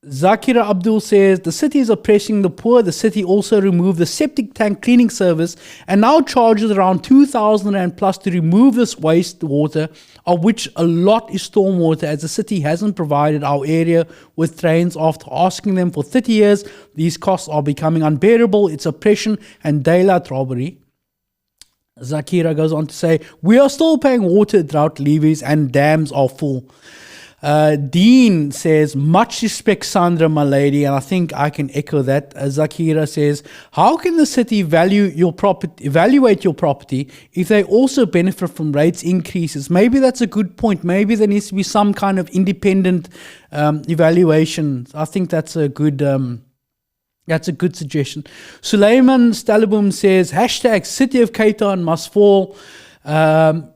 Zakira Abdul says, the city is oppressing the poor. The city also removed the septic tank cleaning service and now charges around 2,000 Rand plus to remove this wastewater, of which a lot is stormwater, as the city hasn't provided our area with drains after asking them for 30 years. These costs are becoming unbearable. It's oppression and daylight robbery. Zakira goes on to say, we are still paying water drought levies and dams are full. Dean says, much respect, Sandra, my lady, and I think I can echo that. Zakira says, how can the city evaluate your property if they also benefit from rates increases? Maybe that's a good point. Maybe there needs to be some kind of independent evaluation. I think that's a good That's a good suggestion. Suleiman Staleboom says, hashtag City of Cape Town must fall.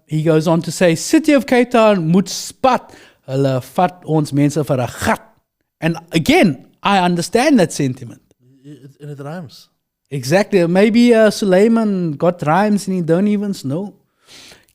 He goes on to say, City of Cape Town moet spat. Hulle vat ons mense vir 'n gat. And again, I understand that sentiment. And it rhymes. Exactly. Maybe Suleiman got rhymes and he don't even know.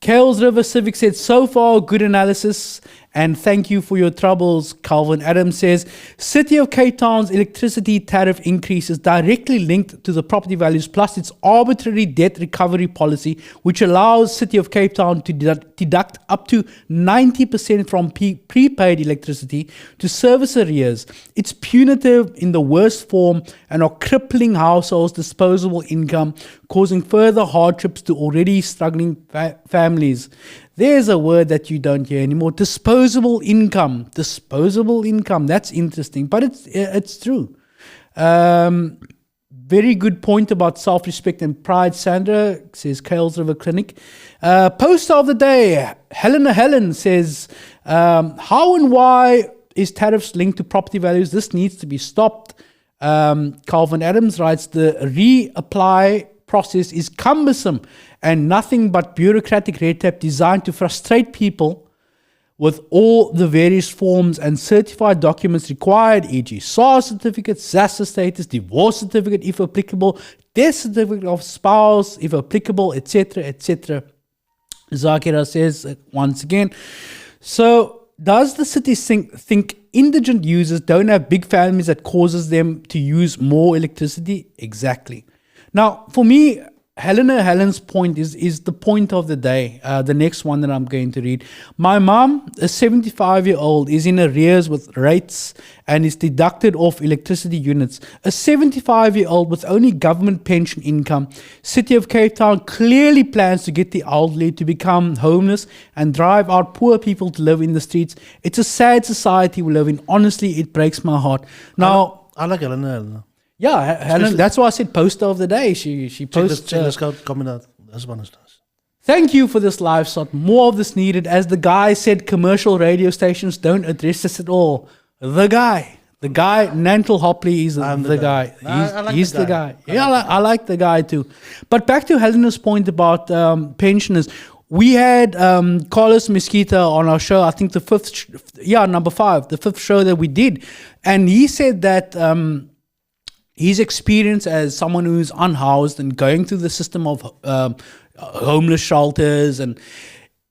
Kales River Civic said, so far, good analysis, and thank you for your troubles. Calvin Adams says, City of Cape Town's electricity tariff increase is directly linked to the property values plus its arbitrary debt recovery policy, which allows City of Cape Town to deduct up to 90% from prepaid electricity to service arrears. It's punitive in the worst form and are crippling households' disposable income, causing further hardships to already struggling families. There's a word that you don't hear anymore. Disposable income. Disposable income. That's interesting, but it's true. Very good point about self-respect and pride, Sandra, says Kales River Clinic. Poster of the day, Helen says, how and why is tariffs linked to property values? This needs to be stopped. Calvin Adams writes, the reapply process is cumbersome and nothing but bureaucratic red tape designed to frustrate people with all the various forms and certified documents required, e.g. SARS certificate, SASSA status, divorce certificate if applicable, death certificate of spouse if applicable, etc., etc. Zakira says once again, so does the city think indigent users don't have big families that causes them to use more electricity? Exactly. Now, for me, Helen's point is the point of the day, the next one that I'm going to read. My mom, a 75-year-old, is in arrears with rates and is deducted off electricity units. A 75-year-old with only government pension income. City of Cape Town clearly plans to get the elderly to become homeless and drive out poor people to live in the streets. It's a sad society we live in. Honestly, it breaks my heart. Now, I like Helena. Yeah, Helen, that's why I said poster of the day. She posts. Check this out coming out. That's one is nice. Thank you for this live shot. More of this needed. As the guy said, commercial radio stations don't address this at all. The guy, Nantle Hopley is the guy. He's the guy. Yeah, I like the guy too. But back to Helena's point about pensioners. We had Carlos Mesquita on our show, I think number 5, the 5th show that we did. And he said that his experience as someone who's unhoused and going through the system of homeless shelters, and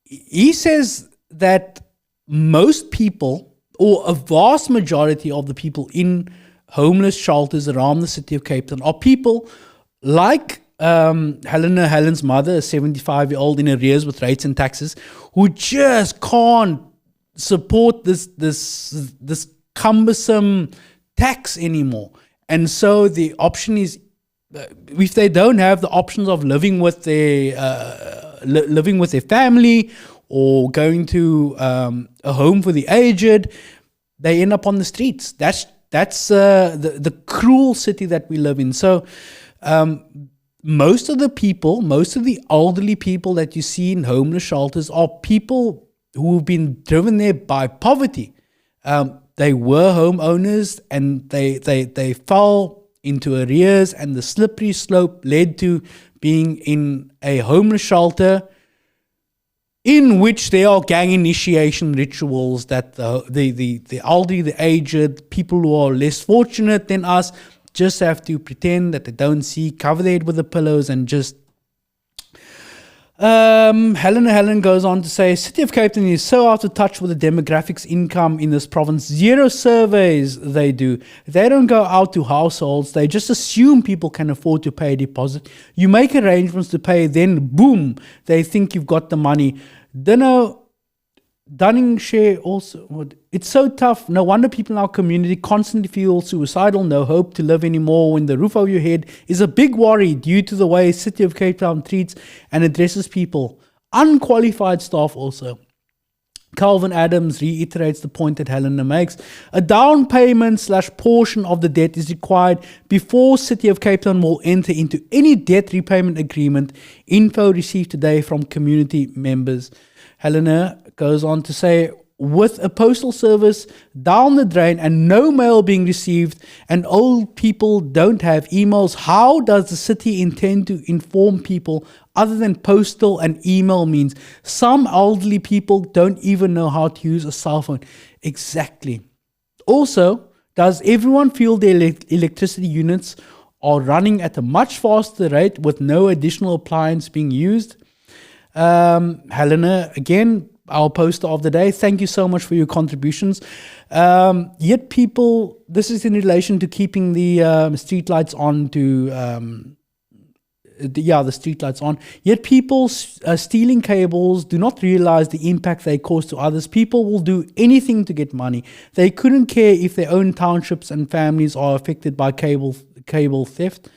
he says that most people, or a vast majority of the people in homeless shelters around the city of Cape Town, are people like Helen's mother, a 75-year-old in arrears with rates and taxes, who just can't support this cumbersome tax anymore. And so the option is, if they don't have the options of living with their family or going to a home for the aged, they end up on the streets. That's the cruel city that we live in. So most of the elderly people that you see in homeless shelters are people who've been driven there by poverty. They were homeowners and they fell into arrears, and the slippery slope led to being in a homeless shelter in which there are gang initiation rituals that the elderly, the aged, people who are less fortunate than us just have to pretend that they don't see, cover their head with the pillows and just... Helen goes on to say, City of Cape Town is so out of touch with the demographics income in this province. 0 surveys they do. They don't go out to households. They just assume people can afford to pay a deposit. You make arrangements to pay, then boom, they think you've got the money. Dunning share also. It's so tough. No wonder people in our community constantly feel suicidal, no hope to live anymore when the roof over your head is a big worry due to the way City of Cape Town treats and addresses people. Unqualified staff also. Calvin Adams reiterates the point that Helena makes. A down payment / portion of the debt is required before City of Cape Town will enter into any debt repayment agreement. Info received today from community members. Helena goes on to say, with a postal service down the drain and no mail being received, and old people don't have emails, how does the city intend to inform people other than postal and email means? Some elderly people don't even know how to use a cell phone. Exactly. Also, does everyone feel their electricity units are running at a much faster rate with no additional appliance being used? Helena, again, our poster of the day, thank you so much for your contributions. Yet people, this is in relation to keeping the street lights on the street lights on. Yet people stealing cables do not realize the impact they cause to others. People will do anything to get money. They couldn't care if their own townships and families are affected by cable theft.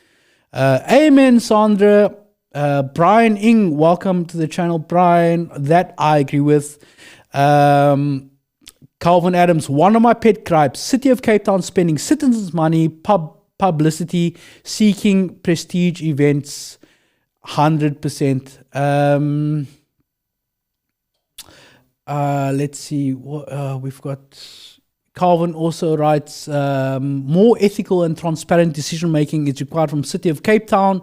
Amen, Sandra. Brian Ing, welcome to the channel, Brian. That I agree with. Calvin Adams, one of my pet gripes, City of Cape Town spending citizens' money, publicity, seeking prestige events, 100%. Let's see, we've got... Calvin also writes, more ethical and transparent decision-making is required from City of Cape Town.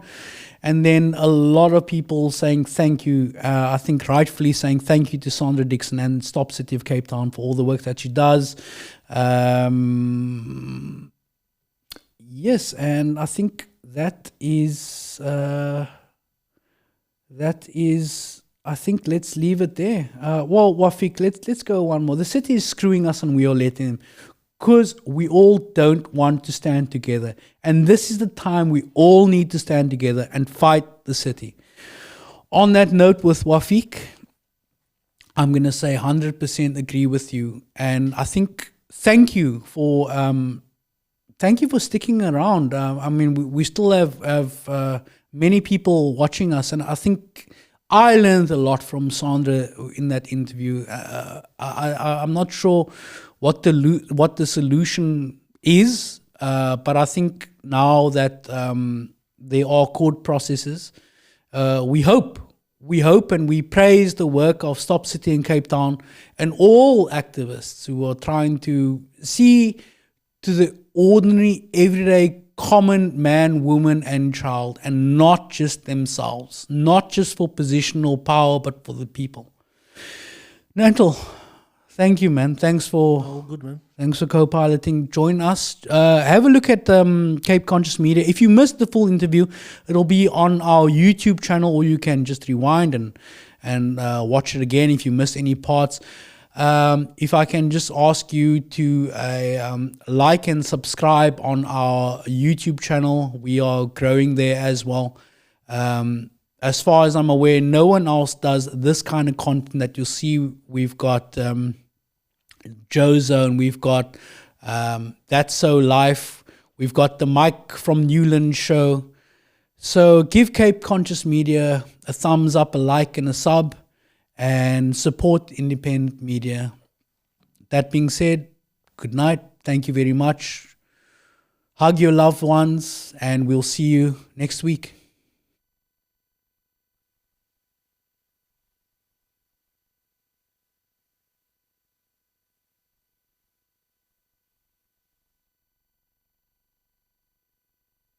And then a lot of people saying thank you, I think rightfully saying thank you to Sandra Dickson and Stop City of Cape Town for all the work that she does. Yes, and I think that is, I think let's leave it there. Well, Wafik, let's go one more. The city is screwing us and we are letting them, because we all don't want to stand together. And this is the time we all need to stand together and fight the city. On that note with Wafik, I'm going to say 100% agree with you. And I think thank you for sticking around. I mean, we still have many people watching us, and I think I learned a lot from Sandra in that interview. I'm not sure what the solution is, but I think now that there are court processes, we hope and we praise the work of Stop City in Cape Town and all activists who are trying to see to the ordinary, everyday, common man, woman, and child, and not just themselves, not just for positional power, but for the people. Nantel, thank you, man. Thanks for co-piloting. Join us. Have a look at Cape Conscious Media. If you missed the full interview, it'll be on our YouTube channel, or you can just rewind and watch it again if you missed any parts. If I can just ask you to like and subscribe on our YouTube channel. We are growing there as well. As far as I'm aware, no one else does this kind of content that you'll see. We've got Joe Zone, we've got That's So Life, we've got the Mike from Newland show. So give Cape Conscious Media a thumbs up, a like, and a sub, and support independent media. That being said, good night. Thank you very much. Hug your loved ones, and we'll see you next week.